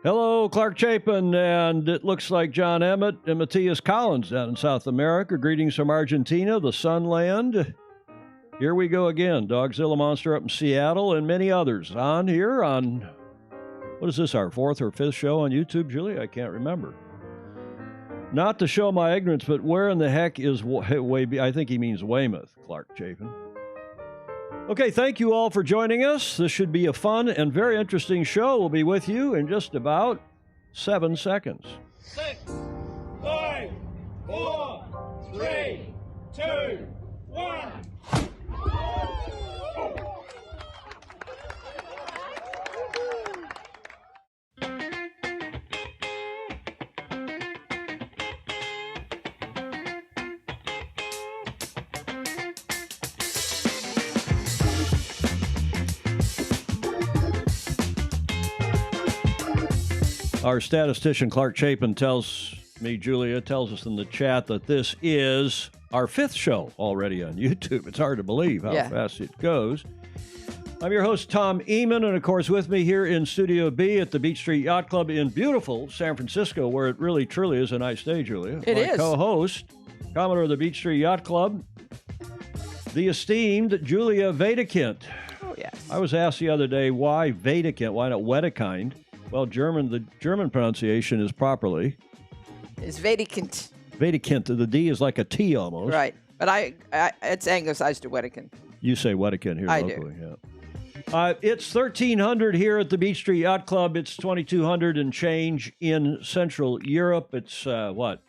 Hello, Clark Chapin, and it looks like John Emmett and Matthias Collins down in South America. Greetings from Argentina, the Sunland. Here we go again. Dogzilla Monster up in Seattle and many others on here on, what is this, our fourth or fifth show on YouTube, Julie? I can't remember. Not to show my ignorance, but where in the heck is I think he means Weymouth, Clark Chapin. Okay, thank you all for joining us. This should be a fun and very interesting show. We'll be with you in just about 7 seconds. 6, 5, 4, 3, 2, 1. Our statistician, Clark Chapin, tells us in the chat that this is our fifth show already on YouTube. It's hard to believe how fast it goes. I'm your host, Tom Ehman, and of course with me here in Studio B at the Beach Street Yacht Club in beautiful San Francisco, where it really, truly is a nice day, Julia. It is. My co-host, Commodore of the Beach Street Yacht Club, the esteemed Julia Wedekind. Oh, yes. I was asked the other day, why Wedekind? Why not Wedekind? Well, the German pronunciation is properly. It's Wedekind. Wedekind. The D is like a T almost. Right. But it's anglicized to Wedekind. You say Wedekind here I locally. do. Yeah. It's 1,300 here at the Beach Street Yacht Club. It's 2,200 and change in Central Europe. It's, 10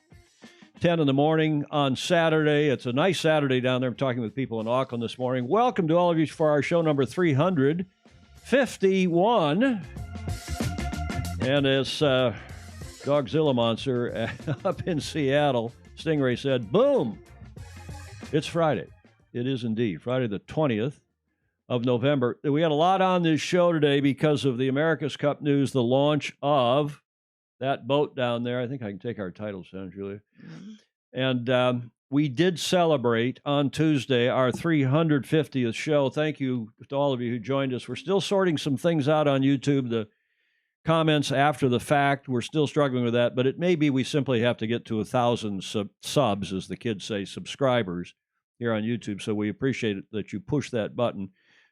in the morning on Saturday. It's a nice Saturday down there. I'm talking with people in Auckland this morning. Welcome to all of you for our show number 351. And as Dogzilla Monster up in Seattle, Stingray said, boom, it's Friday. It is indeed Friday the 20th of November. We got a lot on this show today because of the America's Cup news, the launch of that boat down there. I think I can take our titles down, Julia. Mm-hmm. And we did celebrate on Tuesday our 350th show. Thank you to all of you who joined us. We're still sorting some things out on YouTube. The comments after the fact, we're still struggling with that, but it may be we simply have to get to 1,000 subs, as the kids say, subscribers here on YouTube. So we appreciate it that you push that button.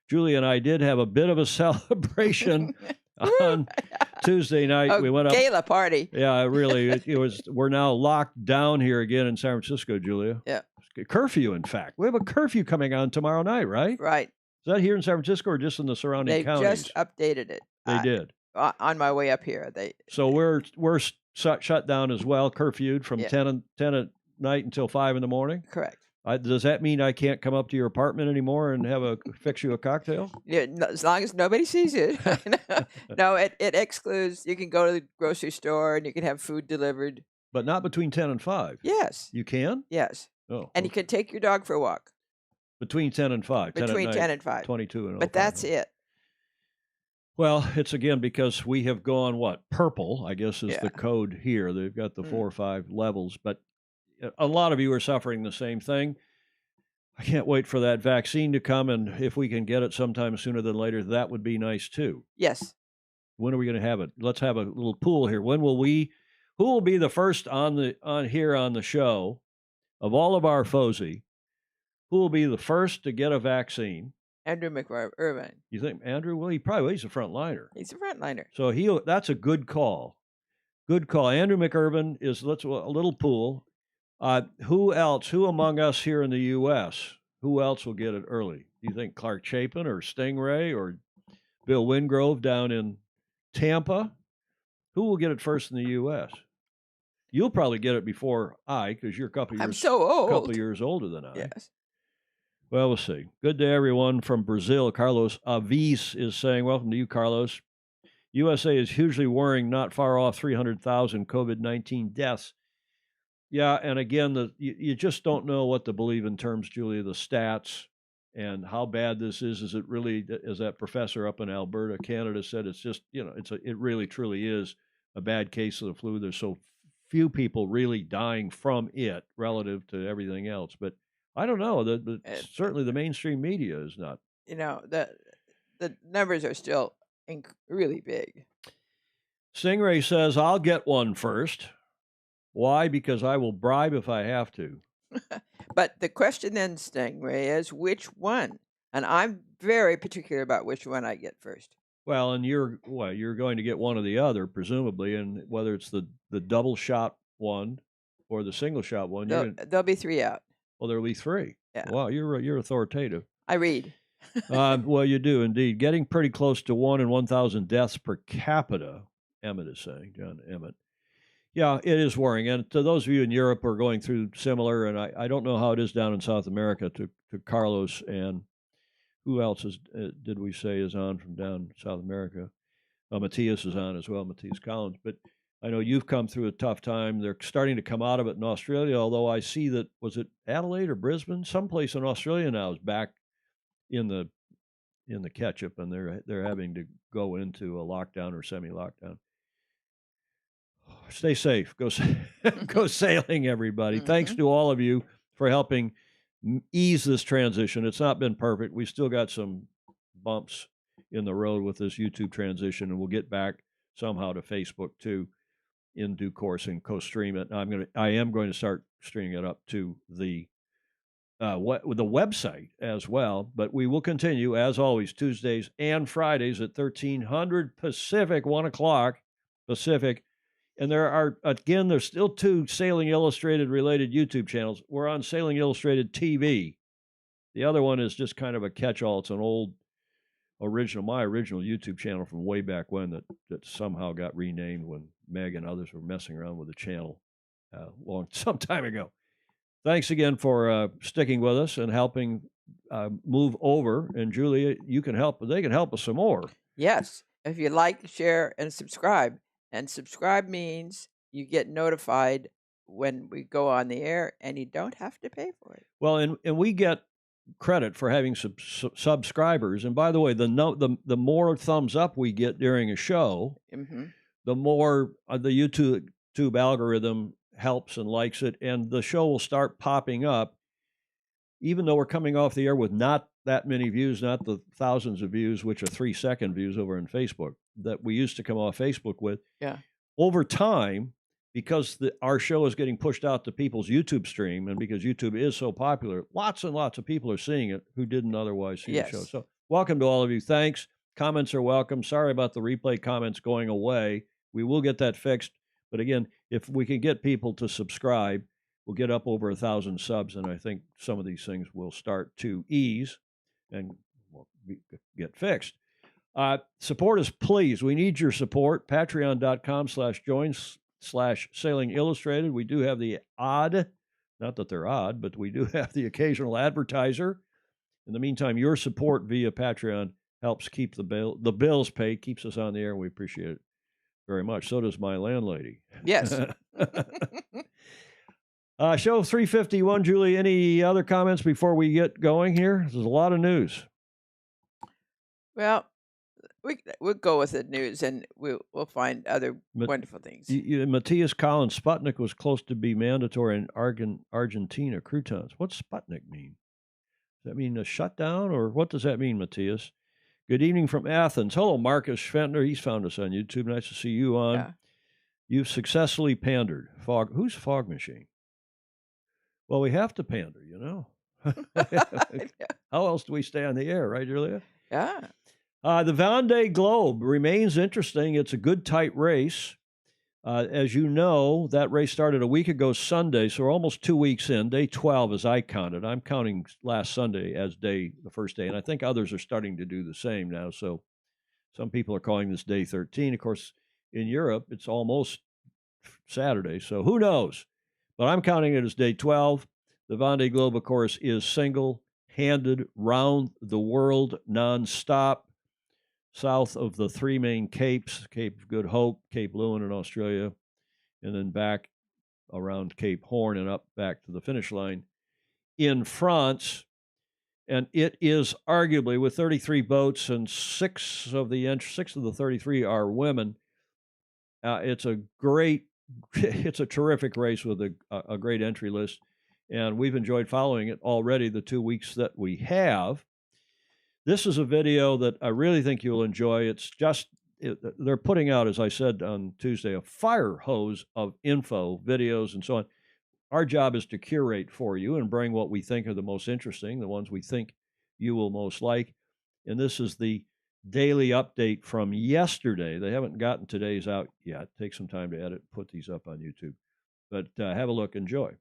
Julie and I did have a bit of a celebration on Tuesday night. We went up gala party. Yeah, really. It was. We're now locked down here again in San Francisco, Julia. Yeah. Curfew, in fact. We have a curfew coming on tomorrow night, right? Right. Is that here in San Francisco or just in the surrounding counties? They just updated it. They did. On my way up here. So we're shut down as well, curfewed from 10 at night until 5 in the morning? Correct. Does that mean I can't come up to your apartment anymore and fix you a cocktail? Yeah, as long as nobody sees it. No, it excludes, you can go to the grocery store and you can have food delivered. But not between 10 and 5? Yes. You can? Yes. Oh. And you can take your dog for a walk. Between 10 and 5? Between 10 and 5. 22 and 05. But that's it. Well, it's again because we have gone, purple, I guess is the code here. They've got the 4 or 5 levels, but a lot of you are suffering the same thing. I can't wait for that vaccine to come, and if we can get it sometime sooner than later, that would be nice too. Yes. When are we going to have it? Let's have a little pool here. Who will be the first on the show of all of our FOSI? Who will be the first to get a vaccine? Andrew McIrvin. You think Andrew? Well, he's a front liner. He's a front liner. So that's a good call. Good call. Andrew McIrvin is a little pool. Who else? Who among us here in the U.S.? Who else will get it early? Do you think Clark Chapin or Stingray or Bill Wingrove down in Tampa? Who will get it first in the U.S.? You'll probably get it before I, because you're a couple years. I'm so old. Couple of years older than I. Yes. Well, we'll see. Good day, everyone from Brazil. Carlos Avis is saying, welcome to you, Carlos. USA is hugely worrying, not far off 300,000 COVID-19 deaths. Yeah, and again, you just don't know what to believe in terms, Julia, the stats and how bad this is. Is it really, as that professor up in Alberta, Canada said, it's just, it really truly is a bad case of the flu. There's so few people really dying from it relative to everything else. But I don't know. Certainly the mainstream media is not. The numbers are still really big. Stingray says, I'll get one first. Why? Because I will bribe if I have to. But the question then, Stingray, is which one? And I'm very particular about which one I get first. Well, and you're going to get one or the other, presumably, and whether it's the double shot one or the single shot one. There'll be 3 out. Well, there'll be 3. Yeah. Wow, you're authoritative. I read. Well, you do indeed. Getting pretty close to 1 in 1,000 deaths per capita, Emmett is saying, John Emmett. Yeah, it is worrying. And to those of you in Europe who are going through similar, and I don't know how it is down in South America, to Carlos and who else did we say is on from down South America? Matthias is on as well, Matthias Collins. But I know you've come through a tough time. They're starting to come out of it in Australia, although I see that, was it Adelaide or Brisbane? Someplace in Australia now is back in the ketchup, and they're having to go into a lockdown or semi-lockdown. Stay safe. Go sailing, everybody. Thanks to all of you for helping ease this transition. It's not been perfect. We still got some bumps in the road with this YouTube transition, and we'll get back somehow to Facebook too in due course and co-stream it. I am going to start streaming it up to the website as well, but we will continue as always Tuesdays and Fridays at 1300 Pacific, 1 o'clock Pacific. And there's still 2 Sailing Illustrated related YouTube channels. We're on Sailing Illustrated TV. The other one is just kind of a catch-all. It's an old my original YouTube channel from way back when that somehow got renamed when Meg and others were messing around with the channel some time ago. Thanks again for sticking with us and helping move over. And Julia, you can help. They can help us some more. Yes. If you like, share, and subscribe. And subscribe means you get notified when we go on the air, and you don't have to pay for it. Well, and we get credit for having subscribers. And by the way, the more thumbs up we get during a show, the more the YouTube algorithm helps and likes it, and the show will start popping up, even though we're coming off the air with not that many views, not the thousands of views, which are 3-second views over on Facebook that we used to come off Facebook with. Yeah. Over time, because our show is getting pushed out to people's YouTube stream, and because YouTube is so popular, lots and lots of people are seeing it who didn't otherwise see the show. So welcome to all of you. Thanks. Comments are welcome. Sorry about the replay comments going away. We will get that fixed. But again, if we can get people to subscribe, we'll get up over 1,000 subs, and I think some of these things will start to ease and get fixed. Support us, please. We need your support. Patreon.com/join/Sailing Illustrated. We do have the odd, not that they're odd, but we do have the occasional advertiser. In the meantime, your support via Patreon helps keep the bills paid, keeps us on the air, and we appreciate it very much. So does my landlady. Yes. Show 351, Julie. Any other comments before we get going here? There's a lot of news. Well, we'll go with the news, and we'll find other wonderful things. Matthias Collins, Sputnik was close to be mandatory in Argentina croutons. What's Sputnik mean? Does that mean a shutdown, or what does that mean, Matthias? Good evening from Athens. Hello, Marcus Fentner. He's found us on YouTube. Nice to see you on. Yeah. You've successfully pandered. Who's Fog Machine? Well, we have to pander, you know. How else do we stay on the air, right, Julia? Yeah. The Vendée Globe remains interesting. It's a good, tight race. As you know, that race started a week ago Sunday, so we're almost 2 weeks in. Day 12, as I counted. I'm counting last Sunday as the first day, and I think others are starting to do the same now. So some people are calling this day 13. Of course, in Europe, it's almost Saturday, so who knows? But I'm counting it as day 12. The Vendée Globe, of course, is single-handed round the world nonstop, south of the 3 main capes, Cape of Good Hope, Cape Lewin in Australia, and then back around Cape Horn and up back to the finish line in France. And it is arguably, with 33 boats and 6 of the 33 are women, it's a terrific race with a great entry list. And we've enjoyed following it already the 2 weeks that we have. This is a video that I really think you'll enjoy. It's just they're putting out, as I said on Tuesday, a fire hose of info, videos, and so on. Our job is to curate for you and bring what we think are the most interesting, the ones we think you will most like. And this is the daily update from yesterday. They haven't gotten today's out yet. Take some time to edit, put these up on YouTube. But have a look, enjoy.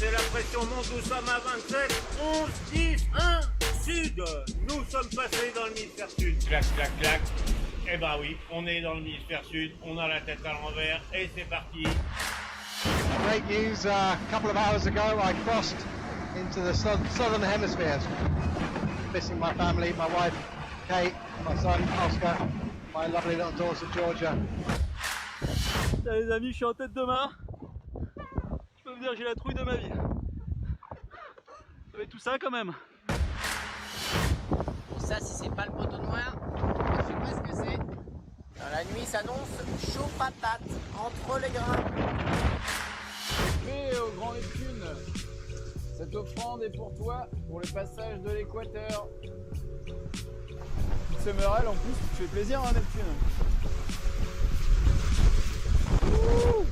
Et la pression monte, nous sommes à 27, 11, 10, 1, sud. Nous sommes passés dans l'hémisphère sud. Clac, clac, clac. Eh ben oui, on est dans l'hémisphère sud, on a la tête à l'envers et c'est parti. Great news, a couple of hours ago I crossed into the southern hemisphere. Missing my family, my wife Kate, my son Oscar, my lovely little daughter Georgia. Salut les amis, je suis en tête de main. Je peux vous dire, j'ai la trouille de ma vie. Avec tout ça quand même. Bon, ça, si c'est pas le poteau noir, je sais pas ce que c'est. Dans la nuit s'annonce chaud patate entre les grains. Paix au grand Neptune, cette offrande est pour toi, pour le passage de l'équateur. C'est Merel en plus, tu fais plaisir hein Neptune. Ouh.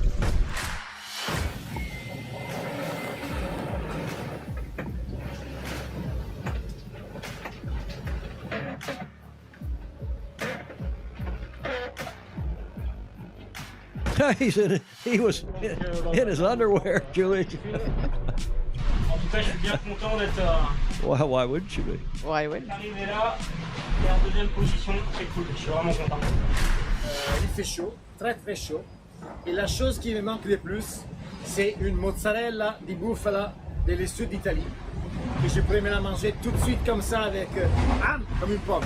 He was in his underwear, Julie. En tout cas, je suis bien content d'être Why wouldn't you be? Why would? arrivé là et en deuxième position. C'est cool, je suis vraiment content. Il fait chaud, très très chaud. Et la chose qui me manque le plus, c'est une mozzarella di bufala du sud d'Italie. Que je pourrais me la manger tout de suite comme ça avec comme une pomme.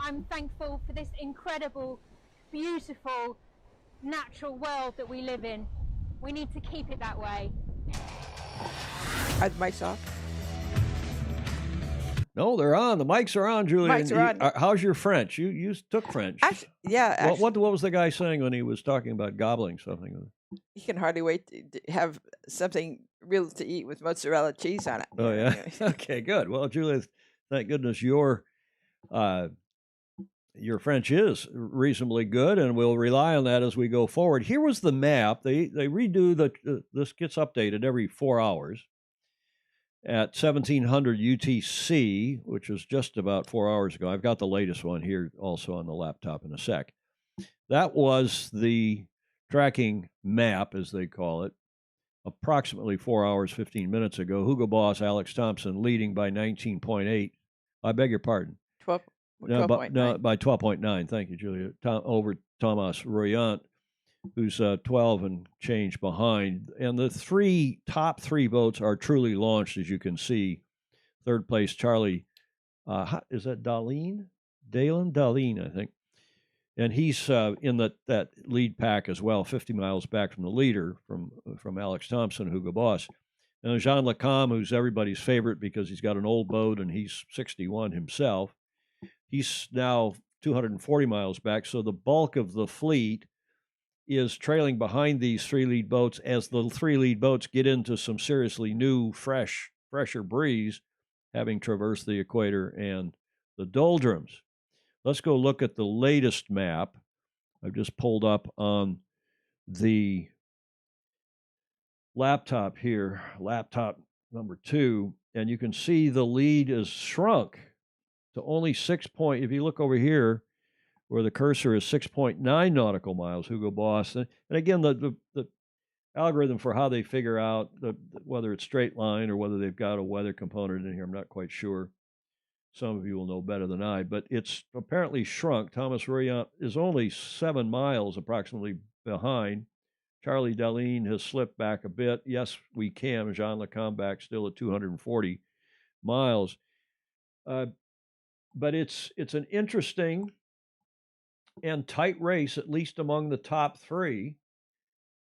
I'm thankful for this incredible, beautiful, natural world that we live in. We need to keep it that way. Are the mics off? No, they're on. The mics are on, Julie. Mics are on. How's your French? You took French. Actually, yeah. Actually, What was the guy saying when he was talking about gobbling something? you can hardly wait to have something real to eat with mozzarella cheese on it. Oh yeah. Okay, good. Well, Julie, thank goodness your French is reasonably good, and we'll rely on that as we go forward. Here was the map. They redo this gets updated every 4 hours at 1700 UTC, which was just about 4 hours ago. I've got the latest one here also on the laptop in a sec. That was the tracking map, as they call it, approximately 4 hours, 15 minutes ago. Hugo Boss, Alex Thompson leading by 19.8. I beg your pardon. 12. No, 12.9. by 12.9. Thank you, Julia. Over Thomas Royant, who's 12 and change behind. And the top three boats are truly launched, as you can see. Third place, Charlie. Is that Darlene? Darlene, I think. And he's in that lead pack as well, 50 miles back from the leader, from Alex Thompson, Hugo Boss. And Jean Lacombe, who's everybody's favorite because he's got an old boat and he's 61 himself. He's now 240 miles back. So the bulk of the fleet is trailing behind these three lead boats as the three lead boats get into some seriously new, fresher breeze, having traversed the equator and the doldrums. Let's go look at the latest map. I've just pulled up on the laptop here, laptop number 2, and you can see the lead is shrunk to only 6 point. If you look over here where the cursor is 6.9 nautical miles, Hugo Boss. And again, the algorithm for how they figure out whether it's straight line or whether they've got a weather component in here, I'm not quite sure. Some of you will know better than I, but it's apparently shrunk. Thomas Royant is only 7 miles approximately behind. Charlie Darlene has slipped back a bit. Yes, we can. Jean Lacombe back still at 240 miles. But it's an interesting and tight race, at least among the top three.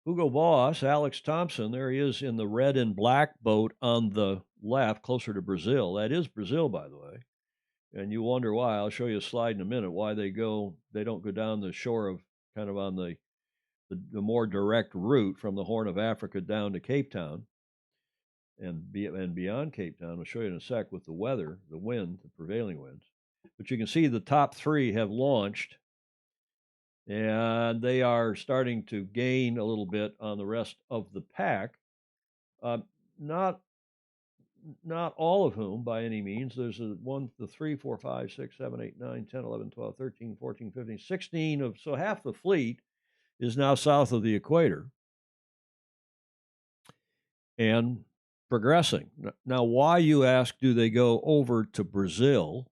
Hugo Boss, Alex Thompson, there he is in the red and black boat on the left, closer to Brazil. That is Brazil, by the way. And you wonder why. I'll show you a slide in a minute, why they don't go down the shore of kind of on the the more direct route from the Horn of Africa down to Cape Town and beyond Cape Town. I'll show you in a sec with the weather, the wind, the prevailing winds. But you can see the top three have launched, and they are starting to gain a little bit on the rest of the pack. Not all of whom by any means. There's the 3, 4, 5, 6, 7, 8, 9, 10, 11, 12, 13, 14, 15, 16 of, so half the fleet is now south of the equator and progressing. Now, why, you ask, do they go over to Brazil?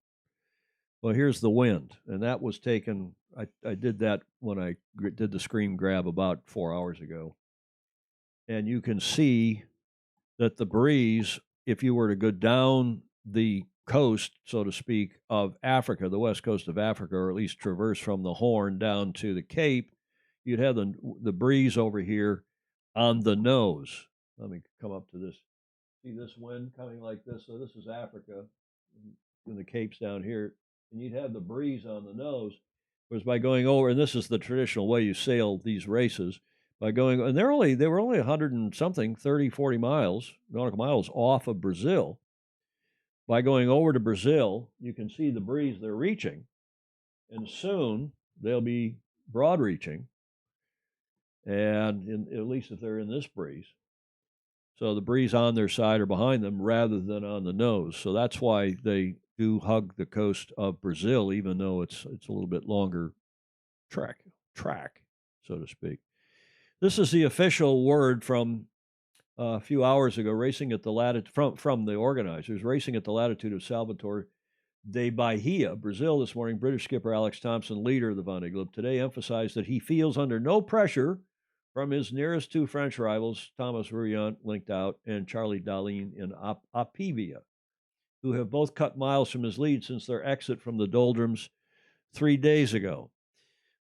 Well, here's the wind, and that was taken. I did that when I did the screen grab about 4 hours ago, and you can see that the breeze, if you were to go down the coast, so to speak, of Africa, the west coast of Africa, or at least traverse from the Horn down to the Cape, you'd have the breeze over here on the nose. Let me come up to this. See this wind coming like this? So this is Africa, and the Cape's down here, and you'd have the breeze on the nose. Whereas by going over, and this is the traditional way you sail these races, by going, and they were only 100 and something, 30, 40 miles, nautical miles off of Brazil. By going over to Brazil, you can see the breeze they're reaching, and soon they'll be broad reaching, and at least if they're in this breeze. So the breeze on their side or behind them rather than on the nose. So that's why they do hug the coast of Brazil, even though it's a little bit longer track, so to speak. This is the official word from a few hours ago, racing at the latitude from the organizers, racing at the latitude of Salvador de Bahia, Brazil this morning. British skipper Alex Thompson, leader of the Vendée Globe, today emphasized that he feels under no pressure from his nearest two French rivals, Thomas Rouillant, linked out, and Charlie Dalin in Apivia, who have both cut miles from his lead since their exit from the doldrums 3 days ago.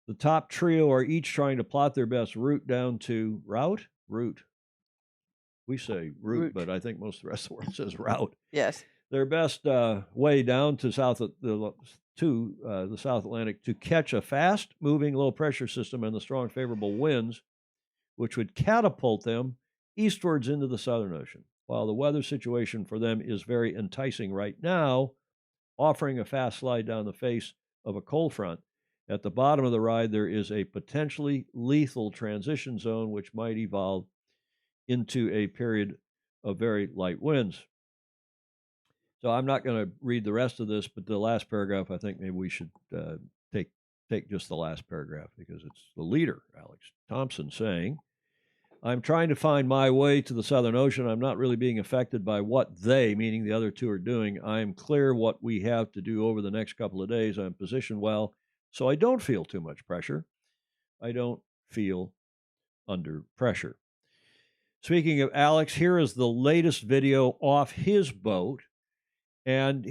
The top trio are each trying to plot their best route down to route. We say route, but I think most of the rest of the world says route. Yes. Their best way down to the South Atlantic to catch a fast-moving low-pressure system and the strong favorable winds, which would catapult them eastwards into the Southern Ocean. While the weather situation for them is very enticing right now, offering a fast slide down the face of a cold front, at the bottom of the ride there is a potentially lethal transition zone which might evolve into a period of very light winds. So I'm not going to read the rest of this, but the last paragraph, I think maybe we should take just the last paragraph, because it's the leader, Alex Thompson, saying, I'm trying to find my way to the Southern Ocean. I'm not really being affected by what they, meaning the other two, are doing. I am clear what we have to do over the next couple of days. I'm positioned well, so I don't feel too much pressure. I don't feel under pressure. Speaking of Alex, here is the latest video off his boat. And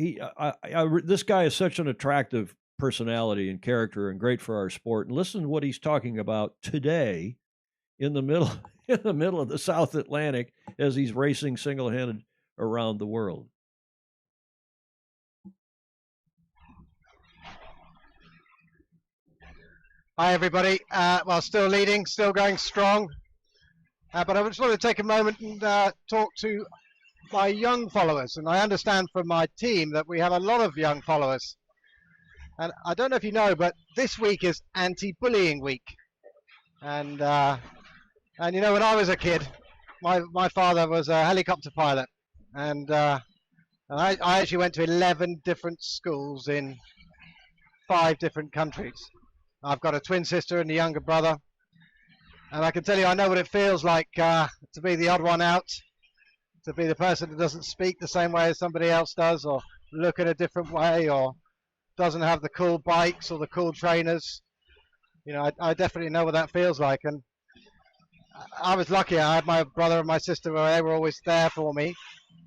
this guy is such an attractive personality and character and great for our sport. And listen to what he's talking about today in the middle of the South Atlantic as he's racing single-handed around the world. Hi, everybody. Well, still leading, still going strong. But I just want to take a moment and talk to my young followers. And I understand from my team that we have a lot of young followers. And I don't know if you know, but this week is anti-bullying week. And you know, when I was a kid, my father was a helicopter pilot. And I actually went to 11 different schools in 5 different countries. I've got a twin sister and a younger brother. And I can tell you, I know what it feels like to be the odd one out, to be the person that doesn't speak the same way as somebody else does, or look in a different way, or doesn't have the cool bikes or the cool trainers. You know, I definitely know what that feels like. And I was lucky. I had my brother and my sister where they were always there for me.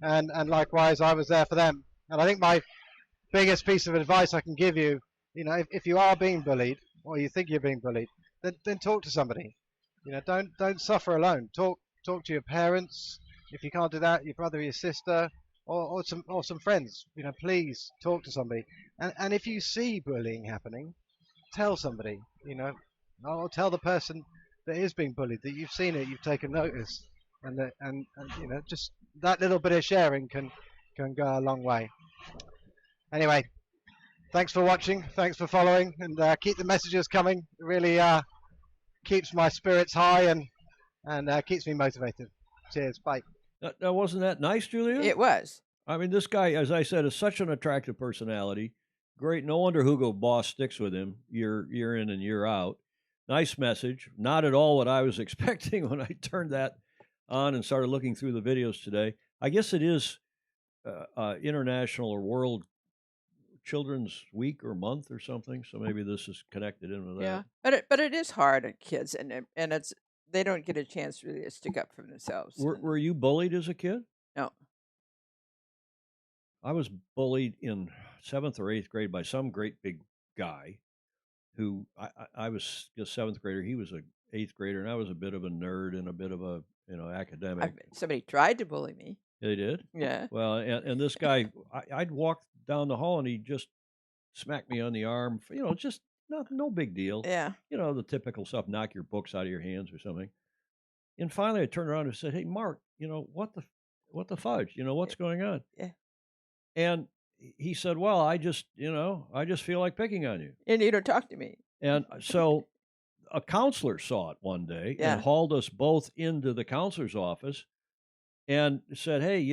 And likewise, I was there for them. And I think my biggest piece of advice I can give you, you know, if you are being bullied, or you think you're being bullied, then talk to somebody. You know, don't suffer alone. Talk to your parents. If you can't do that, your brother or your sister, or some friends. You know, please talk to somebody. And if you see bullying happening, tell somebody. You know, or tell the person that is being bullied, that you've seen it, you've taken notice, and you know, just that little bit of sharing can go a long way. Anyway, thanks for watching, thanks for following, and keep the messages coming. It really keeps my spirits high and keeps me motivated. Cheers, bye. Now, wasn't that nice, Julia? It was. I mean, this guy, as I said, is such an attractive personality. Great. No wonder Hugo Boss sticks with him year in and year out. Nice message. Not at all what I was expecting when I turned that on and started looking through the videos today. I guess it is International or World Children's Week or month or something. So maybe this is connected in with that. Yeah, but it is hard on kids, and it's they don't get a chance really to stick up for themselves. Were you bullied as a kid? No. I was bullied in 7th or 8th grade by some great big guy who I was a 7th grader. He was an 8th grader, and I was a bit of a nerd and a bit of a academic. Somebody tried to bully me. They did? Yeah. Well, and this guy, I'd walk down the hall and he'd just smack me on the arm. Just no big deal. Yeah. The typical stuff, knock your books out of your hands or something. And finally I turned around and said, "Hey, Mark, what the fudge? What's going on?" Yeah. And he said, "Well, I just feel like picking on you. And you don't talk to me." And so a counselor saw it one day and hauled us both into the counselor's office and said, "Hey,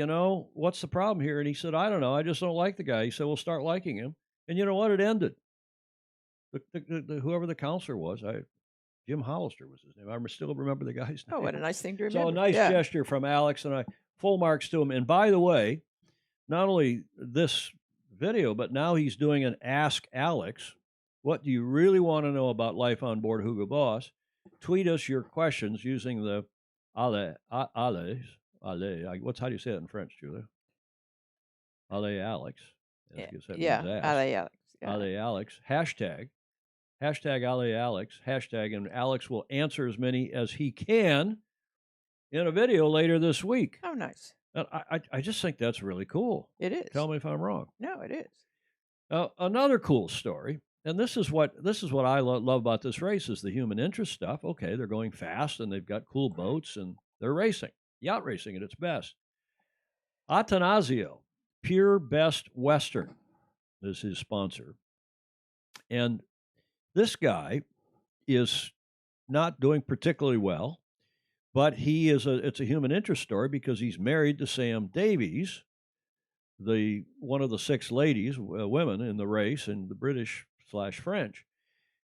what's the problem here?" And he said, "I don't know. I just don't like the guy." He said, "We'll start liking him." And you know what? It ended. Whoever the counselor was, Jim Hollister was his name. I still remember the guy's name. Oh, what a nice thing to remember. So a nice gesture from Alex, and full marks to him. And by the way, not only this video, but now he's doing an Ask Alex. What do you really want to know about life on board Hugo Boss? Tweet us your questions using the Ale. How do you say it in French, Julia? Ale Alex. Yeah, Ale Alex. Yeah. Ale Alex. Hashtag Ale Alex. Hashtag, and Alex will answer as many as he can in a video later this week. Oh, nice. And I just think that's really cool. It is. Tell me if I'm wrong. No, it is. Another cool story, and this is what I love about this race, is the human interest stuff. Okay, they're going fast, and they've got cool boats, and they're racing, yacht racing at its best. Atanasio, Pure Best Western, is his sponsor. And this guy is not doing particularly well, but it's a human interest story because he's married to Sam Davies, one of the 6 ladies, women in the race, in the British/French.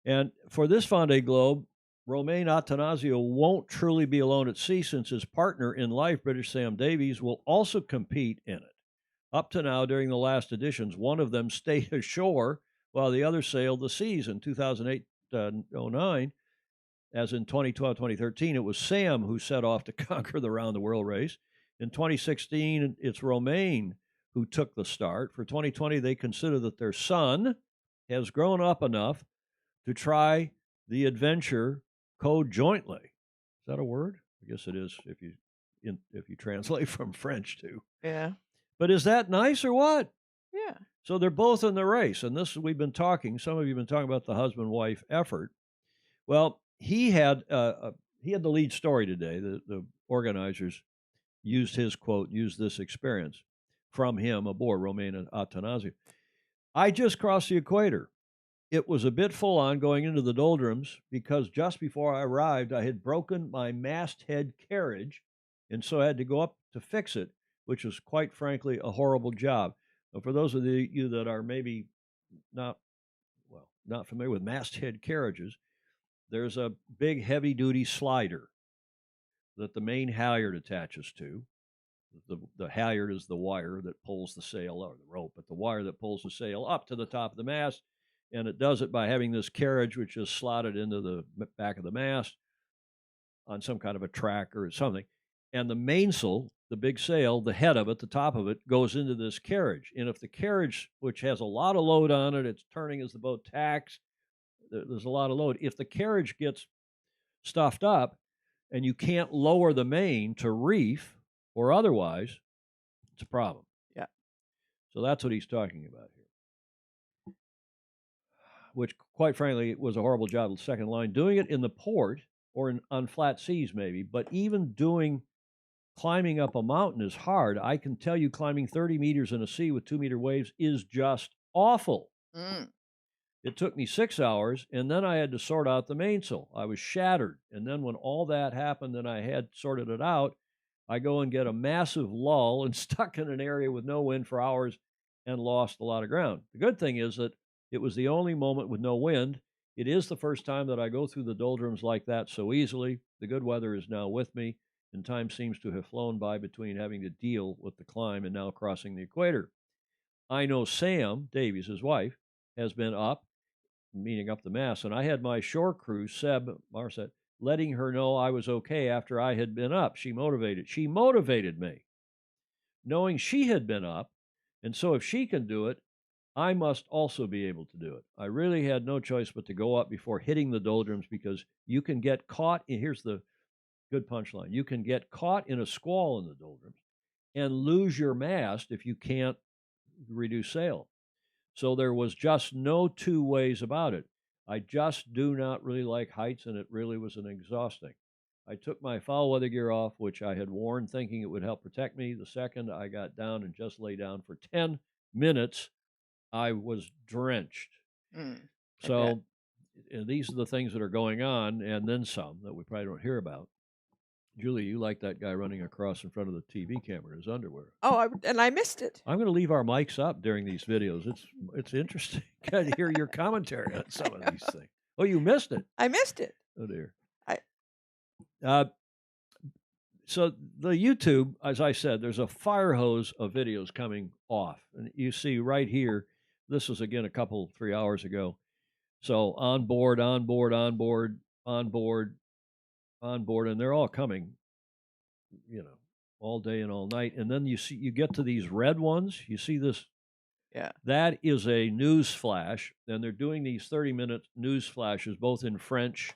And for this Vendée Globe, Romain Atanasio won't truly be alone at sea, since his partner in life, British Sam Davies, will also compete in it. Up to now, during the last editions, one of them stayed ashore while the other sailed the seas. In 2008-09, as in 2012-2013, it was Sam who set off to conquer the round-the-world race. In 2016, it's Romain who took the start. For 2020, they consider that their son has grown up enough to try the adventure co-jointly. Is that a word? I guess it is if you translate from French to. Yeah. But is that nice or what? Yeah. So they're both in the race, and some of you have been talking about the husband-wife effort. Well, he had the lead story today. The organizers used his quote, used this experience from him aboard Romain Atanasio. "I just crossed the equator. It was a bit full on going into the doldrums because just before I arrived, I had broken my masthead carriage, and so I had to go up to fix it, which was quite frankly a horrible job." Now, for those of you that are maybe not familiar with masthead carriages, there's a big heavy-duty slider that the main halyard attaches to. The halyard is the wire that pulls the sail, or the rope, but the wire that pulls the sail up to the top of the mast, and it does it by having this carriage which is slotted into the back of the mast on some kind of a track or something. And the mainsail, the big sail, the head of it, the top of it, goes into this carriage. And if the carriage, which has a lot of load on it, it's turning as the boat tacks, there's a lot of load. If the carriage gets stuffed up and you can't lower the main to reef or otherwise, it's a problem. Yeah. So that's what he's talking about here. Which, quite frankly, was a horrible job of the second line. Doing it in the port or on flat seas maybe. But even climbing up a mountain is hard. I can tell you climbing 30 meters in a sea with 2-meter waves is just awful. Mm. It took me 6 hours, and then I had to sort out the mainsail. I was shattered. And then when all that happened and I had sorted it out, I go and get a massive lull and stuck in an area with no wind for hours and lost a lot of ground. The good thing is that it was the only moment with no wind. It is the first time that I go through the doldrums like that so easily. The good weather is now with me, and time seems to have flown by between having to deal with the climb and now crossing the equator. I know Sam Davies, his wife, has been up, meaning up the mast, and I had my shore crew, Seb Marset, letting her know I was okay after I had been up. She motivated me, knowing she had been up, and so if she can do it, I must also be able to do it. I really had no choice but to go up before hitting the doldrums, because you can get caught here's the good punchline. You can get caught in a squall in the doldrums and lose your mast if you can't reduce sail. So there was just no two ways about it. I just do not really like heights, and it really was an exhausting. I took my foul weather gear off, which I had worn thinking it would help protect me. The second I got down and just lay down for 10 minutes, I was drenched. So these are the things that are going on, and then some that we probably don't hear about. Julie, you like that guy running across in front of the TV camera in his underwear. Oh, and I missed it. I'm going to leave our mics up during these videos. It's interesting to hear your commentary on some of these things. Oh, you missed it. I missed it. Oh, dear. So the YouTube, as I said, there's a fire hose of videos coming off. And you see right here, this was, again, 3 hours ago. So on board, and they're all coming, all day and all night. And then you get to these red ones. You see this? Yeah. That is a news flash. And they're doing these 30-minute news flashes, both in French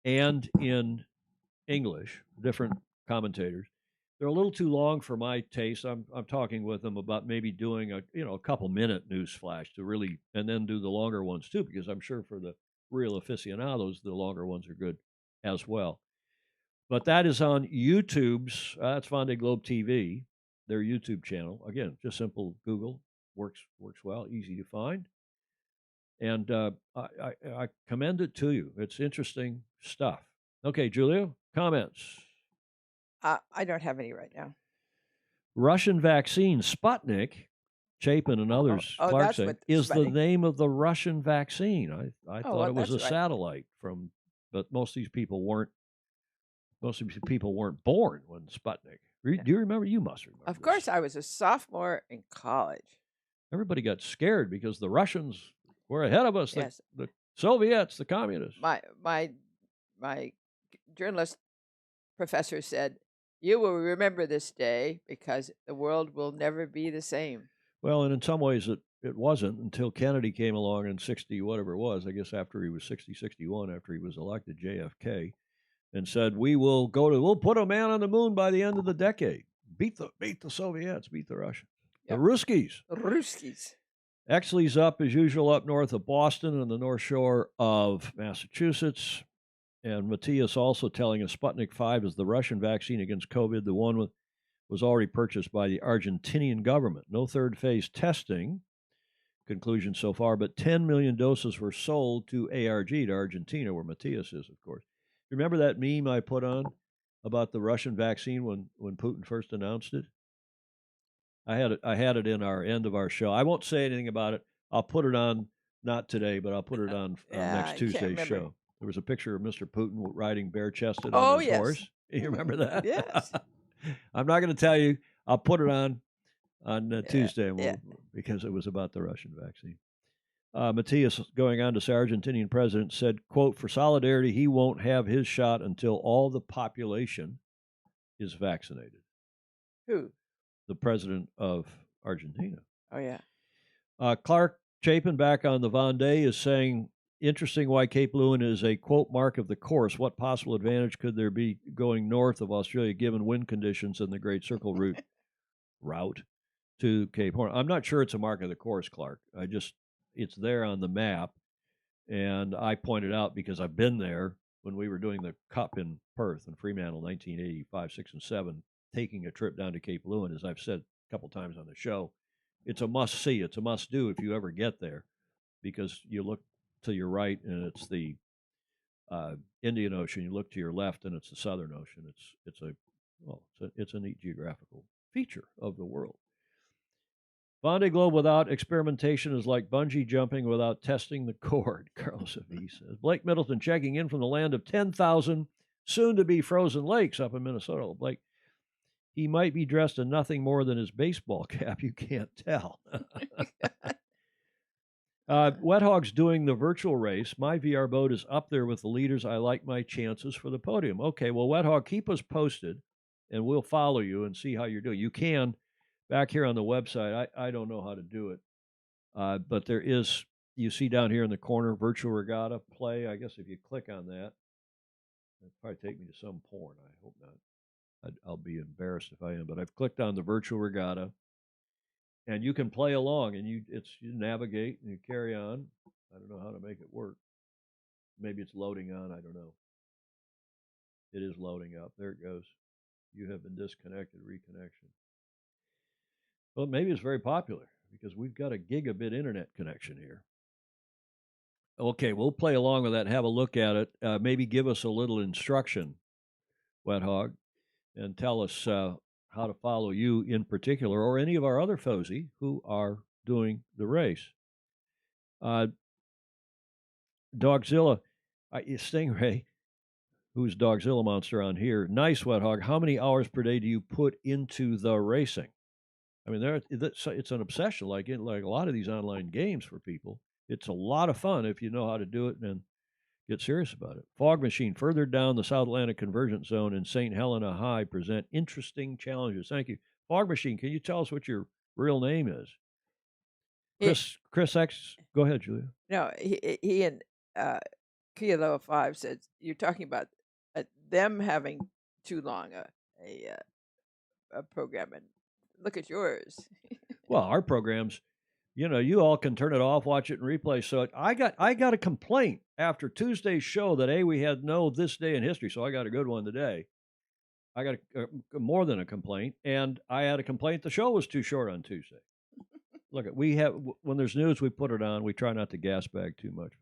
and in English, different commentators. They're a little too long for my taste. I'm talking with them about maybe doing a couple-minute news flash to really, and then do the longer ones too, because I'm sure for the real aficionados, the longer ones are good as well. But that is on YouTube's, that's Vendée Globe TV, their YouTube channel. Again, just simple Google, works well, easy to find. And I commend it to you. It's interesting stuff. Okay, Julia, comments? I don't have any right now. Russian vaccine, Sputnik, Chapin and others, Clark say, is the name of the Russian vaccine. I thought it was a satellite but most of these people weren't born when Sputnik. Do you remember? You must remember. Of course, I was a sophomore in college. Everybody got scared because the Russians were ahead of us. Yes. The Soviets, the communists. My journalist professor said, "You will remember this day because the world will never be the same." Well, and in some ways it wasn't until Kennedy came along in 60, whatever it was, I guess after he was 61, after he was elected, JFK, and said, we'll put a man on the moon by the end of the decade. Beat the Soviets, beat the Russians. Yep. The Ruskies. Exley's up, as usual, up north of Boston on the North Shore of Massachusetts. And Matthias also telling us Sputnik 5 is the Russian vaccine against COVID. The one was already purchased by the Argentinian government. No third phase testing conclusion so far, but 10 million doses were sold to ARG, to Argentina, where Matthias is, of course. Remember that meme I put on about the Russian vaccine when Putin first announced it? I had it in our end of our show. I won't say anything about it. I'll put it on, not today, but I'll put it on next Tuesday's show. There was a picture of Mr. Putin riding bare-chested on his horse. You remember that? Yes. I'm not going to tell you. I'll put it on Tuesday because it was about the Russian vaccine. Matthias, going on to say, Argentinian president said, quote, for solidarity, he won't have his shot until all the population is vaccinated. Who? The president of Argentina. Oh, yeah. Clark Chapin back on the Vendée is saying, interesting why Cape Lewin is a, quote, mark of the course. What possible advantage could there be going north of Australia given wind conditions and the Great Circle route to Cape Horn? I'm not sure it's a mark of the course, Clark. It's there on the map, and I pointed out because I've been there when we were doing the Cup in Perth and Fremantle, 1985, 6, and 7, taking a trip down to Cape Lewin, as I've said a couple times on the show. It's a must-see. It's a must-do if you ever get there, because you look to your right and it's the Indian Ocean. You look to your left and it's the Southern Ocean. It's a neat geographical feature of the world. Vendée Globe without experimentation is like bungee jumping without testing the cord, Carlos Avi says. Blake Middleton checking in from the land of 10,000 soon-to-be frozen lakes up in Minnesota. Blake, he might be dressed in nothing more than his baseball cap. You can't tell. Wet Hog's doing the virtual race. My VR boat is up there with the leaders. I like my chances for the podium. Okay, well, Wet Hog, keep us posted, and we'll follow you and see how you're doing. You can, back here on the website, I don't know how to do it, but there is, you see down here in the corner, virtual regatta play. I guess if you click on that, it'll probably take me to some porn. I hope not. I'll be embarrassed if I am, but I've clicked on the virtual regatta. And you can play along, and you navigate and you carry on. I don't know how to make it work. Maybe it's loading on. I don't know. It is loading up. There it goes. You have been disconnected. Reconnection. Well, maybe it's very popular because we've got a gigabit internet connection here. Okay, we'll play along with that. Have a look at it. Maybe give us a little instruction, Wet Hog, and tell us how to follow you in particular, or any of our other FOSI who are doing the race. Dogzilla, Stingray, who's Dogzilla Monster on here. Nice, Wet Hog. How many hours per day do you put into the racing? I mean, it's an obsession, like a lot of these online games for people. It's a lot of fun if you know how to do it and get serious about it. Fog Machine, further down the South Atlantic Convergence Zone in St. Helena High, present interesting challenges. Thank you. Fog Machine, can you tell us what your real name is? Chris X, go ahead, Julia. No, he and Kilo 5 said, you're talking about them having too long a program, and look at yours. Well, our programs, you all can turn it off, watch it in replay. So I got a complaint after Tuesday's show that we had no this day in history. So I got a good one today. I got more than a complaint, and I had a complaint the show was too short on Tuesday. Look, when there's news, we put it on. We try not to gas bag too much,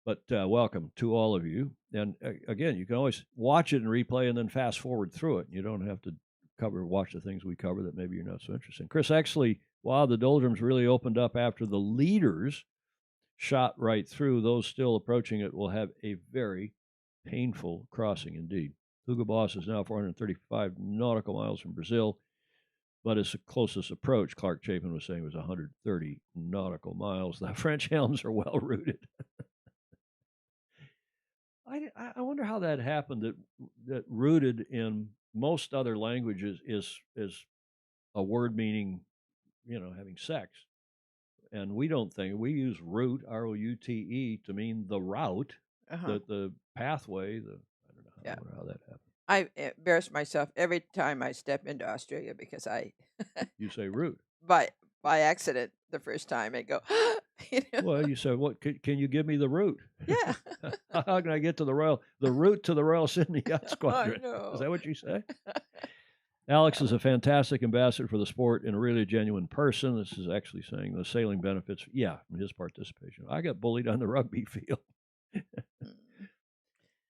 but welcome to all of you. And again, you can always watch it in replay and then fast forward through it. You don't have to watch the things we cover that maybe you're not so interested in. Chris Exley, wow, the doldrums really opened up after the leaders shot right through. Those still approaching it will have a very painful crossing indeed. Hugo Boss is now 435 nautical miles from Brazil, but his closest approach, Clark Chapin was saying, was 130 nautical miles. The French helms are well rooted. I wonder how that happened, that rooted in most other languages is a word meaning, having sex. And we use route, R-O-U-T-E, to mean the route, the pathway. I don't know how that happened. I embarrass myself every time I step into Australia because You say route. By accident the first time, I go, Well, you said, "What can you give me the route?" Yeah. How can I get to the route to the Royal Sydney Yacht Squadron? No. Is that what you say? Alex is a fantastic ambassador for the sport and a really genuine person. This is actually saying the sailing benefits, from his participation. I got bullied on the rugby field.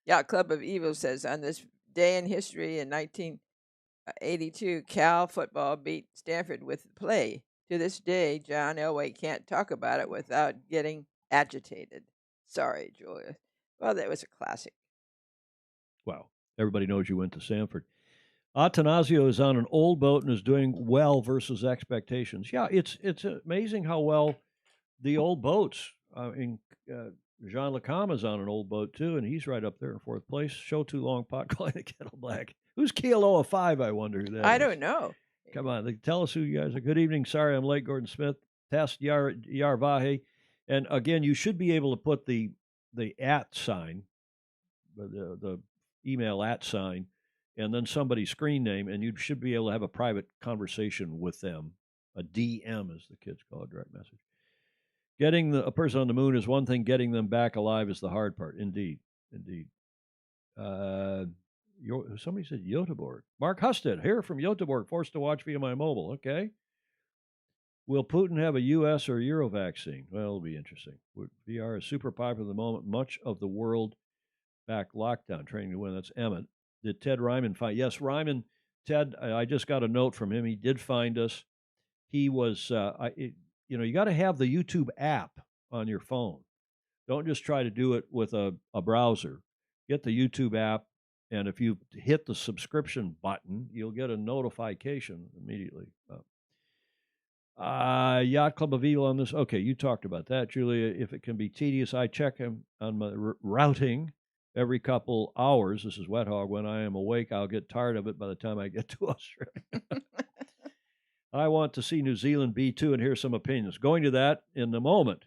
Yacht Club of Evil says, on this day in history in 1982, Cal football beat Stanford with play. To this day, John Elway can't talk about it without getting agitated. Sorry, Julia. Well, that was a classic. Wow. Everybody knows you went to Stanford. Atanasio is on an old boat and is doing well versus expectations. Yeah, it's amazing how well the old boats. Jean Lacombe is on an old boat too, and he's right up there in fourth place. Show too long, pot calling the kettle black. Who's Kilo 5? I wonder who that is. I don't know. Come on, tell us who you guys are. Good evening. Sorry, I'm late. Gordon Smith. Test Yar Vahe. And again, you should be able to put the @ sign, the email @ sign, and then somebody's screen name, and you should be able to have a private conversation with them. A DM, as the kids call it, direct message. Getting a person on the moon is one thing. Getting them back alive is the hard part. Indeed. Somebody said Göteborg. Mark Husted, here from Göteborg, forced to watch via my mobile. Okay. Will Putin have a U.S. or Euro vaccine? Well, it'll be interesting. VR is super popular at the moment. Much of the world back lockdown. Training to win. That's Emmett. Did Ted Ryman find? Yes, Ryman. Ted, I just got a note from him. He did find us. He was, you got to have the YouTube app on your phone. Don't just try to do it with a browser. Get the YouTube app, and if you hit the subscription button, you'll get a notification immediately. Yacht Club of Evil on this. Okay, you talked about that, Julia. If it can be tedious, I check him on my routing every couple hours. This is Wet Hog. When I am awake, I'll get tired of it by the time I get to Australia. I want to see New Zealand B2 and hear some opinions. Going to that in a moment.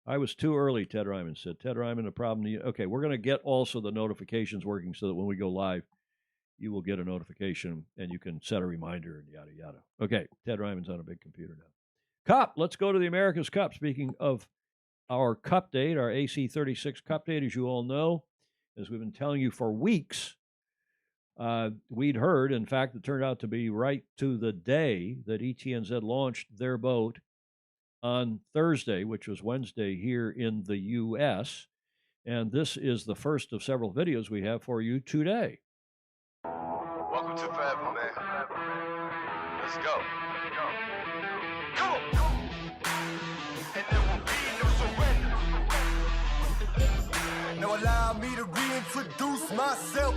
I was too early, Ted Ryman said. Ted Ryman, a problem. Okay, we're going to get also the notifications working so that when we go live, you will get a notification and you can set a reminder and yada, yada. Okay, Ted Ryman's on a big computer now. Cup, let's go to the America's Cup. Speaking of our Cup date, our AC36 Cup date, as you all know, as we've been telling you for weeks, we'd heard, in fact, it turned out to be right to the day that ETNZ launched their boat on Thursday, which was Wednesday here in the U.S., and this is the first of several videos we have for you today. Welcome to Forever, man. Let's go. Come on. And there will be no surrender. Now allow me to reintroduce myself.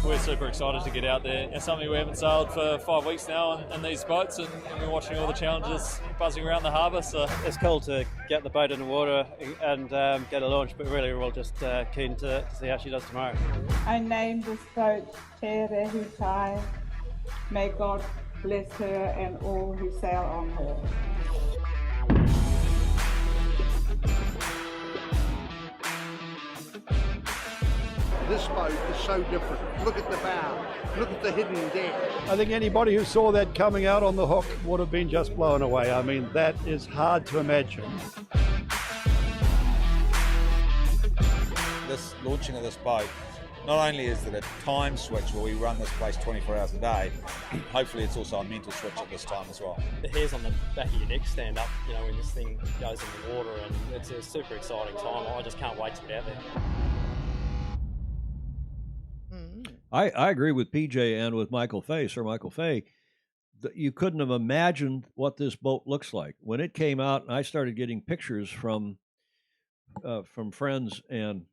We're super excited to get out there. It's something we haven't sailed for 5 weeks now in these boats, and we're watching all the challenges buzzing around the harbour. So it's cool to get the boat in the water and get a launch, but really we're all just keen to see how she does tomorrow. I named this boat Te Regatta. May God bless her and all who sail on her. This boat is so different. Look at the bow. Look at the hidden deck. I think anybody who saw that coming out on the hook would have been just blown away. I mean, that is hard to imagine. This launching of this boat, not only is it a time switch where we run this place 24 hours a day, hopefully it's also a mental switch at this time as well. The hairs on the back of your neck stand up, when this thing goes in the water, and it's a super exciting time. I just can't wait to get out there. I agree with PJ and with Michael Fay, Sir Michael Fay. You couldn't have imagined what this boat looks like. When it came out, and I started getting pictures from friends and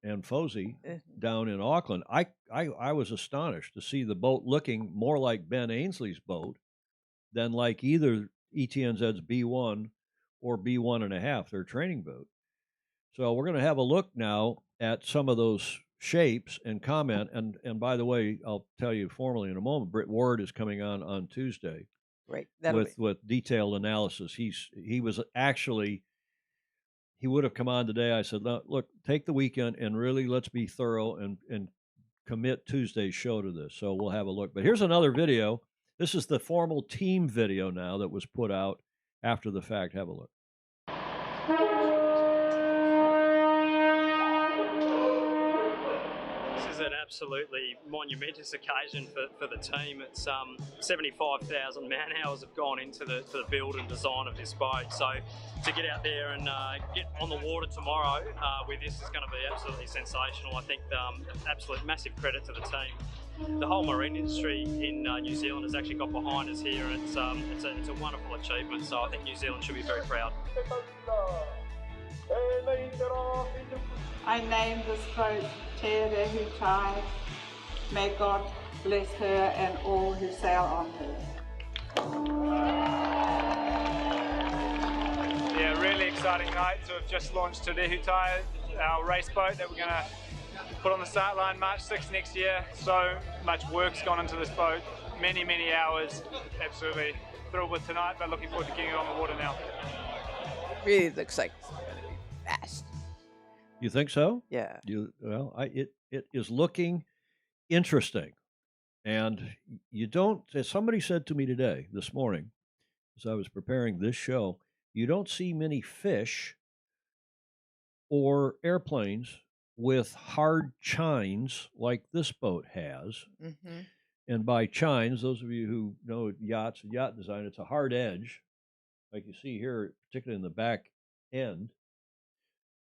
FOSI down in Auckland, I was astonished to see the boat looking more like Ben Ainsley's boat than like either ETNZ's B1 or B1.5, their training boat. So we're going to have a look now at some of those shapes and comment. And by the way, I'll tell you formally in a moment, Britt Ward is coming on Tuesday. Right. With detailed analysis. He was actually, he would have come on today. I said, look, take the weekend and really let's be thorough and commit Tuesday's show to this. So we'll have a look. But here's another video. This is the formal team video now that was put out after the fact. Have a look. An absolutely monumentous occasion for the team. It's 75,000 man hours have gone into the build and design of this boat. So to get out there and get on the water tomorrow with this is going to be absolutely sensational. I think absolute massive credit to the team. The whole marine industry in New Zealand has actually got behind us here, and it's a wonderful achievement. So I think New Zealand should be very proud. I named this boat Te Regatta. May God bless her and all who sail on her. Yeah, really exciting night to have just launched Te Regatta, our race boat that we're going to put on the start line March 6th next year. So much work's gone into this boat, many hours. Absolutely thrilled with tonight, but looking forward to getting it on the water now. Really looks like it's going to be fast. You think so? Yeah. It is looking interesting, and you don't. As somebody said to me this morning, as I was preparing this show, you don't see many fish or airplanes with hard chines like this boat has. Mm-hmm. And by chines, those of you who know yachts and yacht design, it's a hard edge, like you see here, particularly in the back end.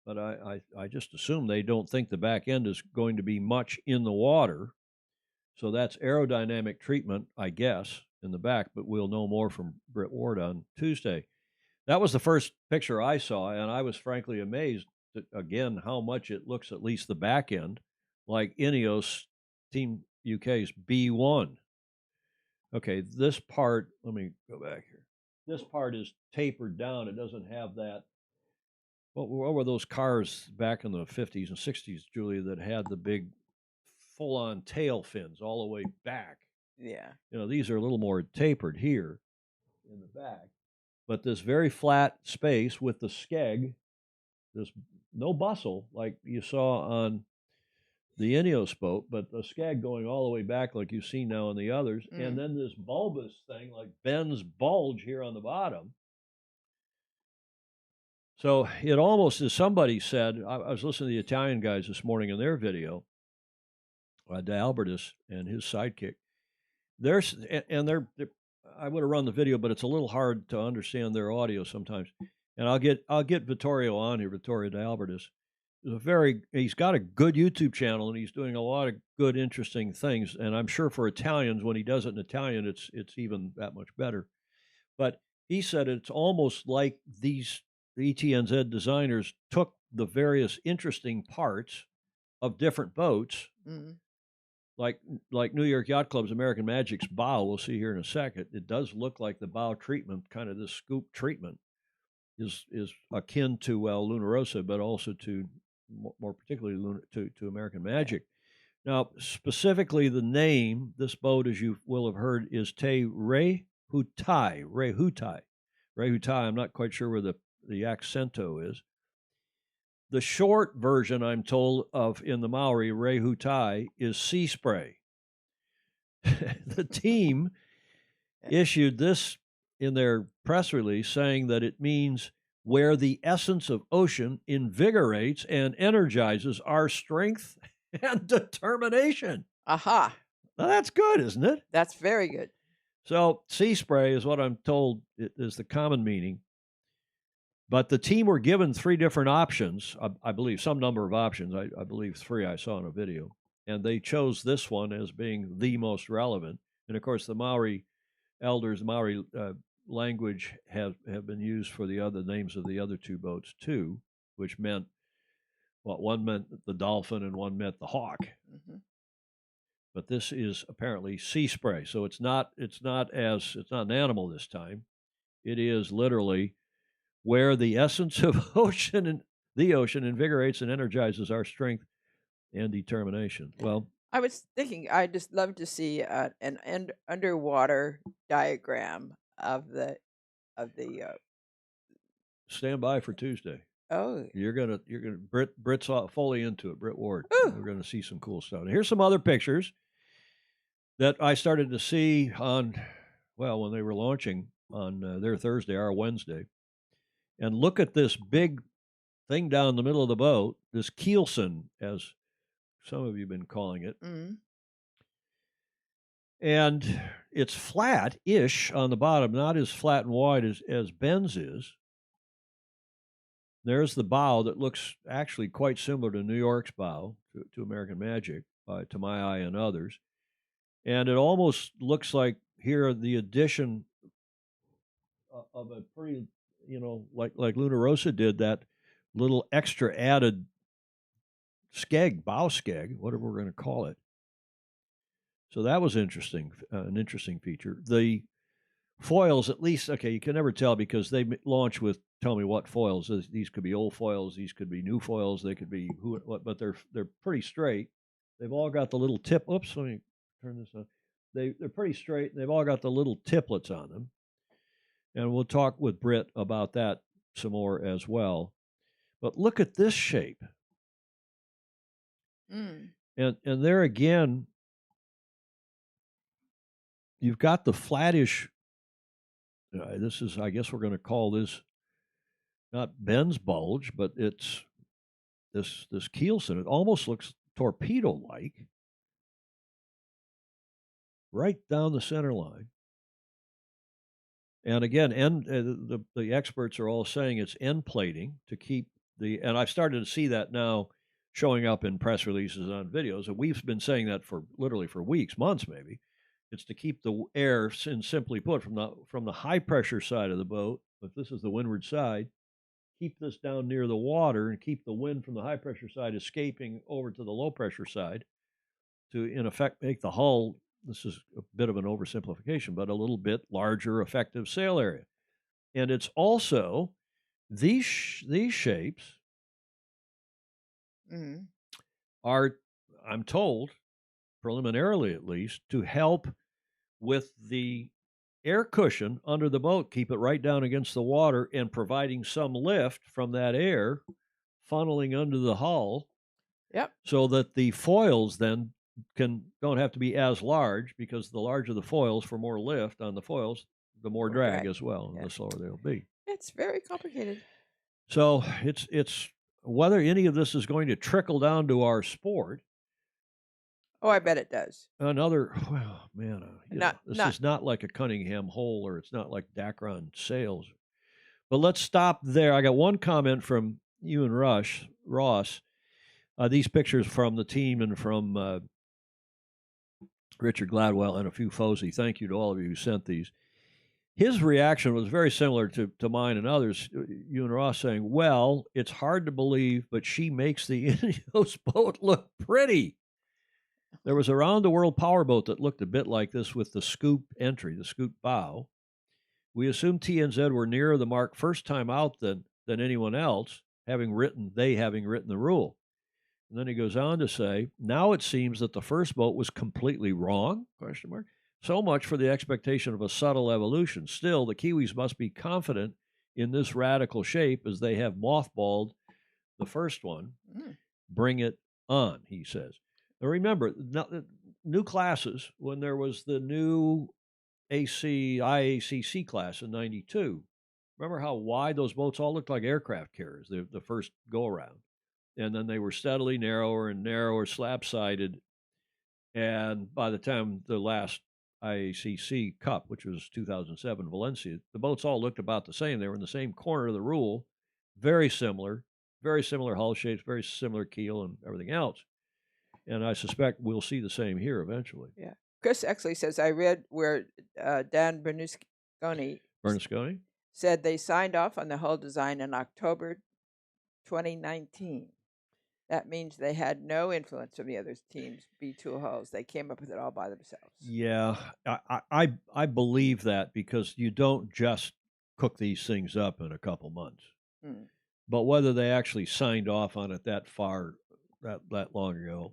But I just assume they don't think the back end is going to be much in the water. So that's aerodynamic treatment, I guess, in the back, but we'll know more from Britt Ward on Tuesday. That was the first picture I saw, and I was frankly amazed at, again, how much it looks, at least the back end, like Ineos Team UK's B1. Okay, this part, let me go back here. This part is tapered down. It doesn't have that. What were those cars back in the 50s and 60s, Julia, that had the big full-on tail fins all the way back? Yeah. These are a little more tapered here in the back. But this very flat space with the skeg, there's no bustle like you saw on the Ineos boat, but a skeg going all the way back like you've seen now on the others. Mm. And then this bulbous thing like Ben's bulge here on the bottom. So it almost, as somebody said, I was listening to the Italian guys this morning in their video, De Albertis and his sidekick. They're I would have run the video, but it's a little hard to understand their audio sometimes. And I'll get Vittorio on here, Vittorio De Albertis. He's got a good YouTube channel, and he's doing a lot of good, interesting things. And I'm sure for Italians, when he does it in Italian, it's even that much better. But he said it's almost like these ETNZ designers took the various interesting parts of different boats, like New York Yacht Club's American Magic's bow. We'll see here in a second. It does look like the bow treatment, kind of this scoop treatment, is akin to Luna Rossa, but also to more particularly to American Magic. Now, specifically, the name this boat, as you will have heard, is Te Rehutai. I'm not quite sure where the accento is. The short version, I'm told, of in the Maori, Rehutai, is sea spray. The team issued this in their press release, saying that it means where the essence of ocean invigorates and energizes our strength and determination. Aha. Now, that's good, isn't it? That's very good. So sea spray is what I'm told is the common meaning. But the team were given three different options, I believe, some number of options. I believe three I saw in a video. And they chose this one as being the most relevant. And, of course, the Maori elders, Maori language have been used for the other names of the other two boats, too, which meant, one meant the dolphin and one meant the hawk. Mm-hmm. But this is apparently sea spray. So it's not an animal this time. It is literally where the essence of the ocean invigorates and energizes our strength and determination. Well, I was thinking I'd just love to see an underwater diagram of the stand by for Tuesday. Oh, you're gonna Britt's fully into it. Britt Ward. Ooh. We're gonna see some cool stuff. And here's some other pictures that I started to see when they were launching on their Thursday, our Wednesday. And look at this big thing down the middle of the boat, this keelson, as some of you have been calling it. Mm-hmm. And it's flat-ish on the bottom, not as flat and wide as Ben's is. There's the bow that looks actually quite similar to New York's bow, to American Magic, to my eye and others. And it almost looks like here the addition of a pretty, like Luna Rossa did, that little extra added skeg, bow skeg, whatever we're going to call it. So that was interesting, an interesting feature. The foils, at least, okay, you can never tell because they launch with tell me what foils. These could be old foils, these could be new foils, they could be but they're pretty straight. They've all got the little tip. Oops, let me turn this on. They're pretty straight. They've all got the little tiplets on them. And we'll talk with Britt about that some more as well. But look at this shape. Mm. And there again, you've got the flattish. This is, I guess, we're going to call this not Ben's bulge, but it's this keelson. It almost looks torpedo-like, right down the center line. And again, the experts are all saying it's end plating to keep and I've started to see that now showing up in press releases on videos, and we've been saying that for literally for weeks, months maybe. It's to keep the air, simply put, from the high pressure side of the boat. If this is the windward side, keep this down near the water and keep the wind from the high pressure side escaping over to the low pressure side to, in effect, make the hull, this is a bit of an oversimplification, but a little bit larger effective sail area. And it's also these shapes are, I'm told, preliminarily at least, to help with the air cushion under the boat, keep it right down against the water and providing some lift from that air funneling under the hull. Yep. So that the foils then don't have to be as large, because the larger the foils, for more lift on the foils, the more drag as well, and the slower they'll be. It's very complicated. So it's whether any of this is going to trickle down to our sport. Oh, I bet it does. Well, man, this is not like a Cunningham hole, or it's not like Dacron sails. But let's stop there. I got one comment from you and Ross. These pictures from the team and from Richard Gladwell and a few FOSI. Thank you to all of you who sent these. His reaction was very similar to mine and others. You and Ross saying, well, it's hard to believe, but she makes the Ineos boat look pretty. There was a round-the-world powerboat that looked a bit like this with the scoop entry, the scoop bow. We assumed TNZ were nearer the mark first time out than anyone else, having written the rule. And then he goes on to say, now it seems that the first boat was completely wrong, ? So much for the expectation of a subtle evolution. Still, the Kiwis must be confident in this radical shape, as they have mothballed the first one. Bring it on, he says. Now remember, new classes, when there was the new IACC class in 92, remember how wide those boats all looked like aircraft carriers, the first go-around. And then they were steadily narrower and narrower, slab-sided. And by the time the last IACC Cup, which was 2007 Valencia, the boats all looked about the same. They were in the same corner of the rule, very similar hull shapes, very similar keel and everything else. And I suspect we'll see the same here eventually. Yeah. Chris actually says, I read where Dan Bernasconi said they signed off on the hull design in October 2019. That means they had no influence from the other teams' B2 hulls. They came up with it all by themselves. Yeah, I believe that, because you don't just cook these things up in a couple months. But whether they actually signed off on it that long ago,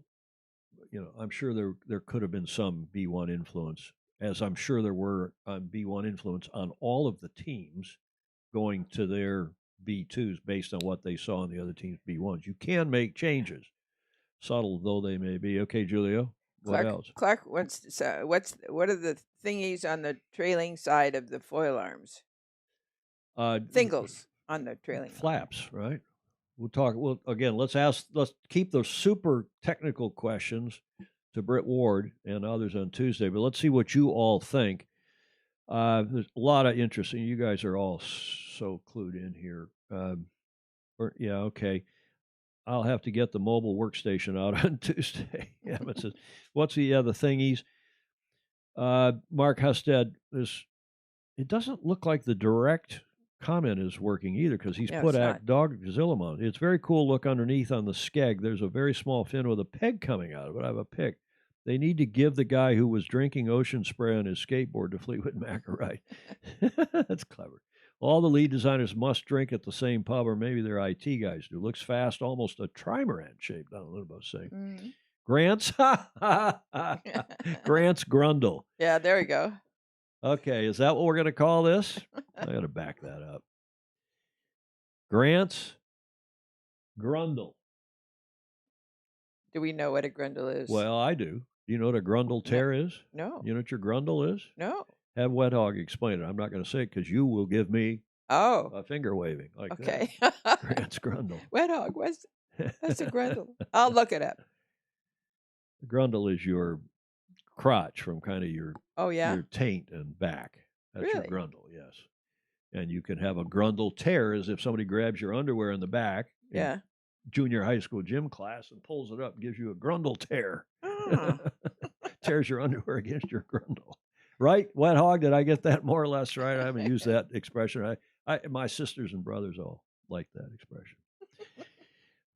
I'm sure there could have been some B1 influence, as I'm sure there were B1 influence on all of the teams going to their B2s based on what they saw in the other team's B1s. You can make changes, subtle though they may be. Okay, Julio, what else? Clark, what are the thingies on the trailing side of the foil arms? Thingles on the trailing flaps, right? We'll talk. Well, again, let's keep those super technical questions to Britt Ward and others on Tuesday. But let's see what you all think. There's a lot of interest, and you guys are all so clued in here. Okay. I'll have to get the mobile workstation out on Tuesday. It says, what's the thingies? Mark Husted, it doesn't look like the direct comment is working either, because he's put out Dog Zillimon. It's very cool look underneath on the skeg. There's a very small fin with a peg coming out of it. I have a pic. They need to give the guy who was drinking ocean spray on his skateboard to Fleetwood Mac a ride. That's clever. All the lead designers must drink at the same pub, or maybe their IT guys do. Looks fast, almost a trimaran shape. I don't know about saying. Grant's Grundle. Yeah, there we go. Okay, is that what we're going to call this? I got to back that up. Grant's Grundle. Do we know what a grundle is? Well, I do. Do you know what a grundle tear is? No. You know what your grundle is? No. Have Wet Hog explain it. I'm not going to say it because you will give me a finger waving like Okay. that. Grant's grundle. Wet Hog, that's a grundle. I'll look it up. The grundle is your crotch from kind of your your taint and back. That's Really? your grundle, yes. And you can have a grundle tear as if somebody grabs your underwear in the back in junior high school gym class and pulls it up and gives you a grundle tear. Ah. Tears your underwear against your grundle. Right? Wet Hog, did I get that more or less right? I haven't used that expression. My sisters and brothers all like that expression.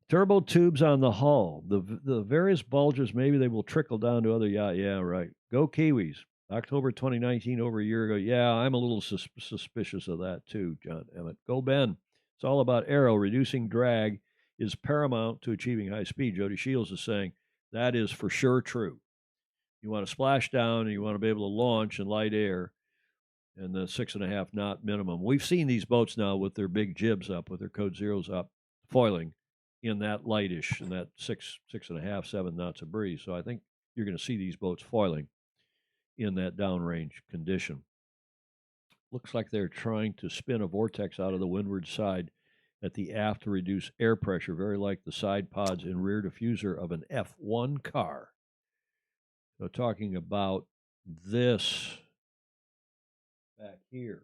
Turbo tubes on the hull. The various bulges, maybe they will trickle down to other yacht. Yeah, right. Go Kiwis. October 2019, over a year ago. Yeah, I'm a little suspicious of that too, John Emmett. Go Ben. It's all about aero. Reducing drag is paramount to achieving high speed. Jody Shields is saying that is for sure true. You want to splash down and you want to be able to launch in light air and the 6.5 knot minimum. We've seen these boats now with their big jibs up, with their code zeros up, foiling in that lightish, in that 6.5, 7 knots of breeze. So I think you're going to see these boats foiling in that downrange condition. Looks like they're trying to spin a vortex out of the windward side at the aft to reduce air pressure, very like the side pods and rear diffuser of an F1 car. So talking about this back here,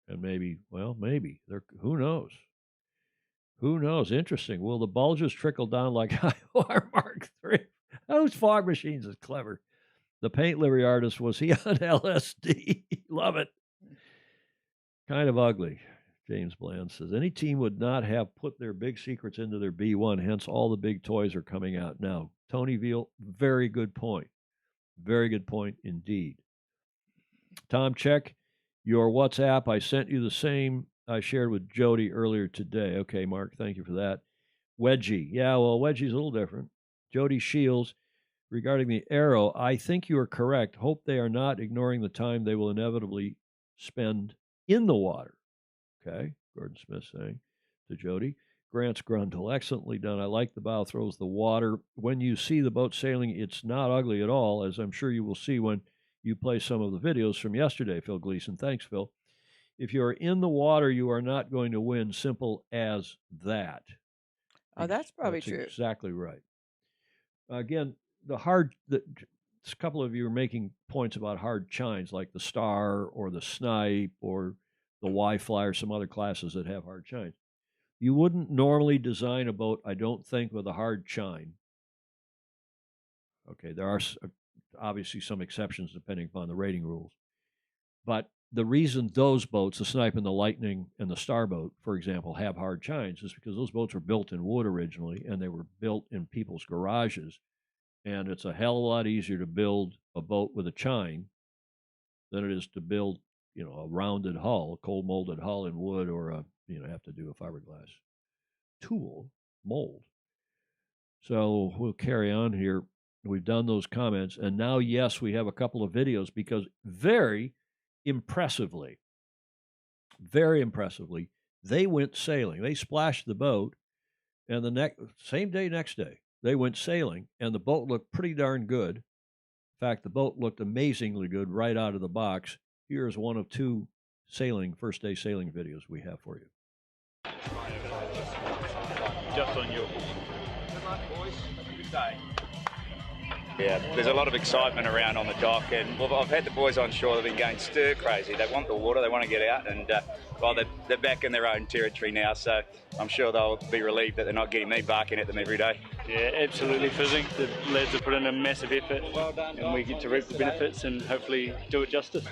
and maybe, who knows? Who knows? Interesting. Will the bulges trickle down like IOR Mark III? Those fog machines is clever. The paint livery artist, was he on LSD? Love it. Kind of ugly. James Bland says, any team would not have put their big secrets into their B1, hence all the big toys are coming out now. Tony Veal, very good point. Very good point indeed. Tom, check your WhatsApp. I sent you the same I shared with Jody earlier today. Okay, Mark, thank you for that. Wedgie. Yeah, well, Wedgie's a little different. Jody Shields, regarding the arrow, I think you are correct. Hope they are not ignoring the time they will inevitably spend in the water. Okay, Gordon Smith saying to Jody. Grant's grundle, excellently done. I like the bow throws the water. When you see the boat sailing, it's not ugly at all, as I'm sure you will see when you play some of the videos from yesterday, Phil Gleason. Thanks, Phil. If you are in the water, you are not going to win. Simple as that. Oh, that's probably true. Exactly right. Again, a couple of you are making points about hard chines, like the Star or the Snipe or the Y-Fly or some other classes that have hard chines. You wouldn't normally design a boat, I don't think, with a hard chine. Okay, there are obviously some exceptions depending upon the rating rules. But the reason those boats, the Snipe and the Lightning and the Star boat, for example, have hard chines is because those boats were built in wood originally, and they were built in people's garages. And it's a hell of a lot easier to build a boat with a chine than it is to build, a rounded hull, a cold molded hull in wood, or have to do a fiberglass tool mold. So we'll carry on here. We've done those comments, and now, yes, we have a couple of videos because very impressively, they went sailing. They splashed the boat, and the next day, they went sailing, and the boat looked pretty darn good. In fact, the boat looked amazingly good right out of the box. Here's one of two first day sailing videos we have for you. Just on you. Good luck, boys. Have a good day. Yeah, there's a lot of excitement around on the dock, and I've had the boys on shore. They've been going stir crazy. They want the water, they want to get out, and they're back in their own territory now, so I'm sure they'll be relieved that they're not getting me barking at them every day. Yeah, absolutely fizzing. The lads have put in a massive effort, and we get to reap the benefits and hopefully do it justice.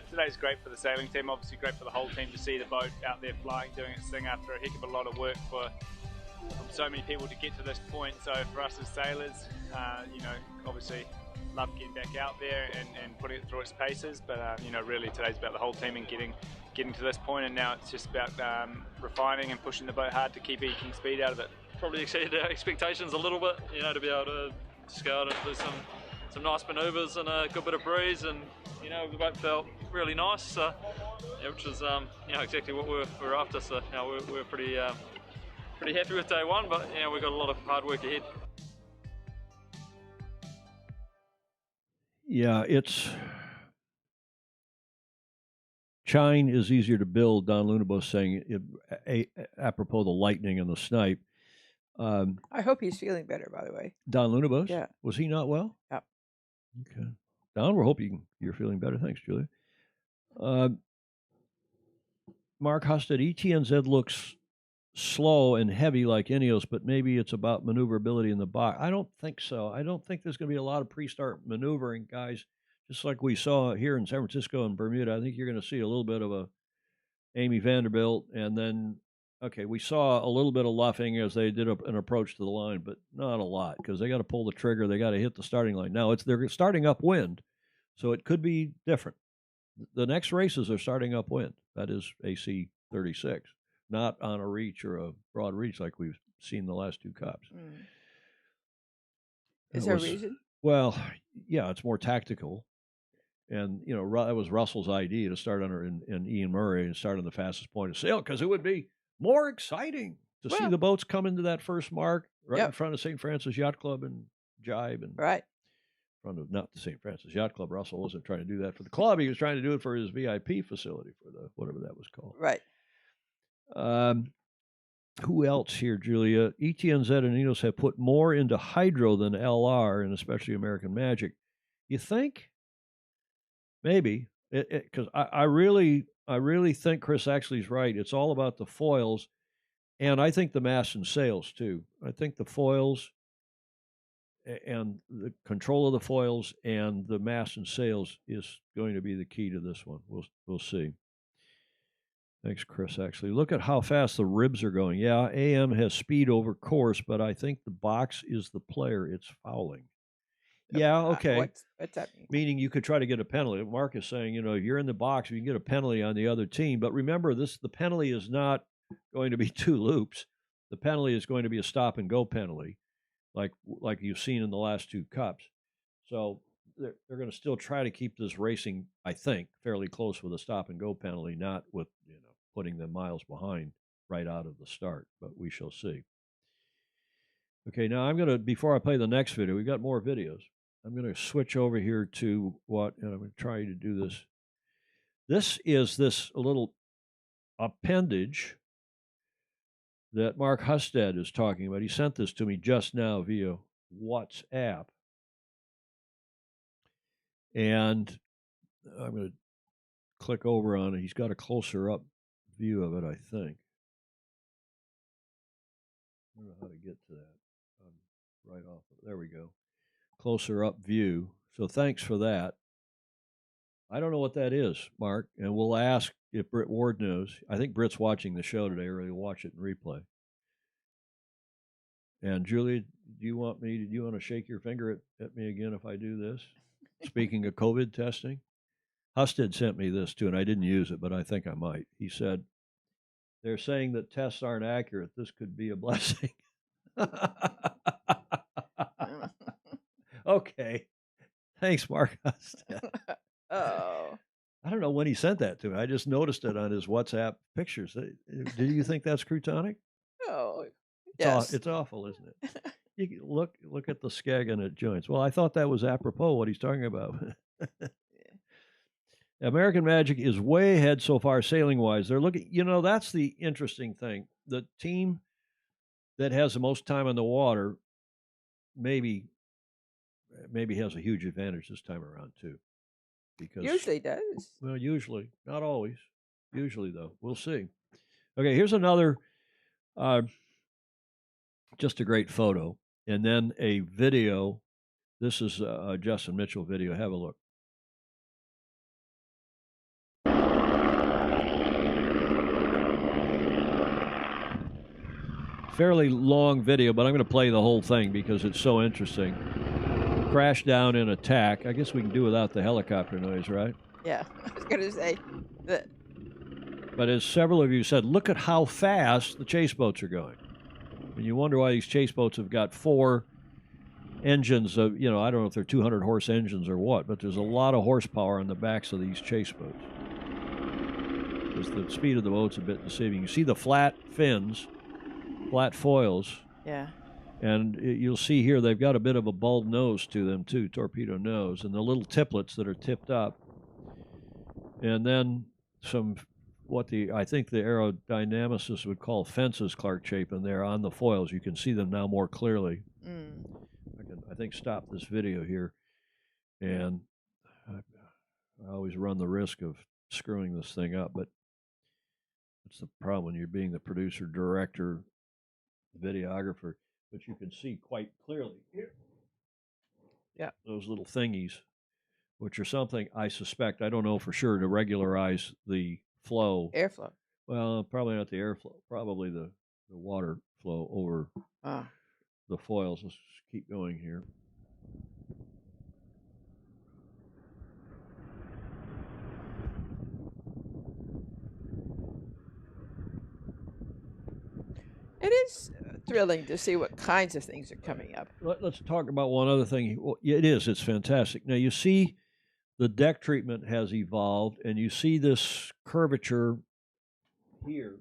Today's great for the sailing team, obviously great for the whole team to see the boat out there flying, doing its thing after a heck of a lot of work from so many people to get to this point. So for us as sailors, obviously love getting back out there and putting it through its paces, but really today's about the whole team and getting getting to this point, and now it's just about refining and pushing the boat hard to keep eking speed out of it. Probably exceeded our expectations a little bit, you know, to be able to go out and do some nice manoeuvres and a good bit of breeze, and you know, the boat felt really nice, which is you know, exactly what we're after. So you know, we're pretty happy with day one, but you know, we've got a lot of hard work ahead. Yeah, chine is easier to build. Don Lunabos saying apropos the lightning and the snipe. I hope he's feeling better, by the way. Don Lunabos? Yeah. Was he not well? Yep. Okay. Don, we're hoping you're feeling better. Thanks, Julia. Mark Husted, ETNZ looks slow and heavy like Ineos, but maybe it's about maneuverability in the box. I don't think so. I don't think there's going to be a lot of pre-start maneuvering, guys. Just like we saw here in San Francisco and Bermuda, I think you're going to see a little bit of a Amy Vanderbilt, and then, okay, we saw a little bit of luffing as they did an approach to the line, but not a lot, because they got to pull the trigger. They got to hit the starting line. Now, they're starting upwind, so it could be different. The next races are starting upwind. That is AC 36, not on a reach or a broad reach like we've seen the last two Cups. Is there a reason? Well, yeah, it's more tactical. And, you know, that was Russell's idea to start under and Ian Murray and start on the fastest point of sail, because it would be more exciting to see the boats come into that first mark right in front of St. Francis Yacht Club and jibe. And right. In front of not the St. Francis Yacht Club. Russell wasn't trying to do that for the club. He was trying to do it for his VIP facility, for the whatever that was called. Right. Who else here, Julia? ETNZ and Ineos have put more into hydro than LR, and especially American Magic. You think? Maybe. Because I really think Chris Axley's right. It's all about the foils, and I think the masts and sails, too. I think the foils and the control of the foils and the masts and sails is going to be the key to this one. We'll see. Thanks, Chris. Actually, look at how fast the ribs are going. Yeah, AM has speed over course, but I think the box is the player. It's fouling. Yeah, okay. What's that mean? Meaning you could try to get a penalty. Mark is saying, you know, if you're in the box, you can get a penalty on the other team. But remember, the penalty is not going to be 2 loops. The penalty is going to be a stop and go penalty, like you've seen in the last 2 Cups. So they're going to still try to keep this racing, I think, fairly close with a stop and go penalty, not with, you know, putting them miles behind right out of the start. But we shall see. Okay, now I'm going to, before I play the next video, we've got more videos. I'm going to switch over here to and I'm going to try to do this. This is this little appendage that Mark Husted is talking about. He sent this to me just now via WhatsApp. And I'm going to click over on it. He's got a closer up view of it, I think. I don't know how to get to that. Right off. There we go. Closer up view. So thanks for that. I don't know what that is, Mark, and we'll ask if Britt Ward knows. I think Britt's watching the show today, or he'll watch it in replay. And Julia, do you want to shake your finger at me again if I do this? Speaking of COVID testing, Husted sent me this too, and I didn't use it, but I think I might. He said, they're saying that tests aren't accurate. This could be a blessing. Okay. Thanks, Mark. Oh. I don't know when he sent that to me. I just noticed it on his WhatsApp pictures. Do you think that's Croutonic? Oh, yes. It's awful, isn't it? You look at the skeg and it joints. Well, I thought that was apropos what he's talking about. American Magic is way ahead so far sailing-wise. They're looking, you know, that's the interesting thing. The team that has the most time on the water maybe has a huge advantage this time around too, because usually does. Well, usually, not always. Usually, though, we'll see. Okay, here's another, just a great photo, and then a video. This is a Justin Mitchell video. Have a look. Fairly long video, but I'm going to play the whole thing because it's so interesting. Crash down in attack. I guess we can do without the helicopter noise, right? Yeah, I was going to say that But as several of you said, look at how fast the chase boats are going. And you wonder why these chase boats have got 4 engines of, I don't know if they're 200 horse engines or what, but there's a lot of horsepower on the backs of these chase boats. Because the speed of the boat's a bit deceiving. You see the flat fins, flat foils. Yeah. And you'll see here they've got a bit of a bulb nose to them too, torpedo nose, and the little tiplets that are tipped up. And then some, I think the aerodynamicists would call fences, Clark Chapin, there on the foils. You can see them now more clearly. I think stop this video here, and I always run the risk of screwing this thing up, but that's the problem when you're being the producer, director, videographer. But you can see quite clearly here. Yeah. Those little thingies, which are something I suspect, I don't know for sure, to regularize the flow. Airflow. Well, probably not the airflow, probably the water flow over the foils. Let's keep going here. It is thrilling to see what kinds of things are coming up. Let's talk about one other thing. Well, it is. It's fantastic. Now, you see the deck treatment has evolved, and you see this curvature here.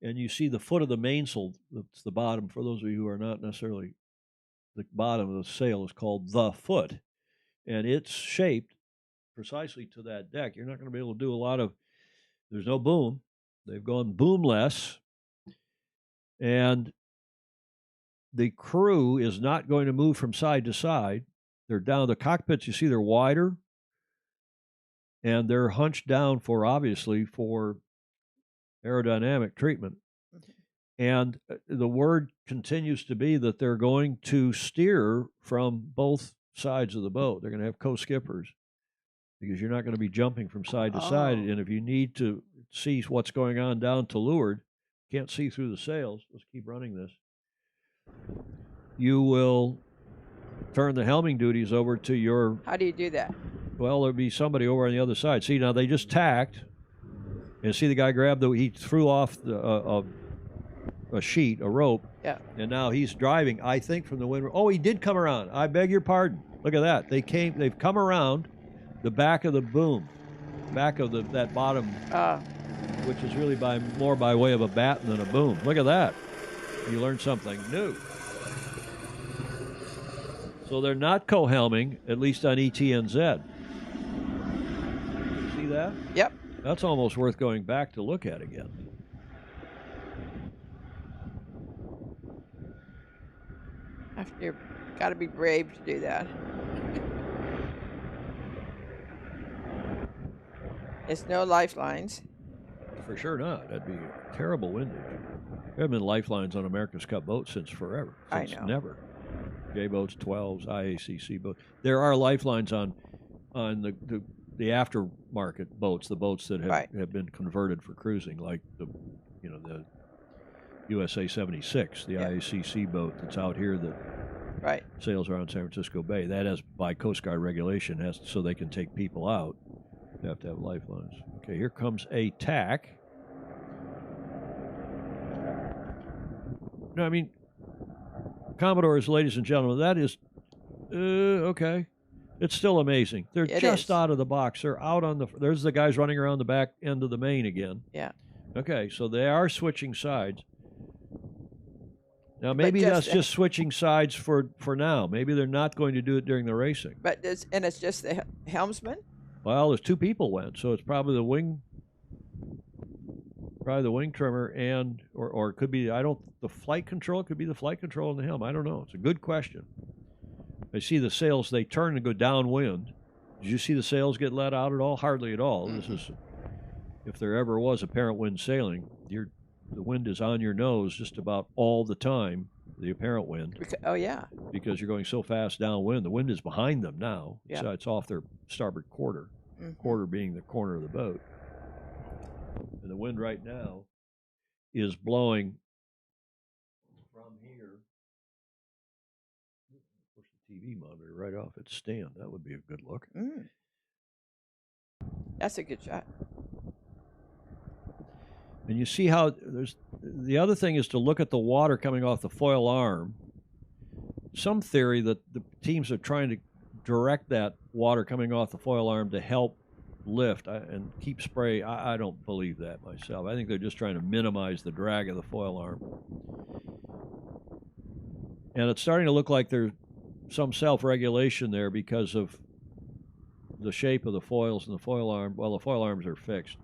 And you see the foot of the mainsail, that's the bottom. For those of you who are not necessarily, the bottom of the sail is called the foot. And it's shaped precisely to that deck. You're not going to be able to do a lot of, there's no boom. They've gone boomless. And the crew is not going to move from side to side. They're down. The cockpits, you see, they're wider. And they're hunched down obviously for aerodynamic treatment. And the word continues to be that they're going to steer from both sides of the boat. They're going to have co-skippers because you're not going to be jumping from side to side. And if you need to see what's going on down to leeward, can't see through the sails. Let's keep running this. You will turn the helming duties over to your... How do you do that? Well, there'll be somebody over on the other side. See, now they just tacked. And see the guy grabbed he threw off a sheet, a rope. Yeah. And now he's driving, I think, from the wind. Oh, he did come around. I beg your pardon. Look at that. They've come around the back of the boom, back of that bottom, which is really more by way of a batten than a boom. Look at that. You learned something new. So they're not co-helming, at least on ETNZ. See that? Yep. That's almost worth going back to look at again. You've got to be brave to do that. It's no lifelines. For sure not. That'd be terrible windage. There haven't been lifelines on America's Cup boats since forever. Since I know. Never. J-boats, 12s, IACC boats. There are lifelines on the aftermarket boats, the boats that have been converted for cruising, like the USA 76, the IACC boat that's out here that sails around San Francisco Bay. That has, by Coast Guard regulation, so they can take people out. They have to have lifelines. Okay, here comes a tack. No, I mean, Commodores, ladies and gentlemen, that is okay. It's still amazing. They're just out of the box. They're out on there's the guys running around the back end of the main again. Yeah. Okay, so they are switching sides. Now, maybe that's just switching sides for now. Maybe they're not going to do it during the racing. But it's just the helmsman? Well, there's 2 people went, so it's probably the wing trimmer and, or it could be, the flight control, it could be the flight control and the helm. I don't know. It's a good question. I see the sails, they turn and go downwind. Did you see the sails get let out at all? Hardly at all. This is, if there ever was apparent wind sailing, the wind is on your nose just about all the time, the apparent wind. Because you're going so fast downwind. The wind is behind them now. Yeah. So it's off their starboard quarter, quarter being the corner of the boat. And the wind right now is blowing from here. Push the TV monitor right off its stand. That would be a good look. That's a good shot. And you see how the other thing is to look at the water coming off the foil arm. Some theory that the teams are trying to direct that water coming off the foil arm to help lift and keep spray. I don't believe that myself. I think they're just trying to minimize the drag of the foil arm. And it's starting to look like there's some self-regulation there because of the shape of the foils and the foil arm. Well, the foil arms are fixed.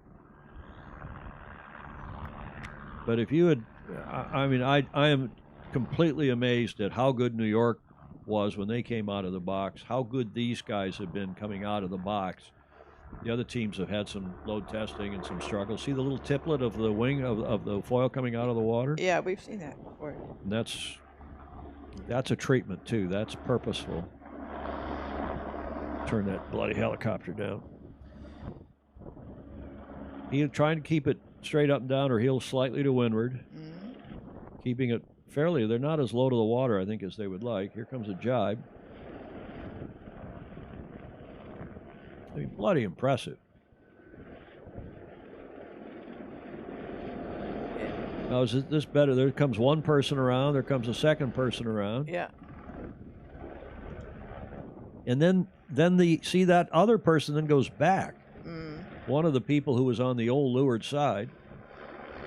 But if you had, I mean, I am completely amazed at how good New York was when they came out of the box, how good these guys have been coming out of the box. The other teams have had some load testing and some struggles. See the little tiplet of the wing of the foil coming out of the water? Yeah, we've seen that before. And that's a treatment, too. That's purposeful. Turn that bloody helicopter down. He's trying to keep it straight up and down or heel slightly to windward. Keeping it fairly. They're not as low to the water, I think, as they would like. Here comes a jibe. I mean, bloody impressive. Now, is this better? There comes one person around. There comes a second person around. Yeah. And then see that other person then goes back. One of the people who was on the old leeward side,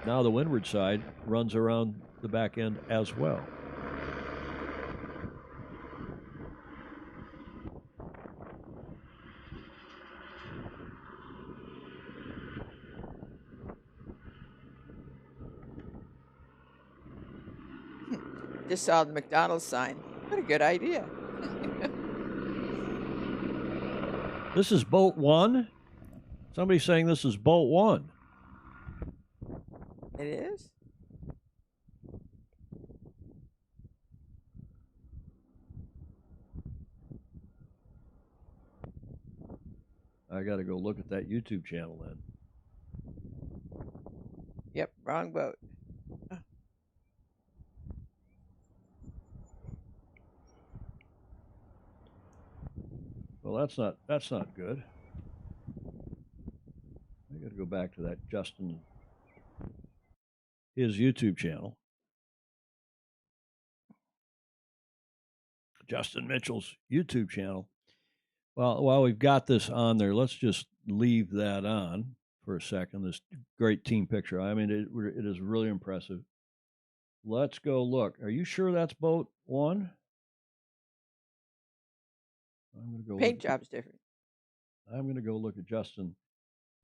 now the windward side, runs around the back end as well. Just saw the McDonald's sign. What a good idea. This is boat one? Somebody's saying this is boat one. It is? I got to go look at that YouTube channel then. Yep, wrong boat. Well, that's not good. I got to go back to that his YouTube channel. Justin Mitchell's YouTube channel. Well, while we've got this on there, let's just leave that on for a second. This great team picture. I mean, it is really impressive. Let's go look. Are you sure that's boat one? I'm going to go. Paint job's different. I'm going to go look at Justin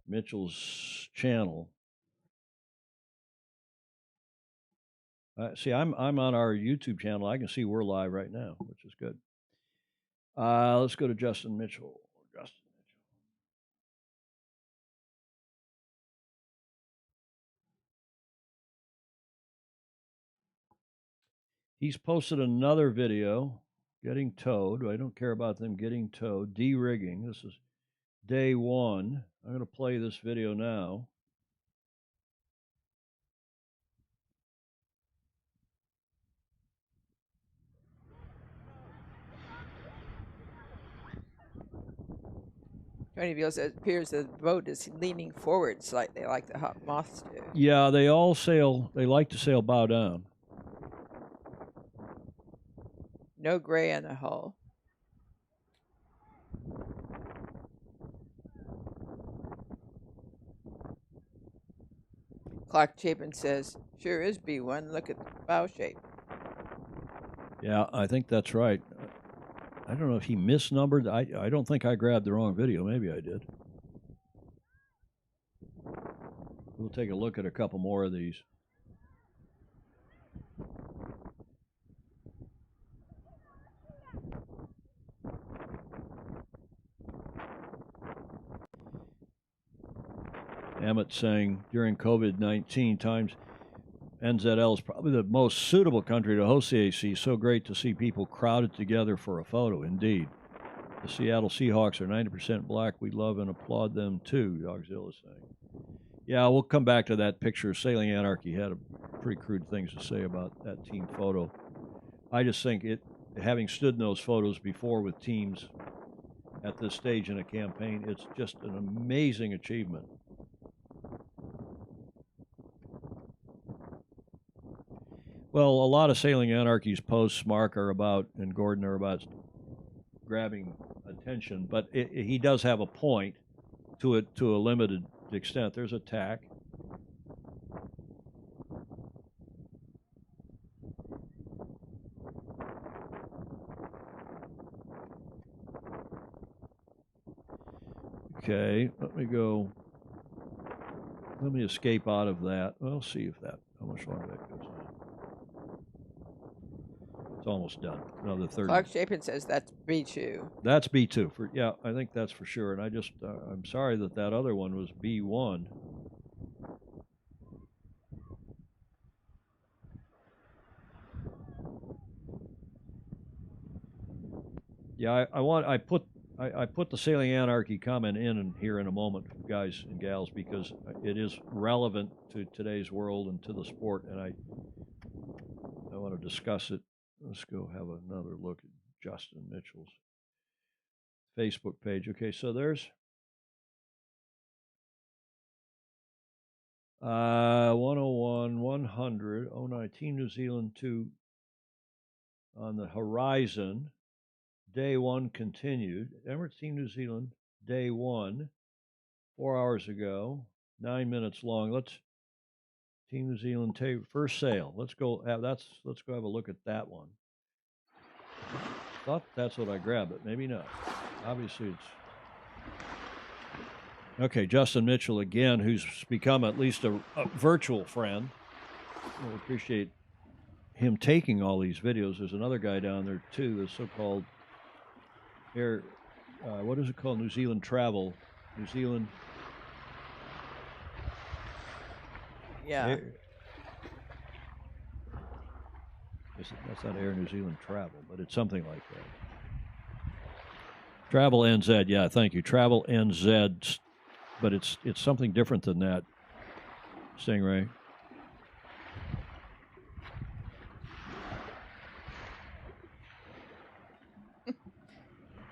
Mitchell's channel. See, I'm on our YouTube channel. I can see we're live right now, which is good. Let's go to Justin Mitchell. He's posted another video, getting towed. I don't care about them getting towed. De-rigging. This is day one. I'm going to play this video now. Tony Beale says it appears the boat is leaning forward slightly, like the hot moths do. Yeah, they all sail. They like to sail bow down. No gray on the hull. Clark Chapin says, sure is B1. Look at the bow shape. Yeah, I think that's right. I don't know if he misnumbered. I don't think I grabbed the wrong video. Maybe I did. We'll take a look at a couple more of these. Emmett saying during COVID-19 times, NZL is probably the most suitable country to host the AC. So great to see people crowded together for a photo. Indeed. The Seattle Seahawks are 90% black. We love and applaud them too, Dogzilla is saying. Yeah, we'll come back to that picture. Sailing Anarchy had a pretty crude things to say about that team photo. I just think having stood in those photos before with teams at this stage in a campaign, it's just an amazing achievement. Well, a lot of Sailing Anarchy's posts, Mark, are about, and Gordon, are about grabbing attention, but he does have a point to it to a limited extent. There's a tack. Okay, let me escape out of that. We'll see if how much longer that goes on. It's almost done. Another 30. Clark Chapin says that's B2. That's B2 yeah, I think that's for sure. And I'm sorry that other one was B1. Yeah, I put the Sailing Anarchy comment in here in a moment, guys and gals, because it is relevant to today's world and to the sport, and I want to discuss it. Let's go have another look at Justin Mitchell's Facebook page. Okay, so there's 101, 100, 09, Team New Zealand 2 on the horizon. Day 1 continued. Emirates Team New Zealand, day 1, 4 hours ago, 9 minutes long. Team New Zealand first sail. Let's go have a look at that one. Thought that's what I grabbed, but maybe not. Obviously, it's okay. Justin Mitchell again, who's become at least a virtual friend. We appreciate him taking all these videos. There's another guy down there too, the so-called what is it called? New Zealand Travel. New Zealand. Yeah. That's not Air New Zealand Travel, but it's something like that. Travel NZ, yeah, thank you. Travel NZ, but it's something different than that, Stingray.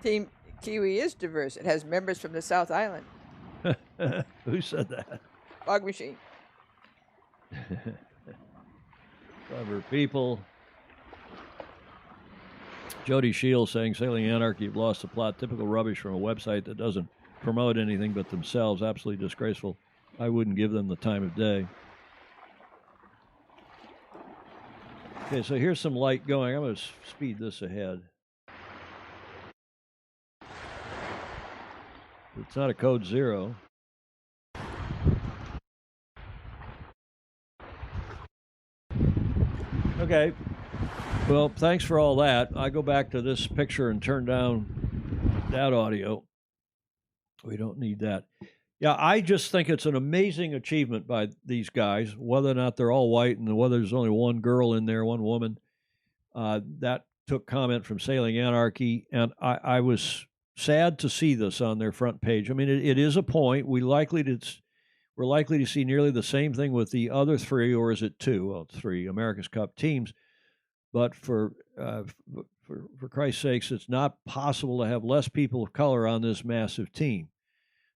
Team Kiwi is diverse. It has members from the South Island. Who said that? Fog Machine. Clever people. Jody Shields saying Sailing Anarchy have lost the plot. Typical rubbish from a website that doesn't promote anything but themselves. Absolutely disgraceful. I wouldn't give them the time of day. Okay, so here's some light going. I'm going to speed this ahead. It's not a code 0. Okay. Well, thanks for all that. I go back to this picture and turn down that audio. We don't need that. Yeah, I just think it's an amazing achievement by these guys, whether or not they're all white and whether there's only one girl in there, one woman. That took comment from Sailing Anarchy, and I was sad to see this on their front page. I mean, it is a point. We're likely to see nearly the same thing with the other 3, or is it 2? Well, 3 America's Cup teams. But for Christ's sakes, it's not possible to have less people of color on this massive team.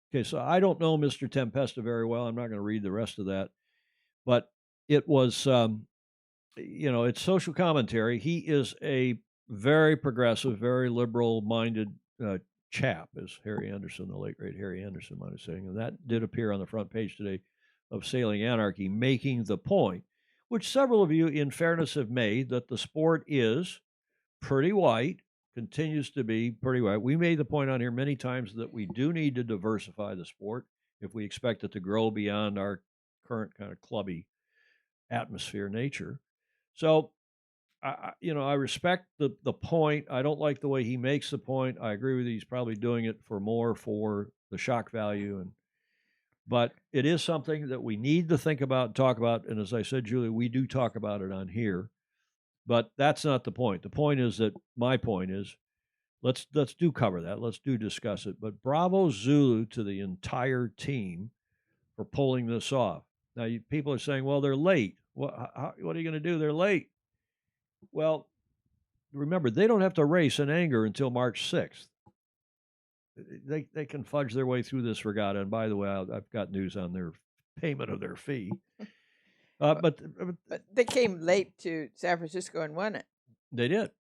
Okay, so I don't know Mr. Tempesta very well. I'm not going to read the rest of that. But it was, it's social commentary. He is a very progressive, very liberal-minded chap, as Harry Anderson, the late great Harry Anderson, might have said. And that did appear on the front page today of Sailing Anarchy, making the point, which several of you, in fairness, have made, that the sport is pretty white, continues to be pretty white. We made the point on here many times that we do need to diversify the sport if we expect it to grow beyond our current kind of clubby atmosphere nature. So, I respect the point. I don't like the way he makes the point. I agree with you. He's probably doing it for the shock value, but it is something that we need to think about and talk about. And as I said, Julie, we do talk about it on here, but that's not the point. The point is that my point is let's do cover that. Let's do discuss it. But bravo Zulu to the entire team for pulling this off. Now, people are saying, well, they're late. What are you going to do? They're late. Well, remember, they don't have to race in anger until March 6th. They can fudge their way through this regatta. And by the way, I've got news on their payment of their fee. But they came late to San Francisco and won it. They did.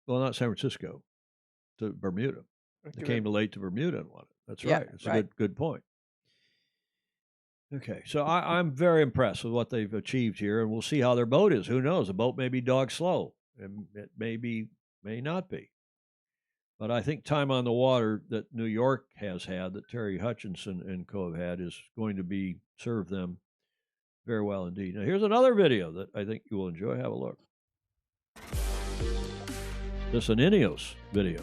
Well, not San Francisco, to Bermuda. They came late to Bermuda and won it. That's right. It's a good point. Okay, so I'm very impressed with what they've achieved here, and we'll see how their boat is. Who knows? The boat may be dog slow, and it may not be. But I think time on the water that New York has had, that Terry Hutchinson and co have had, is going to serve them very well indeed. Now, here's another video that I think you will enjoy. Have a look. This is an Ineos video.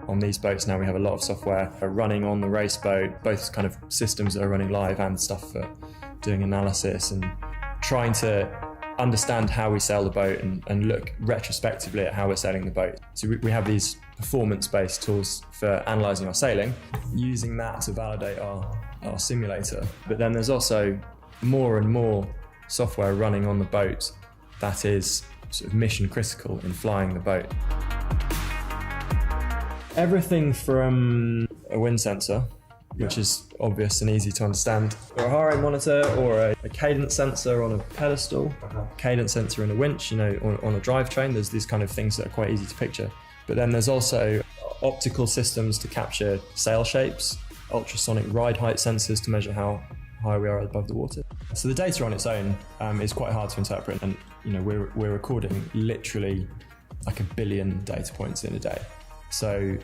On these boats now we have a lot of software running on the race boat, both kind of systems that are running live and stuff for doing analysis and trying to understand how we sail the boat and look retrospectively at how we're sailing the boat. So we have these performance-based tools for analysing our sailing, using that to validate our simulator. But then there's also more and more software running on the boat that is sort of mission critical in flying the boat. Everything from a wind sensor, which is obvious and easy to understand, or a heart rate monitor, or a cadence sensor on a pedestal, cadence sensor in a winch, on a drivetrain. There's these kind of things that are quite easy to picture. But then there's also optical systems to capture sail shapes, ultrasonic ride height sensors to measure how high we are above the water. So the data on its own is quite hard to interpret, and we're recording literally like 1 billion data points in a day. So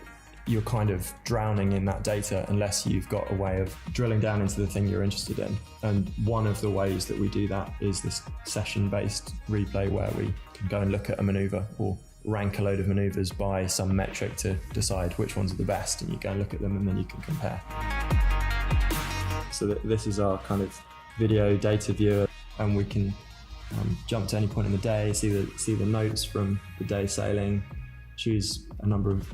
you're kind of drowning in that data unless you've got a way of drilling down into the thing you're interested in. And one of the ways that we do that is this session-based replay where we can go and look at a maneuver or rank a load of maneuvers by some metric to decide which ones are the best, and you go and look at them and then you can compare. So this is our kind of video data viewer, and we can jump to any point in the day, see the notes from the day sailing, choose a number of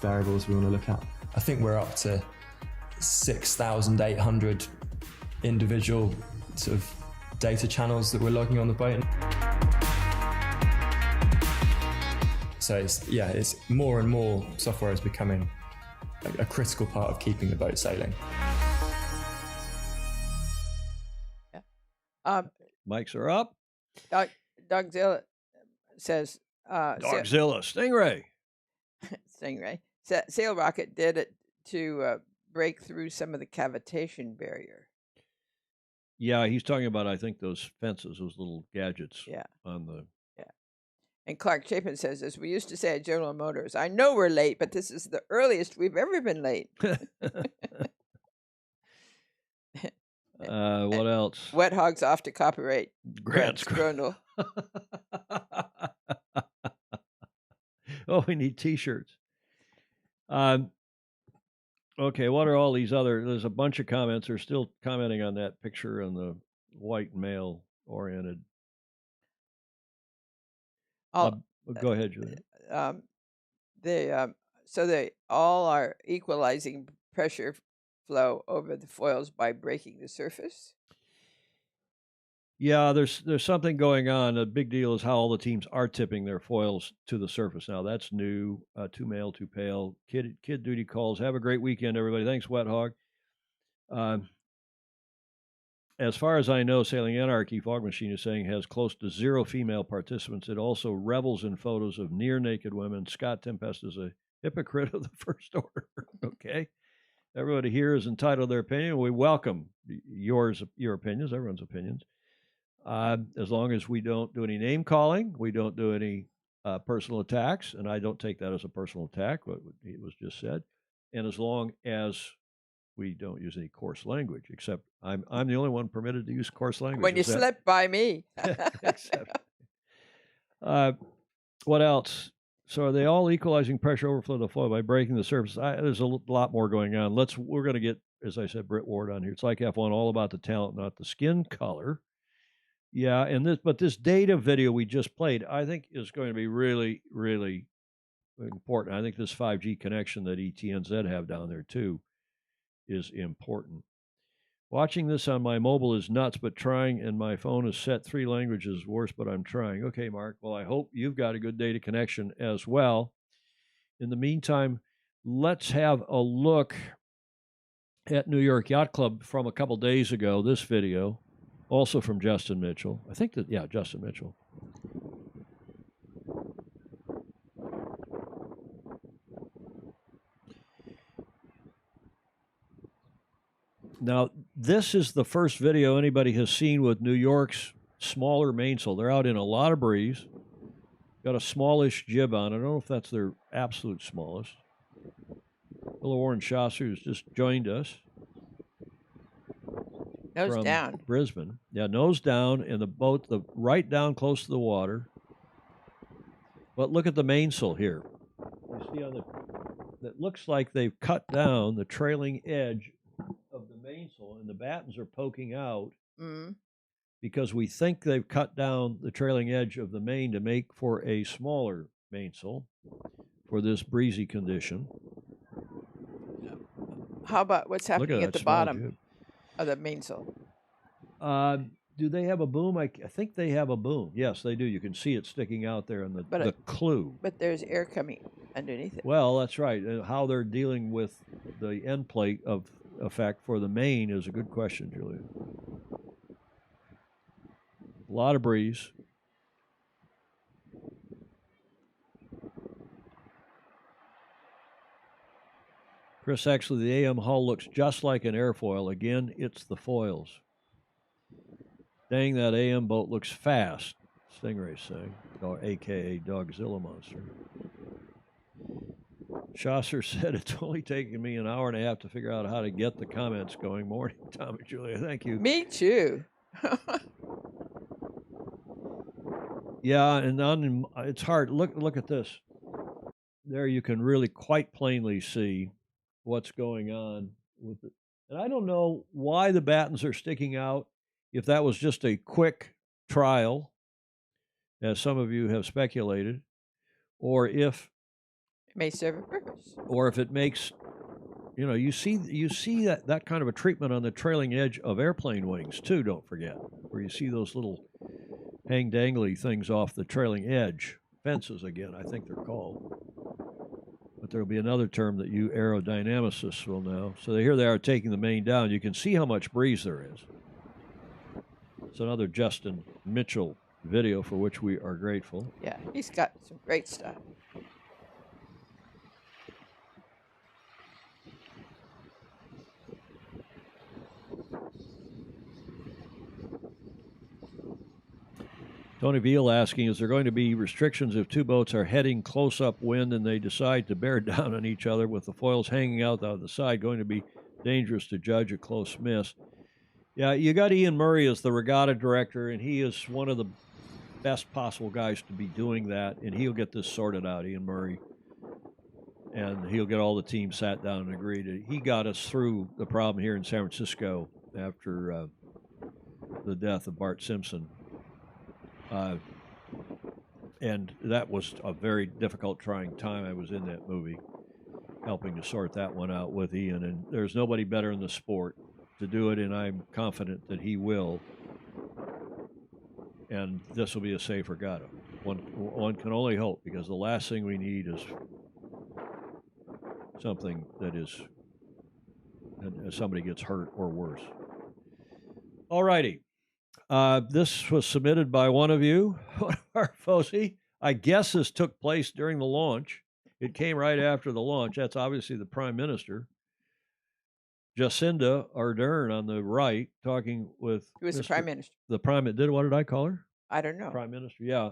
variables we want to look at. I think we're up to 6,800 individual sort of data channels that we're logging on the boat. So it's more and more software is becoming a critical part of keeping the boat sailing. Mics are up. Dogzilla says... Dogzilla, Stingray. Stingray. Sail Rocket did it to break through some of the cavitation barrier. Yeah, he's talking about, I think, those fences, those little gadgets on the... Yeah. And Clark Chapin says, as we used to say at General Motors, I know we're late, but this is the earliest we've ever been late. What else? Wet Hogs off to copyright. Grant Scrundle. Oh, we need T-shirts. Okay, what are all these other? There's a bunch of comments. They're still commenting on that picture and the white male-oriented. Go ahead, Julia. So they all are equalizing pressure flow over the foils by breaking the surface. Yeah, there's something going on. A big deal is how all the teams are tipping their foils to the surface now. That's new. Too male, too pale. Kid duty calls. Have a great weekend, everybody. Thanks, Wet Hog. As far as I know, Sailing Anarchy Fog Machine is saying has close to 0 female participants. It also revels in photos of near naked women. Scott Tempest is a hypocrite of the first order. Okay. Everybody here is entitled to their opinion. We welcome your opinions, everyone's opinions. As long as we don't do any name calling, we don't do any personal attacks, and I don't take that as a personal attack, what it was just said. And as long as we don't use any coarse language, except I'm the only one permitted to use coarse language. When you slip by me. What else? So are they all equalizing pressure overflow to flow by breaking the surface? There's a lot more going on. We're going to get, as I said, Britt Ward on here. It's like F1, all about the talent, not the skin color. Yeah, but this data video we just played, I think, is going to be really, really important. I think this 5G connection that ETNZ have down there too is important. Watching this on my mobile is nuts, but trying, and my phone is set 3 languages worse, but I'm trying. Okay, Mark. Well, I hope you've got a good data connection as well. In the meantime, let's have a look at New York Yacht Club from a couple days ago. This video, also from Justin Mitchell. I think that, yeah, Justin Mitchell. Now, this is the first video anybody has seen with New York's smaller mainsail. They're out in a lot of breeze. Got a smallish jib on. I don't know if that's their absolute smallest. Hello, Warren Chaucer, who's just joined us. Nose from down. Brisbane. Yeah, nose down, and the boat right down close to the water. But look at the mainsail here. You see on that looks like they've cut down the trailing edge of the mainsail, and the battens are poking out because we think they've cut down the trailing edge of the main to make for a smaller mainsail for this breezy condition. How about what's happening at the bottom of the mainsail? Do they have a boom? I think they have a boom. Yes, they do. You can see it sticking out there in the clew. But there's air coming underneath it. Well, that's right. How they're dealing with the end plate of effect for the main is a good question, Julia. A lot of breeze. Chris, actually, the AM hull looks just like an airfoil. Again, it's the foils. Dang, that AM boat looks fast, Stingray saying, or a.k.a. Dogzilla Monster. Chaucer said, it's only taken me an hour and a half to figure out how to get the comments going. Morning, Tom and Julia. Thank you. Me too. Yeah, and it's hard. Look at this. There you can really quite plainly see what's going on with it. And I don't know why the battens are sticking out, if that was just a quick trial, as some of you have speculated, or if it may serve a purpose, or if it makes, you see that kind of a treatment on the trailing edge of airplane wings too. Don't forget, where you see those little hang dangly things off the trailing edge fences. Again, I think they're called. But there'll be another term that you aerodynamicists will know. So here they are taking the main down. You can see how much breeze there is. It's another Justin Mitchell video for which we are grateful. Yeah, he's got some great stuff. Tony Veal asking, is there going to be restrictions if two boats are heading close upwind and they decide to bear down on each other with the foils hanging out the side? Going to be dangerous to judge a close miss. Yeah, you got Ian Murray as the regatta director, and he is one of the best possible guys to be doing that, and he'll get this sorted out, Ian Murray. And he'll get all the teams sat down and agreed. He got us through the problem here in San Francisco after the death of Bart Simpson. And that was a very difficult, trying time. I was in that movie helping to sort that one out with Ian, and there's nobody better in the sport to do it, and I'm confident that he will. And this will be a safe regatta. One can only hope, because the last thing we need is something that is, somebody gets hurt or worse. All righty. This was submitted by one of you, one of our FOSI. I guess this took place during the launch. It came right after the launch. That's obviously the Prime Minister. Jacinda Ardern on the right, talking with... Who was the Prime Minister? What did I call her? I don't know. Prime Minister, yeah.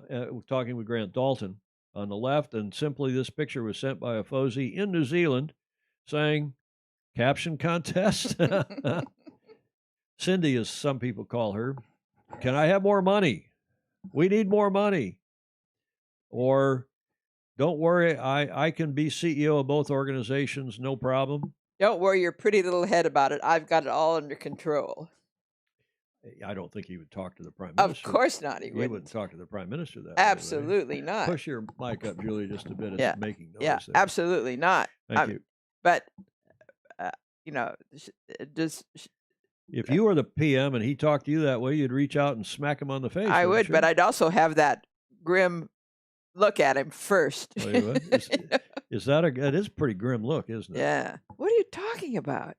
Talking with Grant Dalton on the left. And simply this picture was sent by a FOSI in New Zealand saying, caption contest. Cindy, as some people call her. Can I have more money? We need more money. Or, don't worry, I can be CEO of both organizations, no problem. Don't worry your pretty little head about it. I've got it all under control. I don't think he would talk to the Prime Minister. Of course not, he wouldn't talk to the Prime Minister that Absolutely way, right? not. Push your mic up, Julie, just a bit. It's making noise. Yeah, there. absolutely not. Thank you. But, If you were the PM and he talked to you that way, you'd reach out and smack him on the face. I would, you? but I'd also have that grim look at him first. Oh, you would? That is a pretty grim look, isn't it? Yeah. What are you talking about?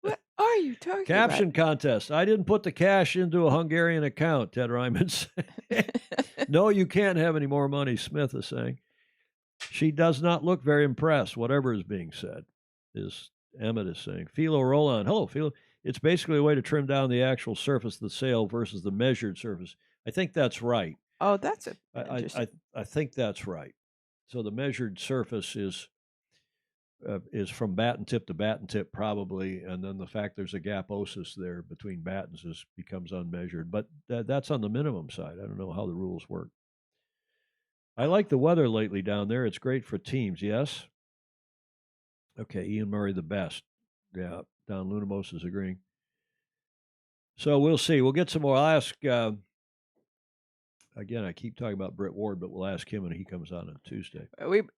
What are you talking Caption about? contest. I didn't put the cash into a Hungarian account, Ted Ryman said. No, you can't have any more money, Smith is saying. She does not look very impressed, whatever is being said, is Emmett is saying. Philo Roland. Hello, Philo. It's basically a way to trim down the actual surface of the sail versus the measured surface. I think that's right. Oh, that's I think that's right. So the measured surface is from batten tip to batten tip probably, and then the fact there's a gaposis there between battens becomes unmeasured. But that's on the minimum side. I don't know how the rules work. I like the weather lately down there. It's great for teams. Yes. Okay, Ian Murray the best. Yeah, Don Lunamos is agreeing. So we'll see. We'll get some more. I'll ask. Again, I keep talking about Britt Ward, but we'll ask him when he comes on Tuesday.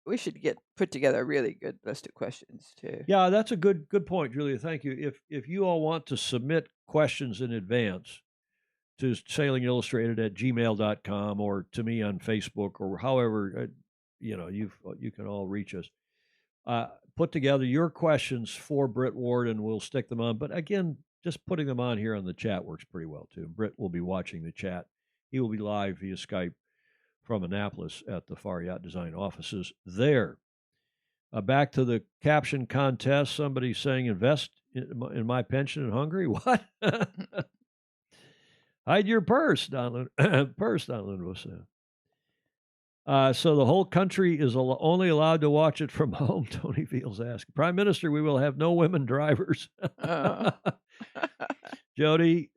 We should put together a really good list of questions too. Yeah, that's a good point, Julia. Thank you. If you all want to submit questions in advance to sailingillustrated@gmail.com or to me on Facebook or however you can all reach us. Put together your questions for Britt Ward, and we'll stick them on. But again, just putting them on here on the chat works pretty well too. Britt will be watching the chat. He will be live via Skype from Annapolis at the Far Yacht Design offices there. Back to the caption contest. Somebody saying, invest in my pension in Hungary? What? Hide your purse, Don Lund was saying. So the whole country is only allowed to watch it from home, Tony Fields asked. Prime Minister, we will have no women drivers. Jody,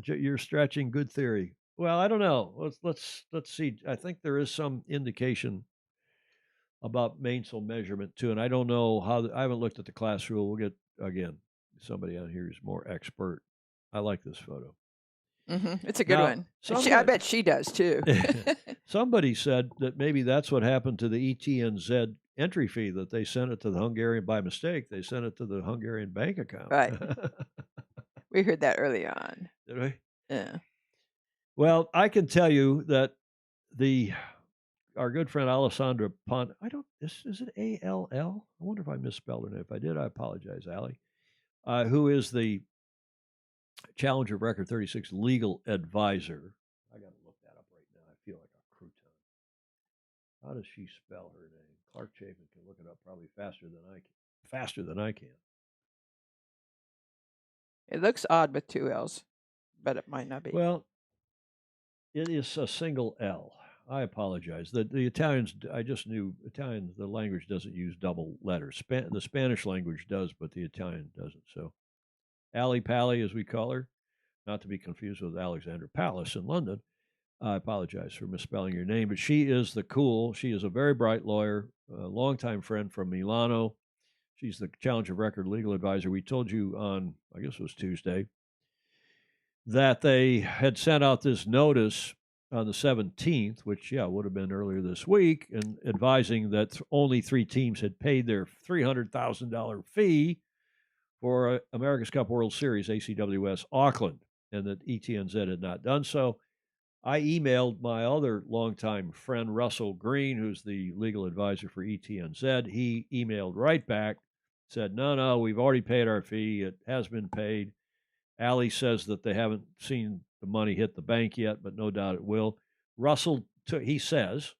you're stretching. Good theory. Well, I don't know. Let's see. I think there is some indication about mainsail measurement too, and I don't know I haven't looked at the class rule. We'll get again somebody on here who's more expert. I like this photo. Mm-hmm. It's a good one. I bet she does too. Somebody said that maybe that's what happened to the ETNZ entry fee, that they sent it to the Hungarian by mistake. They sent it to the Hungarian bank account. Right. We heard that early on. Did we? Yeah. Well, I can tell you that our good friend Alessandra Pont, is it A-L-L? I wonder if I misspelled her name. If I did, I apologize, Allie. Who is the Challenger of Record 36 legal advisor. I got to look that up right now. I feel like a crouton. How does she spell her name? Clark Chapin can look it up probably faster than I can. It looks odd with two L's, but it might not be. Well, it is a single L. I apologize. The Italians, I just knew Italian, the language doesn't use double letters. The Spanish language does, but the Italian doesn't. So Ali Pally, as we call her, not to be confused with Alexandra Palace in London. I apologize for misspelling your name, but she is she is a very bright lawyer, a longtime friend from Milano. She's the Challenger Record legal advisor. We told you on, I guess it was Tuesday, that they had sent out this notice on the 17th, which, would have been earlier this week, and advising that only 3 teams had paid their $300,000 fee for America's Cup World Series, ACWS Auckland, and that ETNZ had not done so. I emailed my other longtime friend, Russell Green, who's the legal advisor for ETNZ. He emailed right back, said, no, we've already paid our fee. It has been paid. Allie says that they haven't seen the money hit the bank yet, but no doubt it will. Russell, he says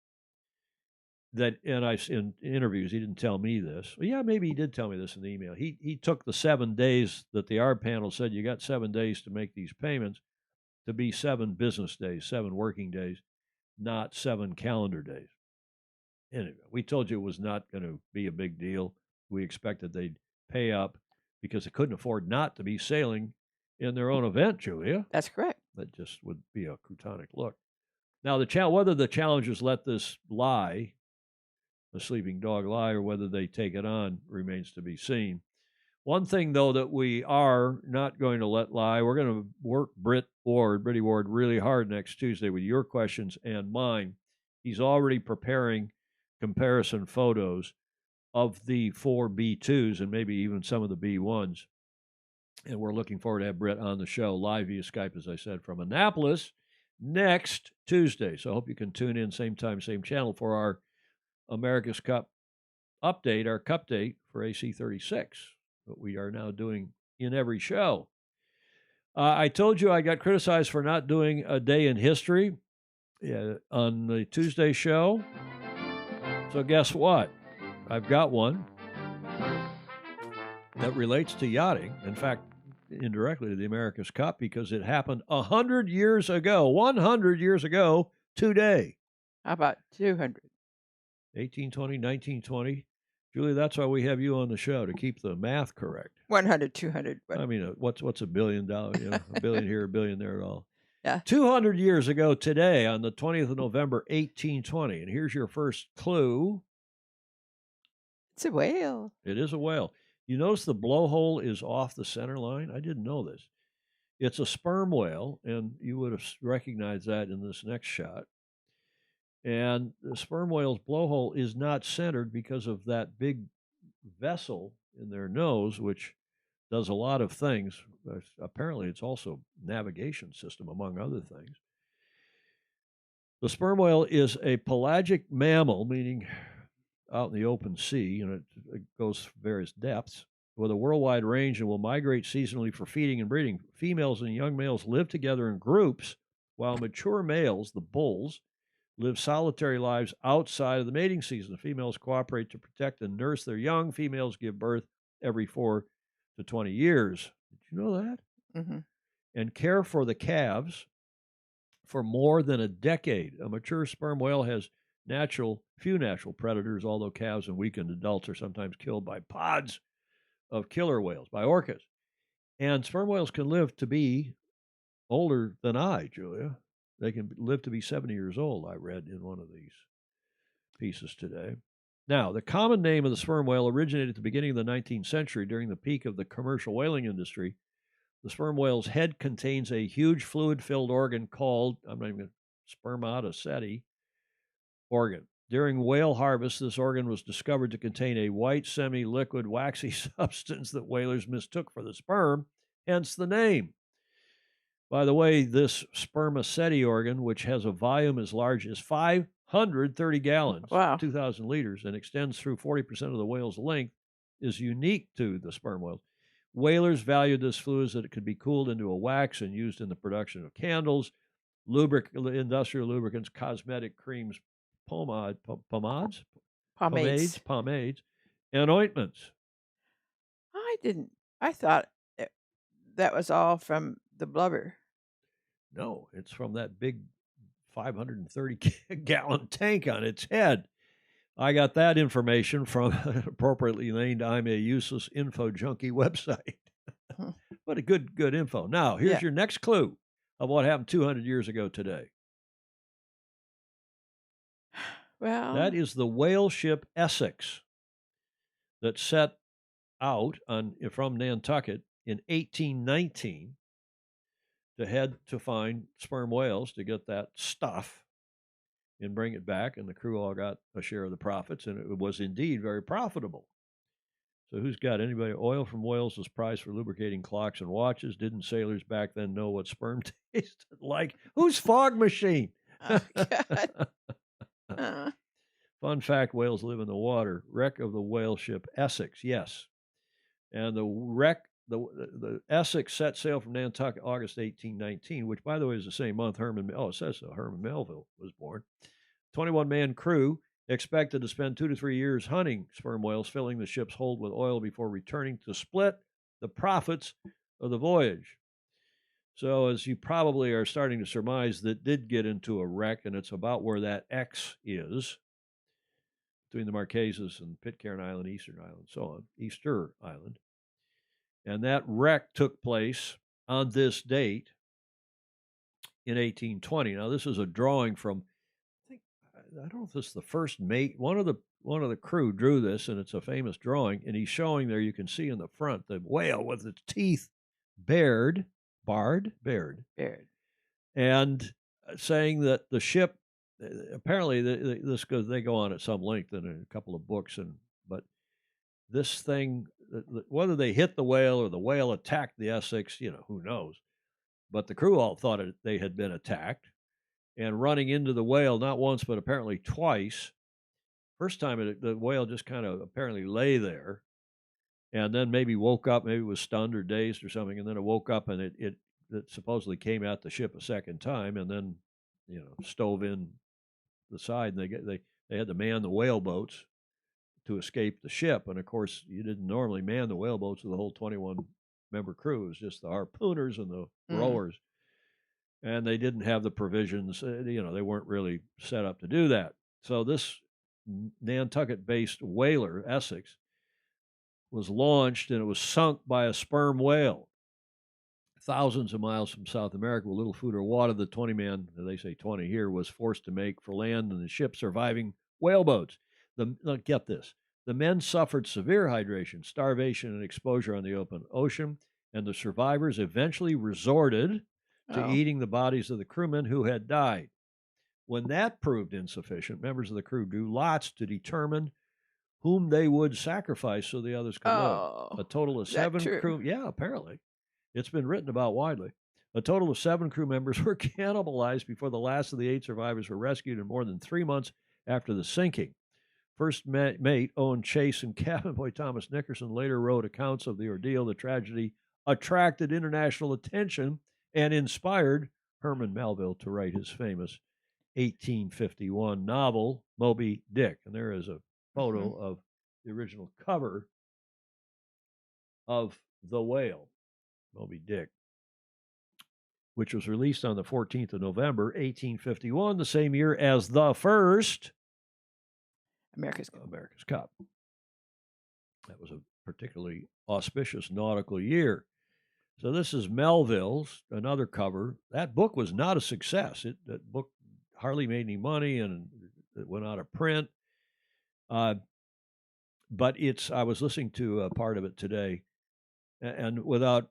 that, and in interviews, he didn't tell me this. Well, yeah, maybe he did tell me this in the email. He took the 7 days that the ARB panel said you got 7 days to make these payments to be 7 business days, 7 working days, not 7 calendar days. Anyway, we told you it was not going to be a big deal. We expected they'd pay up because they couldn't afford not to be sailing in their own event, Julia. That's correct. That just would be a croutonic look. Now, whether the challengers let this lie, the sleeping dog lie, or whether they take it on remains to be seen. One thing, though, that we are not going to let lie, we're going to work Brittany Ward really hard next Tuesday with your questions and mine. He's already preparing comparison photos of the 4 B2s and maybe even some of the B1s And we're looking forward to have Britt on the show live via Skype, as I said, from Annapolis next Tuesday. So I hope you can tune in same time, same channel for our America's Cup update, our Cup date for AC 36, that we are now doing in every show. I told you I got criticized for not doing a day in history on the Tuesday show. So guess what? I've got one that relates to yachting. In fact, indirectly to the America's Cup, because it happened 100 years ago. 100 years ago today. How about 200? 1820, 1920. Julie, that's why we have you on the show, to keep the math correct. 100, 200. I mean, what's $1 billion? You know, a billion here, a billion there at all. Yeah. 200 years ago today, on the 20th of November, 1820. And here's your first clue. It's a whale. It is a whale. You notice the blowhole is off the center line? I didn't know this. It's a sperm whale, and you would have recognized that in this next shot. And the sperm whale's blowhole is not centered because of that big vessel in their nose, which does a lot of things. Apparently, it's also navigation system, among other things. The sperm whale is a pelagic mammal, meaning out in the open sea, and it goes various depths, with a worldwide range, and will migrate seasonally for feeding and breeding. Females and young males live together in groups, while mature males, the bulls, live solitary lives outside of the mating season. The females cooperate to protect and nurse their young. Females give birth every 4 to 20 years. Did you know that? Mm-hmm. And care for the calves for more than a decade. A mature sperm whale has few natural predators, although calves and weakened adults are sometimes killed by pods of killer whales, by orcas. And sperm whales can live to be older than I, Julia. They can live to be 70 years old, I read in one of these pieces today. Now, the common name of the sperm whale originated at the beginning of the 19th century during the peak of the commercial whaling industry. The sperm whale's head contains a huge fluid-filled organ called, I'm not even going to, spermatocyte organ. During whale harvest, this organ was discovered to contain a white, semi-liquid, waxy substance that whalers mistook for the sperm, hence the name. By the way, this spermatocyte organ, which has a volume as large as 530 gallons, wow, 2,000 liters, and extends through 40% of the whale's length, is unique to the sperm whales. Whalers valued this fluid as that it could be cooled into a wax and used in the production of candles, industrial lubricants, cosmetic creams, pomades, and ointments. I thought that was all from the blubber. No, it's from that big 530-gallon tank on its head. I got that information from an appropriately named I'm a Useless Info Junkie website. But a good info. Now, here's your next clue of what happened 200 years ago today. Well, that is the whale ship Essex that set out from Nantucket in 1819 to head to find sperm whales to get that stuff and bring it back, and the crew all got a share of the profits, and it was indeed very profitable. So who's got anybody? Oil from whales was prized for lubricating clocks and watches. Didn't sailors back then know what sperm tasted like? Whose fog machine? Oh, God. Fun fact, whales live in the water. Wreck of the whale ship Essex, yes. And the wreck, the Essex set sail from Nantucket August 1819, which, by the way, is the same month it says so, Herman Melville was born. 21-man crew expected to spend 2 to 3 years hunting sperm whales, filling the ship's hold with oil before returning to split the profits of the voyage. So, as you probably are starting to surmise, that did get into a wreck, and it's about where that X is, between the Marquesas and Pitcairn Island, Eastern Island, so on, Easter Island. And that wreck took place on this date in 1820. Now, this is a drawing from, I don't know if this is the first mate. One of the crew drew this, and it's a famous drawing. And he's showing there, you can see in the front, the whale with its teeth bared, and saying that the ship, apparently they go on at some length in a couple of books, but this thing, whether they hit the whale or the whale attacked the Essex, who knows? But the crew all thought they had been attacked, and running into the whale not once but apparently twice. First time the whale just kind of apparently lay there, and then maybe woke up, maybe it was stunned or dazed or something, and then it woke up and it supposedly came at the ship a second time, and then stove in the side, and they had to man the whale boats to escape the ship. And of course, you didn't normally man the whale boats with the whole 21-member crew. It was just the harpooners and the rowers, and they didn't have the provisions. They weren't really set up to do that. So this Nantucket-based whaler, Essex, was launched, and it was sunk by a sperm whale thousands of miles from South America with little food or water. The 20-man, they say 20 here, was forced to make for land in the ship surviving whaleboats. Get this. The men suffered severe hydration, starvation, and exposure on the open ocean, and the survivors eventually resorted to eating the bodies of the crewmen who had died. When that proved insufficient, members of the crew drew lots to determine whom they would sacrifice so the others could live. A total of 7 crew. Yeah, apparently. It's been written about widely. A total of 7 crew members were cannibalized before the last of the 8 survivors were rescued in more than 3 months after the sinking. First mate Owen Chase and cabin boy Thomas Nickerson later wrote accounts of the ordeal. The tragedy attracted international attention and inspired Herman Melville to write his famous 1851 novel, Moby Dick. And there is a photo of the original cover of the whale, Moby Dick, which was released on the 14th of November, 1851, the same year as the first America's Cup. That was a particularly auspicious nautical year. So this is Melville's, another cover. That book was not a success. That book hardly made any money, and it went out of print. But I was listening to a part of it today, and without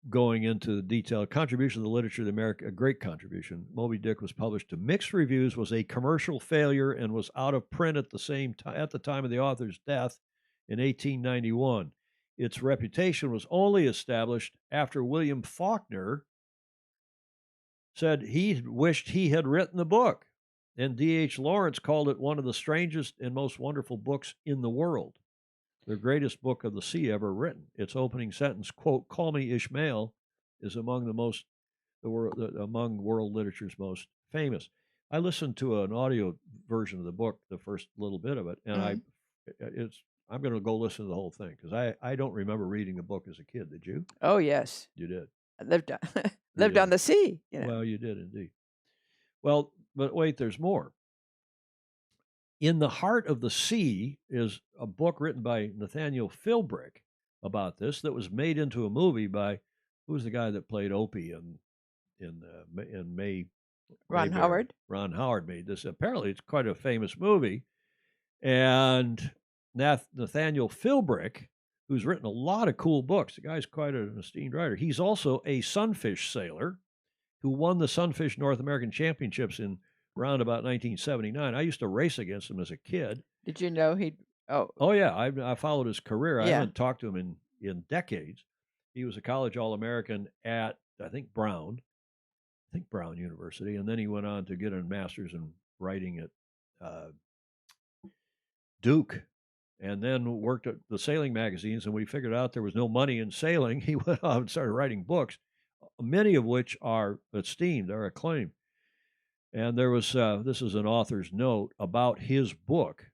going into the detail, contribution to the literature of America, a great contribution. Moby Dick was published to mixed reviews, was a commercial failure, and was out of print at the time of the author's death in 1891. Its reputation was only established after William Faulkner said he wished he had written the book, and D.H. Lawrence called it one of the strangest and most wonderful books in the world. The greatest book of the sea ever written. Its opening sentence, quote, "Call me Ishmael," is among among world literature's most famous. I listened to an audio version of the book, the first little bit of it, and I'm going to go listen to the whole thing because I don't remember reading the book as a kid. Did you? Oh yes, you did. I lived on the sea. Well, you did indeed. Well, but wait, there's more. In the Heart of the Sea is a book written by Nathaniel Philbrick about this that was made into a movie by, who's the guy that played Opie in May? Ron Howard. Ron Howard made this. Apparently, it's quite a famous movie. And Nathaniel Philbrick, who's written a lot of cool books, the guy's quite an esteemed writer. He's also a sunfish sailor who won the Sunfish North American Championships in around about 1979. I used to race against him as a kid. Did you know he'd? Oh yeah, I followed his career. I haven't talked to him in decades. He was a college All-American at I think Brown University, and then he went on to get a master's in writing at Duke, and then worked at the sailing magazines. And when he figured out there was no money in sailing, he went off and started writing books, many of which are esteemed, are acclaimed. And there was, this is an author's note about his book,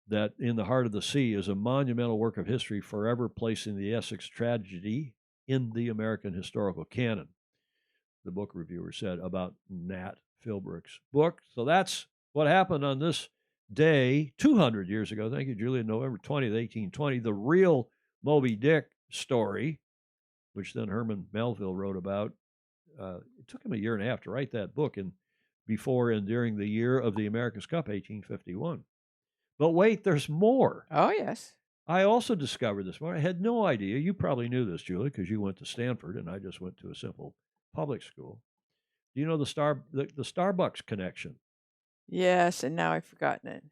that In the Heart of the Sea is a monumental work of history, forever placing the Essex tragedy in the American historical canon, the book reviewer said about Nat Philbrick's book. So that's what happened on this day 200 years ago. Thank you, Julia. November 20th, 1820. The real Moby Dick story, which then Herman Melville wrote about. It took him a year and a half to write that book, and before and during the year of the America's Cup, 1851. But wait, there's more. Oh, yes. I also discovered this morning. I had no idea. You probably knew this, Julie, because you went to Stanford, and I just went to a simple public school. Do you know the Starbucks connection? Yes, and now I've forgotten it.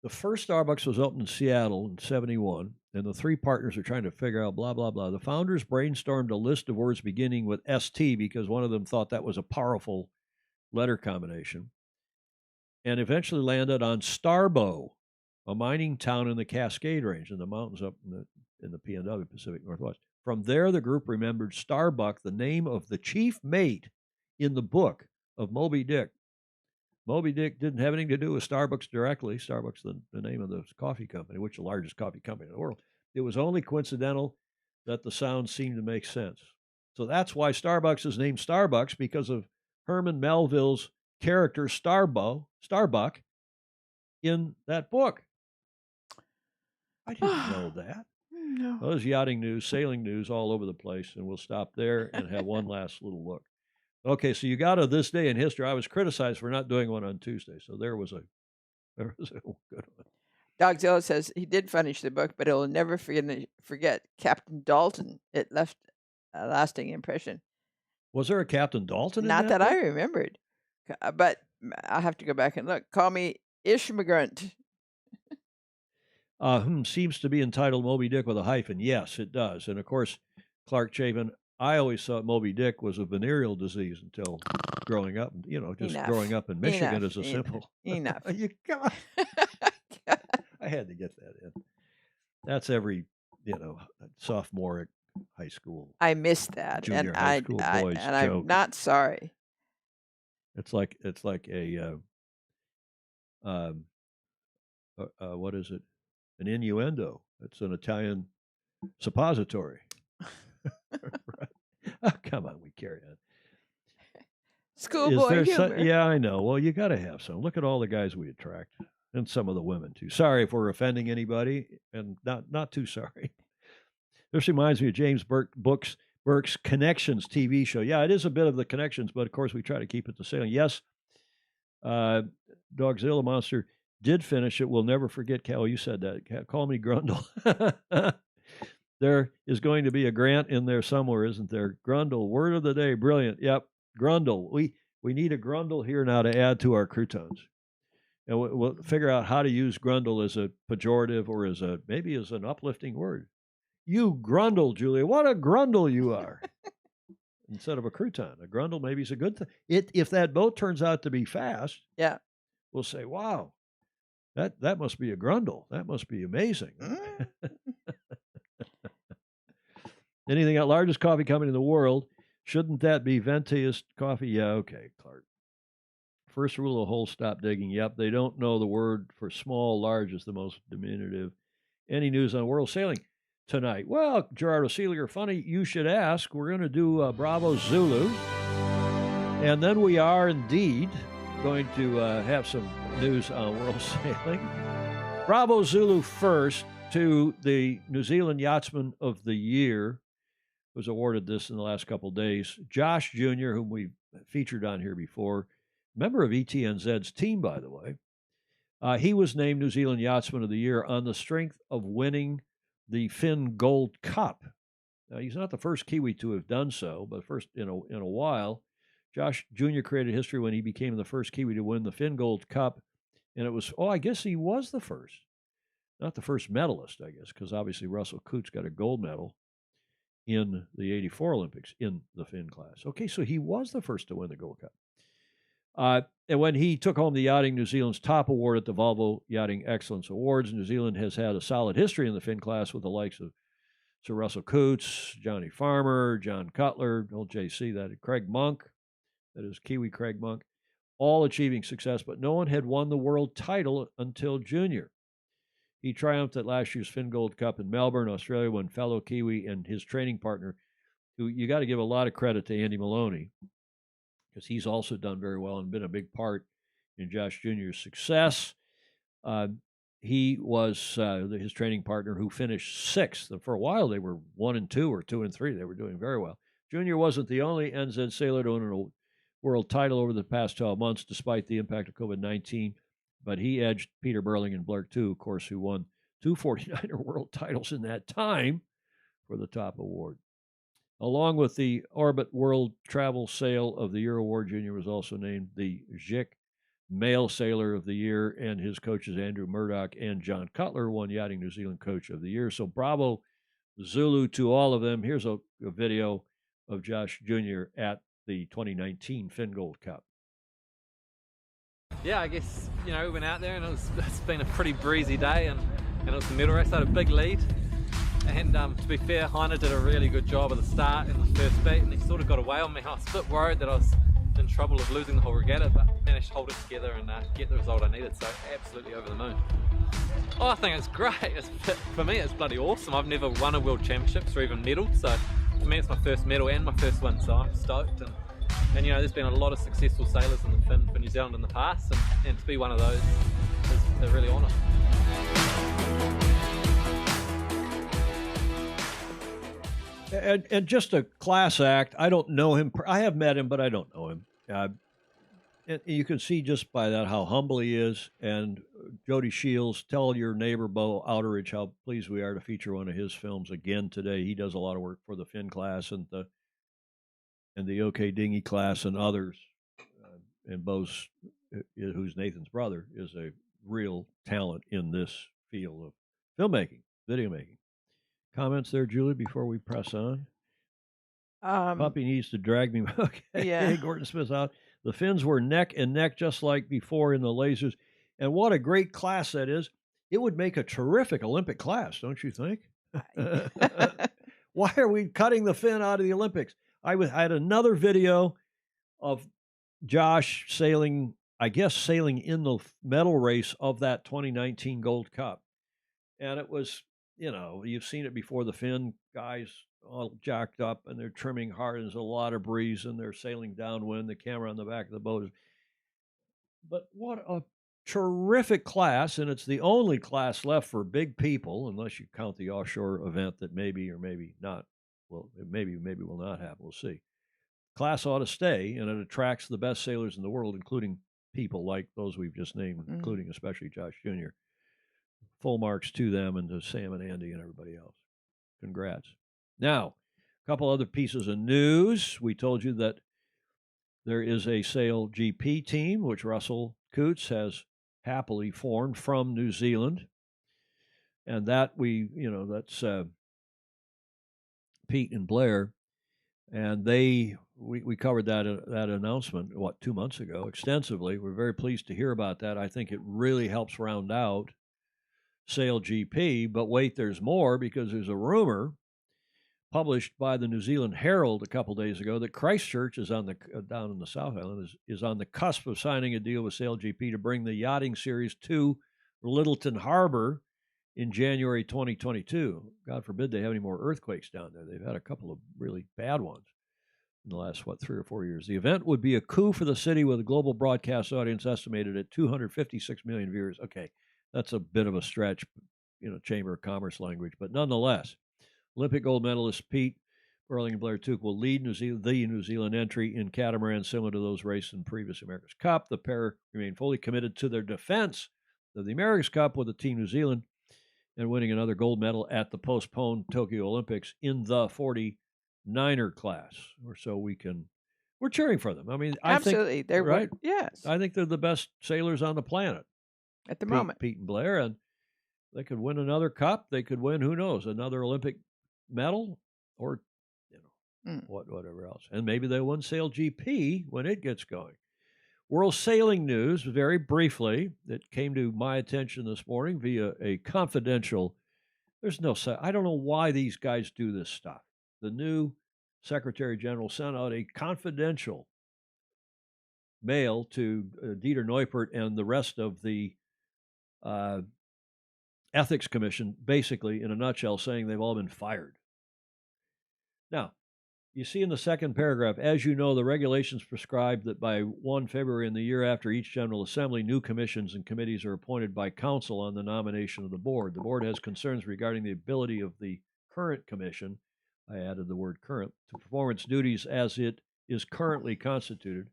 The first Starbucks was opened in Seattle in 71, and the three partners are trying to figure out blah, blah, blah. The founders brainstormed a list of words beginning with ST because one of them thought that was a powerful letter combination, and eventually landed on Starbo, a mining town in the Cascade Range in the mountains up in the PNW, Pacific Northwest. From there, the group remembered Starbuck, the name of the chief mate in the book of Moby Dick. Moby Dick didn't have anything to do with Starbucks directly. Starbucks, the name of the coffee company, which is the largest coffee company in the world. It was only coincidental that the sound seemed to make sense. So that's why Starbucks is named Starbucks, because of Herman Melville's character Starbuck in that book. I didn't know that. No. Well, there's yachting news, sailing news all over the place, and we'll stop there and have one last little look. Okay, so you got a This Day in History. I was criticized for not doing one on Tuesday, so there was a good one. Dogzilla says he did finish the book, but he'll never forget Captain Dalton. It left a lasting impression. Was there a Captain Dalton in Not that book? I remembered, but I'll have to go back and look. Call me Ishmigrant. Seems to be entitled Moby Dick with a hyphen. Yes, it does. And of course, Clark Chapin, I always thought Moby Dick was a venereal disease until growing up, growing up in Michigan as a simple. Enough. Come on. I had to get that in. That's every, sophomore at high school. I missed that, junior and high school boys and joke. I'm not sorry. It's like a what is it? An innuendo. It's an Italian suppository. Right. Oh, come on, we carry on. Schoolboy humor. Yeah, I know. Well, you got to have some. Look at all the guys we attract, and some of the women too. Sorry if we're offending anybody, and not too sorry. This reminds me of James Burke's Connections TV show. Yeah, it is a bit of the Connections, but of course we try to keep it the same. Yes, Dogzilla Monster did finish it. We'll never forget, Cal. You said that. Call me Grundle. There is going to be a Grant in there somewhere, isn't there? Grundle, word of the day. Brilliant. Yep, Grundle. We need a Grundle here now to add to our croutons. And we'll figure out how to use Grundle as a pejorative or maybe as an uplifting word. You Grundle, Julia. What a Grundle you are. Instead of a crouton. A Grundle maybe is a good thing. If that boat turns out to be fast, yeah, we'll say, wow, that must be a Grundle. That must be amazing. Anything at largest coffee company in the world, shouldn't that be Ventea's coffee? Yeah, okay, Clark. First rule of the whole, stop digging. Yep, they don't know the word for small. Large is the most diminutive. Any news on world sailing tonight? Well, Gerardo Seeliger, funny you should ask. We're going to do Bravo Zulu. And then we are indeed going to have some news on world sailing. Bravo Zulu first to the New Zealand Yachtsman of the Year, was awarded this in the last couple of days. Josh Jr., whom we've featured on here before, member of ETNZ's team, by the way. He was named New Zealand Yachtsman of the Year on the strength of winning the Finn Gold Cup. Now, he's not the first Kiwi to have done so, but first in a while. Josh Jr. created history when he became the first Kiwi to win the Finn Gold Cup. And it was, I guess he was the first. Not the first medalist, I guess, because obviously Russell Coots got a gold medal in the 84 Olympics in the Finn class. Okay, so he was the first to win the Gold Cup. And when he took home the Yachting New Zealand's top award at the Volvo Yachting Excellence Awards, New Zealand has had a solid history in the Finn class with the likes of Sir Russell Coots, Johnny Farmer, John Cutler, old JC, Craig Monk, that is Kiwi Craig Monk, all achieving success, but no one had won the world title until Junior. He triumphed at last year's Finn Gold Cup in Melbourne, Australia, when fellow Kiwi and his training partner, who you got to give a lot of credit to Andy Maloney, because he's also done very well and been a big part in Josh Jr.'s success. He was his training partner who finished sixth. And for a while, they were 1 and 2 or 2 and 3. They were doing very well. Junior wasn't the only NZ sailor to win a world title over the past 12 months, despite the impact of COVID-19. But he edged Peter Burling and Blair too, of course, who won 2 49er world titles in that time for the top award. Along with the Orbit World Travel Sail of the Year award, Junior was also named the JIC Male Sailor of the Year, and his coaches Andrew Murdoch and John Cutler won Yachting New Zealand Coach of the Year. So bravo, Zulu, to all of them. Here's a video of Josh Jr. at the 2019 Finn Gold Cup. Yeah, I guess, we went out there and it's been a pretty breezy day, and it was the medal race. I had a big lead, and to be fair, Heiner did a really good job at the start in the first beat, and he sort of got away on me. I was a bit worried that I was in trouble of losing the whole regatta, but managed to hold it together and get the result I needed, so absolutely over the moon. Oh, I think it's great. For me, it's bloody awesome. I've never won a World Championships or even medalled, so for me it's my first medal and my first win, so I'm stoked. And there's been a lot of successful sailors in the Finn for New Zealand in the past, and to be one of those is a really honour. And just a class act. I don't know him. I have met him, but I don't know him. And you can see just by that how humble he is. And Jody Shields, tell your neighbor Bo Outeridge how pleased we are to feature one of his films again today. He does a lot of work for the Finn class and the OK Dinghy class and others. And Bo's, who's Nathan's brother, is a real talent in this field of filmmaking, video making. Comments there, Julie, before we press on? Puppy needs to drag me. Okay. Yeah. Gordon Smith out. The Finns were neck and neck just like before in the lasers. And what a great class that is. It would make a terrific Olympic class, don't you think? Why are we cutting the Finn out of the Olympics? I had another video of Josh sailing in the medal race of that 2019 Gold Cup. And it was, you've seen it before, the Finn guys all jacked up and they're trimming hard. There's a lot of breeze and they're sailing downwind, the camera on the back of the boat. But what a terrific class. And it's the only class left for big people, unless you count the offshore event that maybe or maybe not. Well, maybe will not happen. We'll see. Class ought to stay, and it attracts the best sailors in the world, including people like those we've just named, including especially Josh Jr. Full marks to them and to Sam and Andy and everybody else. Congrats. Now, a couple other pieces of news. We told you that there is a Sail GP team, which Russell Coots has happily formed from New Zealand. And that that's Pete and Blair. And we covered that announcement, 2 months ago, extensively. We're very pleased to hear about that. I think it really helps round out Sail GP. But wait, there's more, because there's a rumor published by the New Zealand Herald a couple days ago that Christchurch is down in the South Island is on the cusp of signing a deal with Sail GP to bring the yachting series to Lyttelton Harbor in January 2022. God forbid they have any more earthquakes down there. They've had a couple of really bad ones in the last, 3 or 4 years. The event would be a coup for the city with a global broadcast audience estimated at 256 million viewers. Okay, that's a bit of a stretch, Chamber of Commerce language, but nonetheless, Olympic gold medalist Pete Burling and Blair Tuke will lead the New Zealand entry in catamaran, similar to those raced in previous America's Cup. The pair remain fully committed to their defense of the America's Cup with the Team New Zealand and winning another gold medal at the postponed Tokyo Olympics in the 49er class. We're cheering for them. I mean, absolutely. They're right. Yes. I think they're the best sailors on the planet at the moment. Pete and Blair, and they could win another cup. They could win, who knows, another Olympic medal or, whatever else. And maybe they win Sail GP when it gets going. World sailing news, very briefly, that came to my attention this morning via a confidential. I don't know why these guys do this stuff. The new Secretary General sent out a confidential mail to Dieter Neupert and the rest of the Ethics Commission, basically, in a nutshell, saying they've all been fired. Now, you see in the second paragraph, as you know, the regulations prescribe that by 1 February in the year after each General Assembly, new commissions and committees are appointed by Council on the nomination of the Board. The Board has concerns regarding the ability of the current Commission, I added the word current, to perform its duties as it is currently constituted.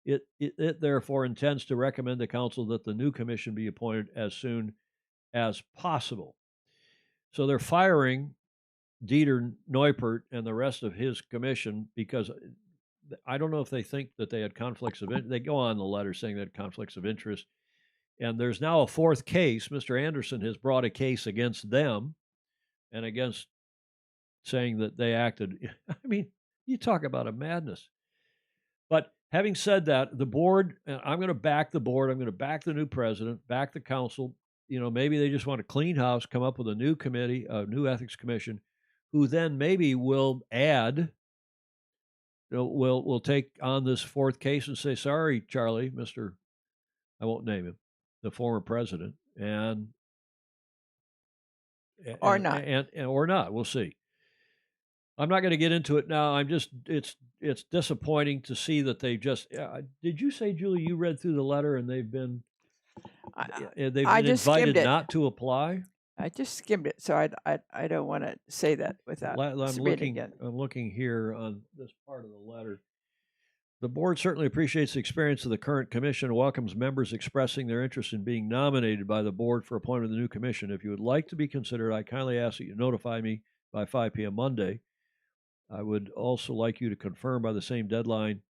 It therefore intends to recommend to Council that the new Commission be appointed as soon as possible. So they're firing Dieter Neupert and the rest of his commission because I don't know if they think that they had conflicts of interest. They go on the letter saying they had conflicts of interest. And there's now a fourth case. Mr. Anderson has brought a case against them and against saying that they acted. I mean, you talk about a madness. But having said that, the board, I'm going to back the board. I'm going to back the new president, back the council. Maybe they just want a clean house, come up with a new committee, a new ethics commission, who then maybe will add, will take on this fourth case and say, sorry, Charlie, Mr. I won't name him, the former president, or not. Or not. We'll see. I'm not going to get into it now. It's disappointing to see that they just. Did you say, Julie, you read through the letter and they've been invited not to apply? I just skimmed it, so I don't want to say that without reading it. I'm looking here on this part of the letter. The board certainly appreciates the experience of the current commission and welcomes members expressing their interest in being nominated by the board for appointment of the new commission. If you would like to be considered, I kindly ask that you notify me by 5 p.m. Monday. I would also like you to confirm by the same deadline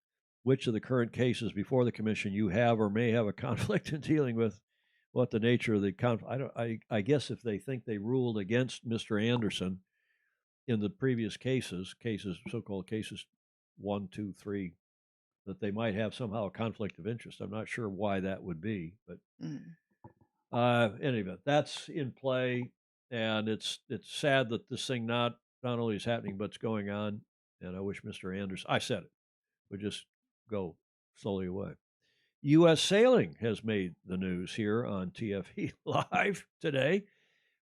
which of the current cases before the commission you have or may have a conflict in dealing with, what the nature of the conflict. I guess if they think they ruled against Mr. Anderson in the previous cases, so-called cases 1, 2, 3, that they might have somehow a conflict of interest. I'm not sure why that would be, but anyway, that's in play, and it's sad that this thing not only is happening, but it's going on, and I wish Mr. Anderson, I said it, would just go slowly away. U.S. Sailing has made the news here on TFE Live today.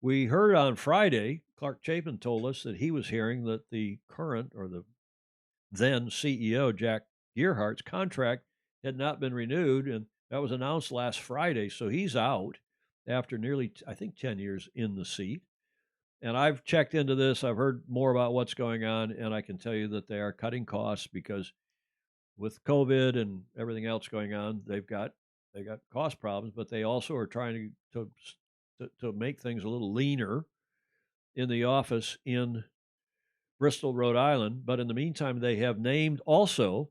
We heard on Friday, Clark Chapin told us that he was hearing that the current, or the then CEO, Jack Gearhart's contract had not been renewed, and that was announced last Friday. So he's out after nearly, I think, 10 years in the seat. And I've checked into this. I've heard more about what's going on, and I can tell you that they are cutting costs because with COVID and everything else going on, they got cost problems, but they also are trying to make things a little leaner in the office in Bristol, Rhode Island. But in the meantime, they have named also,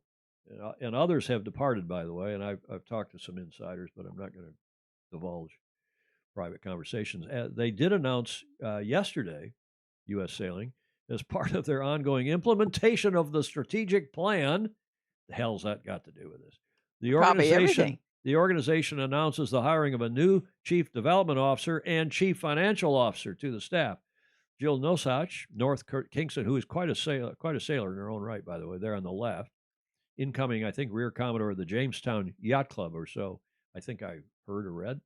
and others have departed, by the way, and I've talked to some insiders, but I'm not going to divulge private conversations. They did announce yesterday, U.S. Sailing, as part of their ongoing implementation of the strategic plan. The hell's that got to do with this? The organization announces the hiring of a new chief development officer and chief financial officer to the staff. Jill Nosach, North Kingston, who is quite a sailor in her own right, by the way, there on the left. Incoming, I think, Rear Commodore of the Jamestown Yacht Club or so, I think I heard or read.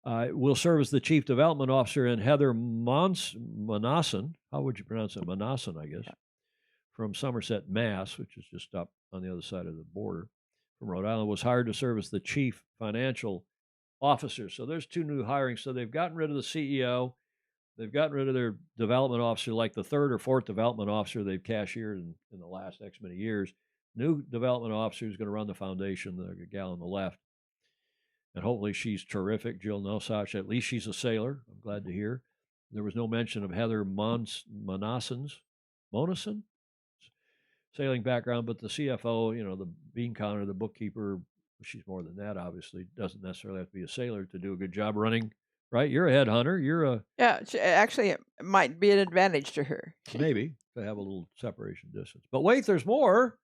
Will serve as the chief development officer, and Heather Monason, how would you pronounce it? Monason, I guess, from Somerset, Mass., which is just up on the other side of the border from Rhode Island, was hired to serve as the chief financial officer. So there's two new hirings. So they've gotten rid of the CEO. They've gotten rid of their development officer, like the third or fourth development officer they've cashiered in the last X many years. New development officer who's going to run the foundation, the gal on the left. And hopefully she's terrific, Jill Nosach. At least she's a sailor. I'm glad to hear. There was no mention of Heather Monason, sailing background, but the CFO, the bean counter, the bookkeeper, she's more than that, obviously. Doesn't necessarily have to be a sailor to do a good job running, right? You're a headhunter. Actually, it might be an advantage to her. Maybe, to have a little separation distance. But wait, there's more.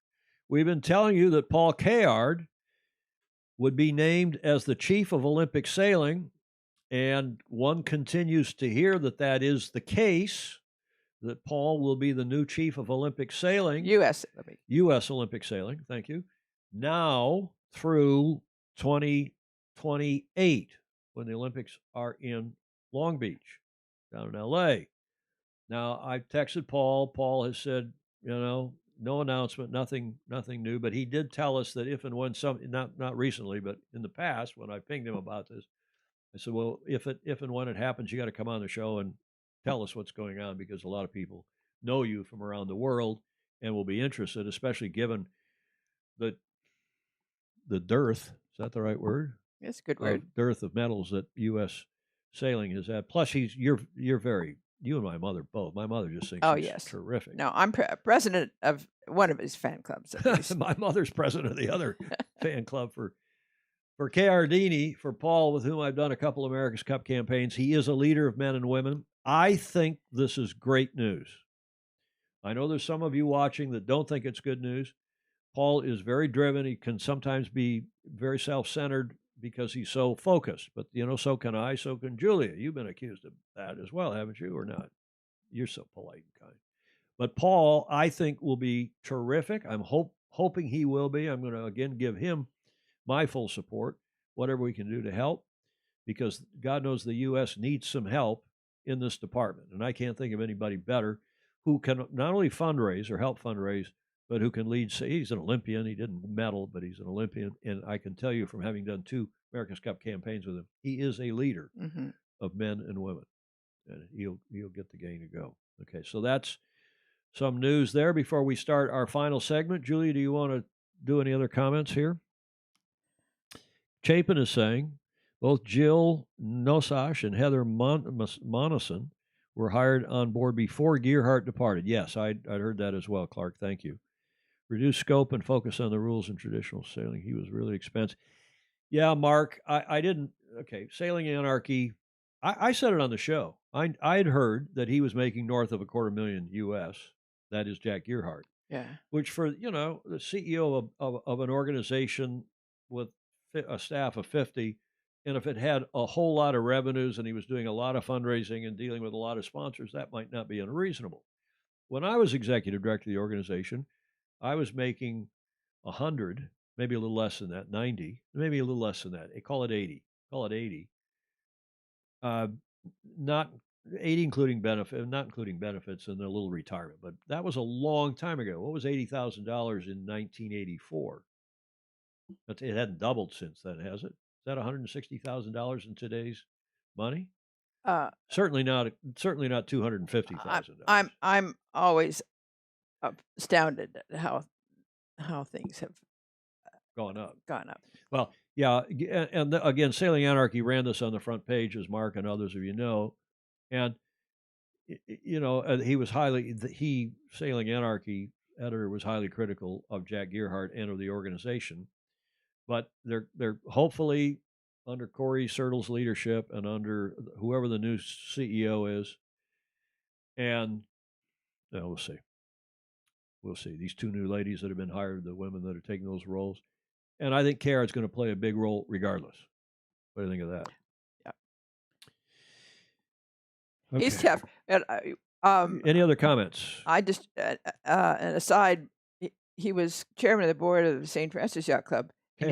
We've been telling you that Paul Cayard would be named as the chief of Olympic sailing, and one continues to hear that is the case, that Paul will be the new chief of Olympic sailing. U.S. Olympic sailing, thank you. Now through 2028, when the Olympics are in Long Beach, down in L.A. Now, I've texted Paul. Paul has said, no announcement, nothing new, but he did tell us that if and when not recently, but in the past, when I pinged him about this, I said, well, if and when it happens, you got to come on the show and tell us what's going on, because a lot of people know you from around the world and will be interested, especially given the dearth, is that the right word? It's a good word. Dearth of medals that U.S. Sailing has had. Plus, you're very you and my mother both. My mother just thinks Oh, he's yes. terrific. No, I'm president of one of his fan clubs. At least. My mother's president of the other fan club for Cayardini, for Paul, with whom I've done a couple of America's Cup campaigns. He is a leader of men and women. I think this is great news. I know there's some of you watching that don't think it's good news. Paul is very driven. He can sometimes be very self-centered because he's so focused. But, so can I, so can Julia. You've been accused of that as well, haven't you, or not? You're so polite and kind. But Paul, I think, will be terrific. I'm hoping he will be. I'm going to, again, give him my full support, whatever we can do to help, because God knows the U.S. needs some help in this department. And I can't think of anybody better who can not only fundraise or help fundraise, but who can lead. He's an Olympian. He didn't medal, but he's an Olympian. And I can tell you from having done 2 America's Cup campaigns with him, he is a leader of men and women. And he'll get the game to go. Okay, so that's some news there before we start our final segment. Julia, do you want to do any other comments here? Chapin is saying both Jill Nosash and Heather Monison were hired on board before Gearhart departed. Yes, I'd heard that as well, Clark. Thank you. Reduce scope and focus on the rules in traditional sailing. He was really expensive. Yeah, Mark, I didn't. Okay, Sailing Anarchy. I said it on the show. I'd heard that he was making north of $250,000 US. That is Jack Gearhart. Yeah. Which for, the CEO of an organization with a staff of 50, and if it had a whole lot of revenues and he was doing a lot of fundraising and dealing with a lot of sponsors, that might not be unreasonable. When I was executive director of the organization, I was making 100, maybe a little less than that, 90, maybe a little less than that. Call it 80. Not 80 including not including benefits and a little retirement, but that was a long time ago. What was $80,000 in 1984? It hadn't doubled since then, has it? Is that $160,000 in today's money? Certainly not $250,000. I'm always astounded at how things have gone up. Well, yeah, and again, Sailing Anarchy ran this on the front page, as Mark and others of you know, and he was Sailing Anarchy editor was highly critical of Jack Gearhart and of the organization, but they're hopefully under Corey Sertle's leadership and under whoever the new CEO is, and we'll see. These 2 new ladies that have been hired, the women that are taking those roles. And I think Cayard's going to play a big role regardless. What do you think of that? Yeah. Okay. He's tough. And, any other comments? I just, an aside, he was chairman of the board of the St. Francis Yacht Club. And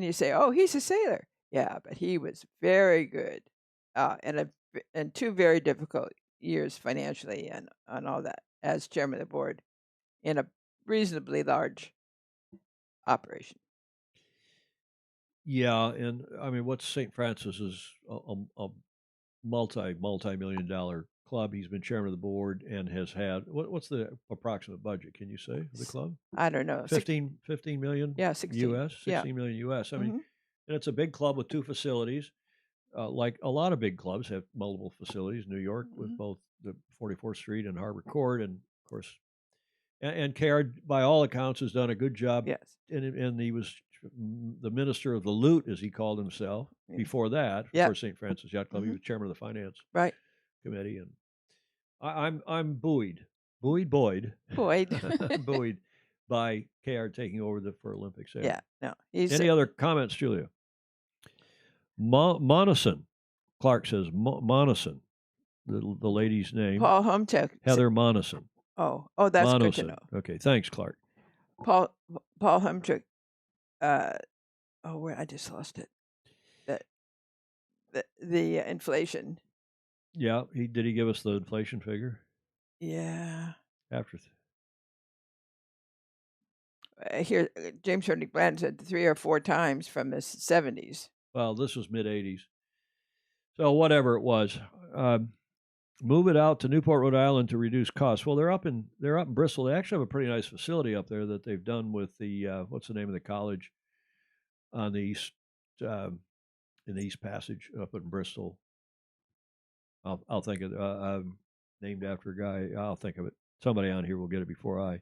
you say, oh, he's a sailor. Yeah, but he was very good and 2 very difficult years financially and all that as chairman of the board in a reasonably large operation. Yeah, and I mean, what's St. Francis is a multi-million-dollar club. He's been chairman of the board and has had what's the approximate budget? Can you say of the club? I don't know. 15 million. Yeah, 16 US. 16 million US. I mean, and it's a big club with 2 facilities. Like a lot of big clubs have multiple facilities. New York with both the 44th Street and Harbor Court, and of course, and Cayard, by all accounts, has done a good job. Yes, and he was the minister of the loot, as he called himself. Before that, for St. Francis Yacht Club, he was chairman of the finance committee, and I'm buoyed by Cayard taking over for Olympic sailing. Yeah, no. Any other comments, Julia? Monison, Clark says Monison, the lady's name. Paul Humtek. Heather Monison. Oh, that's Monison. good to know. Okay, thanks, Clark. Paul Humtek. Where I just lost it. The inflation. Yeah, did he give us the inflation figure? Yeah. After here, James Hurley Bland said 3 or 4 times from the 70s. Well, this was mid-'80s. So whatever it was, move it out to Newport, Rhode Island to reduce costs. Well, they're up in Bristol. They actually have a pretty nice facility up there that they've done with the what's the name of the college on the east in the East Passage up in Bristol. I'll think of it. Named after a guy. I'll think of it. Somebody on here will get it before I.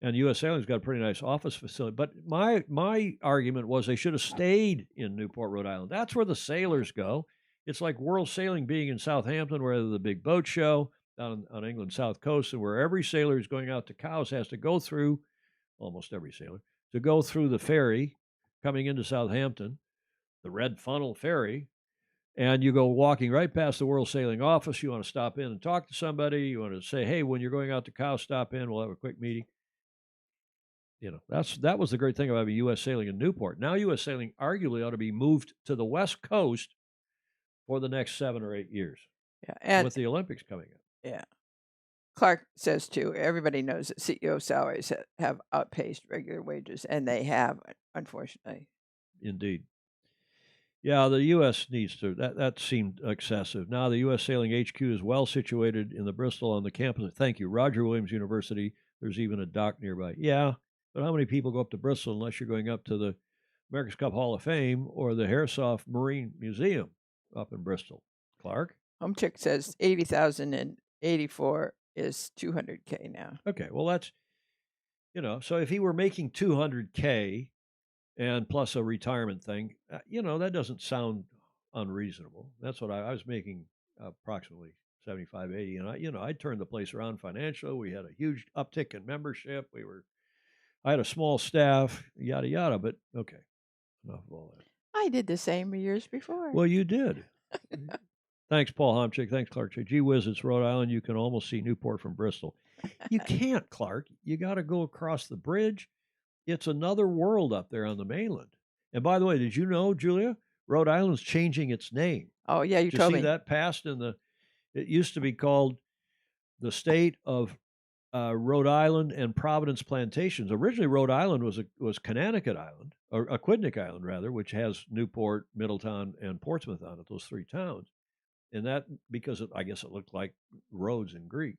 And U.S. Sailing's got a pretty nice office facility. But my argument was they should have stayed in Newport, Rhode Island. That's where the sailors go. It's like World Sailing being in Southampton, where the big boat show down on England's south coast, and where every sailor who's going out to Cowes has to go through, almost every sailor, to go through the ferry coming into Southampton, the Red Funnel Ferry, and you go walking right past the World Sailing office. You want to stop in and talk to somebody. You want to say, hey, when you're going out to Cowes, stop in. We'll have a quick meeting. That was the great thing about having U.S. Sailing in Newport. Now U.S. Sailing arguably ought to be moved to the West Coast for the next 7 or 8 years. Yeah, and with the Olympics coming up. Yeah. Clark says, too, everybody knows that CEO salaries have outpaced regular wages, and they have, unfortunately. Indeed. Yeah, the U.S. needs to. That seemed excessive. Now the U.S. Sailing HQ is well situated in the Bristol on the campus. Thank you, Roger Williams University. There's even a dock nearby. Yeah, but how many people go up to Bristol unless you're going up to the America's Cup Hall of Fame or the Hairsoft Marine Museum up in Bristol? Clark? Home Chick says 80,000 and 84 is 200K now. Okay, well that's, so if he were making 200K and plus a retirement thing, that doesn't sound unreasonable. That's what I was making approximately 75, 80, and I turned the place around financially. We had a huge uptick in membership. I had a small staff, yada yada. But okay, enough of all that. I did the same years before. Well, you did. Thanks, Paul Homchick. Thanks, Clark. Gee whiz, it's Rhode Island. You can almost see Newport from Bristol. You can't, Clark. You got to go across the bridge. It's another world up there on the mainland. And by the way, did you know, Julia, Rhode Island's changing its name? Oh, yeah, you Did told you see me. that passed in the? It used to be called the State of Rhode Island and Providence Plantations. Originally, Rhode Island was Connecticut Island, or Aquidneck Island, rather, which has Newport, Middletown, and Portsmouth on it, those 3 towns. And that, because I guess it looked like roads in Greece.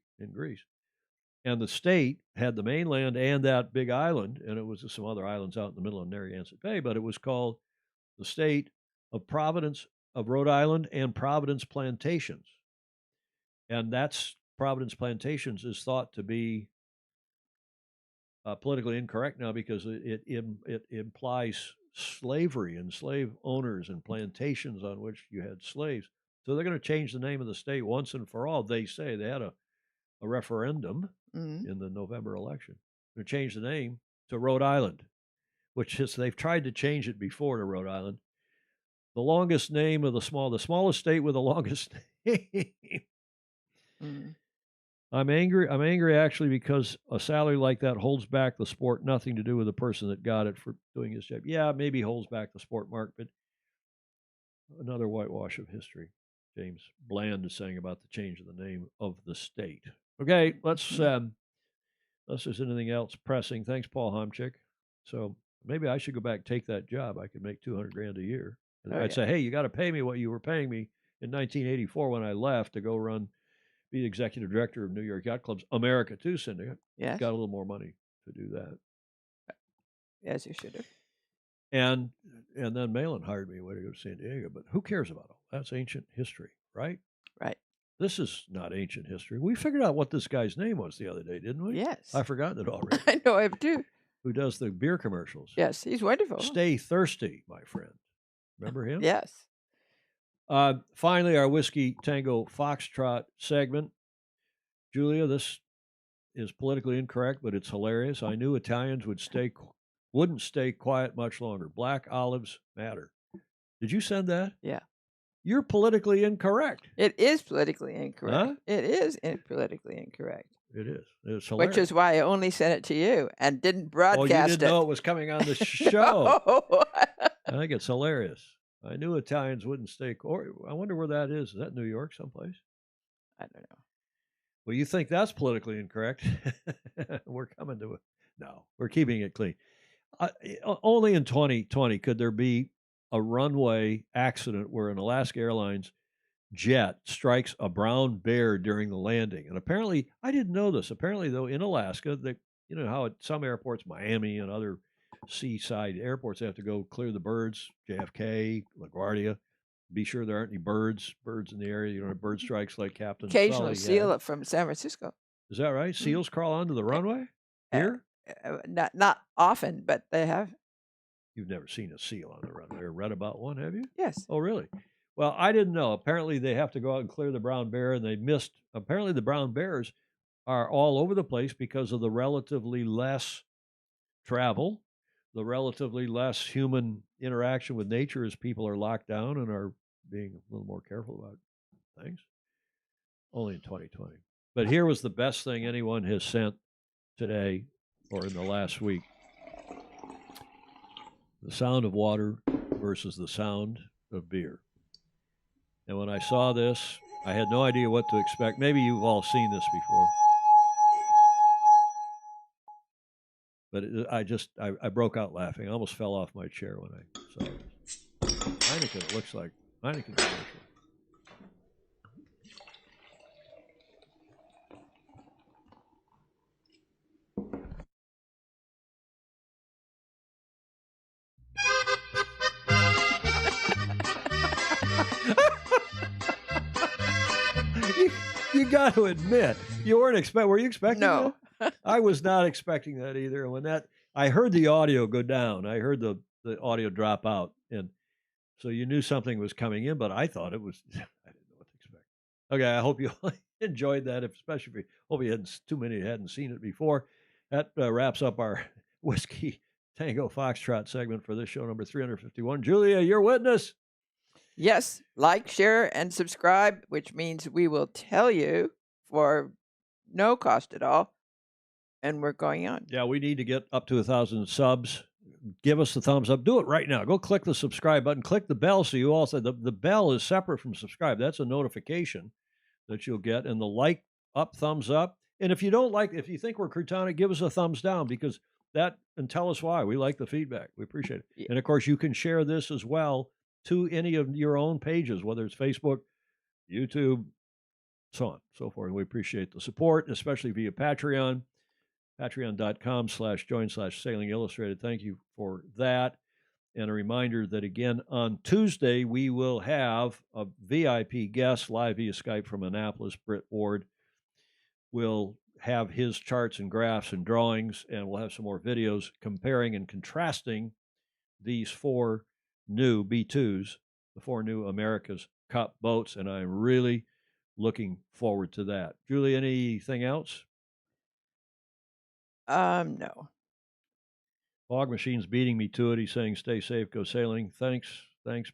And the state had the mainland and that big island, and it was some other islands out in the middle of Narragansett Bay, but it was called the State of Providence of Rhode Island and Providence Plantations. And that's Providence Plantations is thought to be politically incorrect now because it implies slavery and slave owners and plantations on which you had slaves. So they're going to change the name of the state once and for all. They say they had a referendum in the November election. They're going to change the name to Rhode Island, which is, they've tried to change it before to Rhode Island. The longest name of the smallest state with the longest name. I'm angry actually because a salary like that holds back the sport. Nothing to do with the person that got it for doing his job. Yeah, maybe holds back the sport, Mark, but another whitewash of history. James Bland is saying about the change of the name of the state. Okay, let's unless there's anything else pressing. Thanks, Paul Homchick. So maybe I should go back and take that job. I could make $200,000 a year. And I'd say, hey, you got to pay me what you were paying me in 1984 when I left to go be the executive director of New York Yacht Club's America 2 syndicate. Yes. Got a little more money to do that. As you should have. And then Malin hired me away to go to San Diego. But who cares about all that's ancient history, right? Right. This is not ancient history. We figured out what this guy's name was the other day, didn't we? Yes. I've forgotten it already. I know, I have too. Who does the beer commercials? Yes, he's wonderful. Stay thirsty, my friend. Remember him? Yes. Finally, our Whiskey Tango Foxtrot segment. Julia, this is politically incorrect, but it's hilarious. I knew Italians wouldn't stay quiet much longer. Black olives matter. Did you send that? Yeah. You're politically incorrect. It is politically incorrect. Huh? It is politically incorrect. It is. It's hilarious. Which is why I only sent it to you and didn't broadcast it. Oh, you didn't know it was coming on the show. No. I think it's hilarious. I knew Italians wouldn't stay. I wonder where that is. Is that New York someplace? I don't know. Well, you think that's politically incorrect? We're coming to it. No, we're keeping it clean. Only in 2020 could there be a runway accident where an Alaska Airlines jet strikes a brown bear during the landing. And apparently, I didn't know this. Apparently, though, in Alaska, you know how at some airports, Miami and other seaside airports, they have to go clear the birds, JFK, LaGuardia. be sure there aren't any birds in the area. You don't have bird strikes like Captain Occasional Sully seal had. from San Francisco. Is that right? Seals crawl onto the runway here? Not often, but they have. You've never seen a seal on the runway or read about one, have you? Yes. Oh, really? Well, I didn't know. Apparently, they have to go out and clear the brown bear, and they missed. Apparently, the brown bears are all over the place because of the relatively less travel, the relatively less human interaction with nature as people are locked down and are being a little more careful about things. Only in 2020. But here was the best thing anyone has sent today or in the last week. The sound of water versus the sound of beer. And when I saw this, I had no idea what to expect. Maybe you've all seen this before. But I broke out laughing. I almost fell off my chair when I saw it. Heineken, it looks like. Heineken commercial. You got to admit, you weren't expecting. Were you expecting No. that? I was not expecting that either. When I heard the audio go down, I heard the audio drop out, and so you knew something was coming in. But I thought it was. I didn't know what to expect. Okay, I hope you enjoyed that. Especially if you hope you hadn't too many hadn't seen it before. That wraps up our Whiskey Tango Foxtrot segment for this show number 351. Julia, your witness. Yes, like, share, and subscribe, which means we will tell you for no cost at all. And we're going on. Yeah, we need to get up to 1,000 subs. Give us the thumbs up. Do it right now. Go click the subscribe button. Click the bell so you also, the bell is separate from subscribe. That's a notification that you'll get. And the like up, thumbs up. And if you don't like, if you think we're cretonic, give us a thumbs down because that, and tell us why. We like the feedback. We appreciate it. Yeah. And of course, you can share this as well to any of your own pages, whether it's Facebook, YouTube, so on, so forth. We appreciate the support, especially via Patreon, patreon.com/join/Sailing Illustrated. Thank you for that. And a reminder that, again, on Tuesday, we will have a VIP guest live via Skype from Annapolis, Britt Ward. We'll have his charts and graphs and drawings, and we'll have some more videos comparing and contrasting these four new B2s, the four new America's Cup boats, and I'm really looking forward to that. Julie, anything else? No. Fog Machine's beating me to it. He's saying, stay safe, go sailing. Thanks.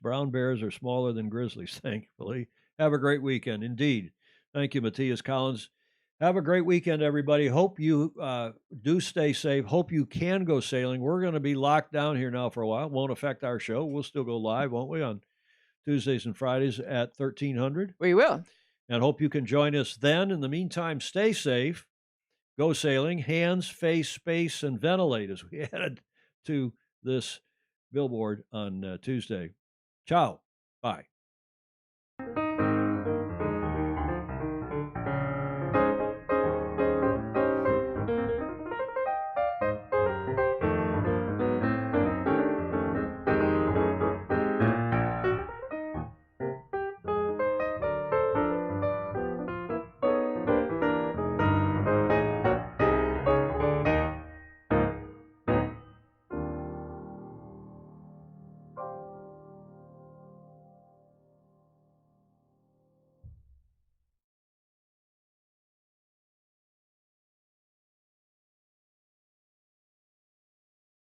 Brown bears are smaller than grizzlies, thankfully. Have a great weekend. Indeed. Thank you, Matthias Collins. Have a great weekend, everybody. Hope you do stay safe. Hope you can go sailing. We're going to be locked down here now for a while. It won't affect our show. We'll still go live, won't we, on Tuesdays and Fridays at 1300? We will. And hope you can join us then. In the meantime, stay safe. Go sailing. Hands, face, space, and ventilate as we added to this billboard on Tuesday. Ciao. Bye.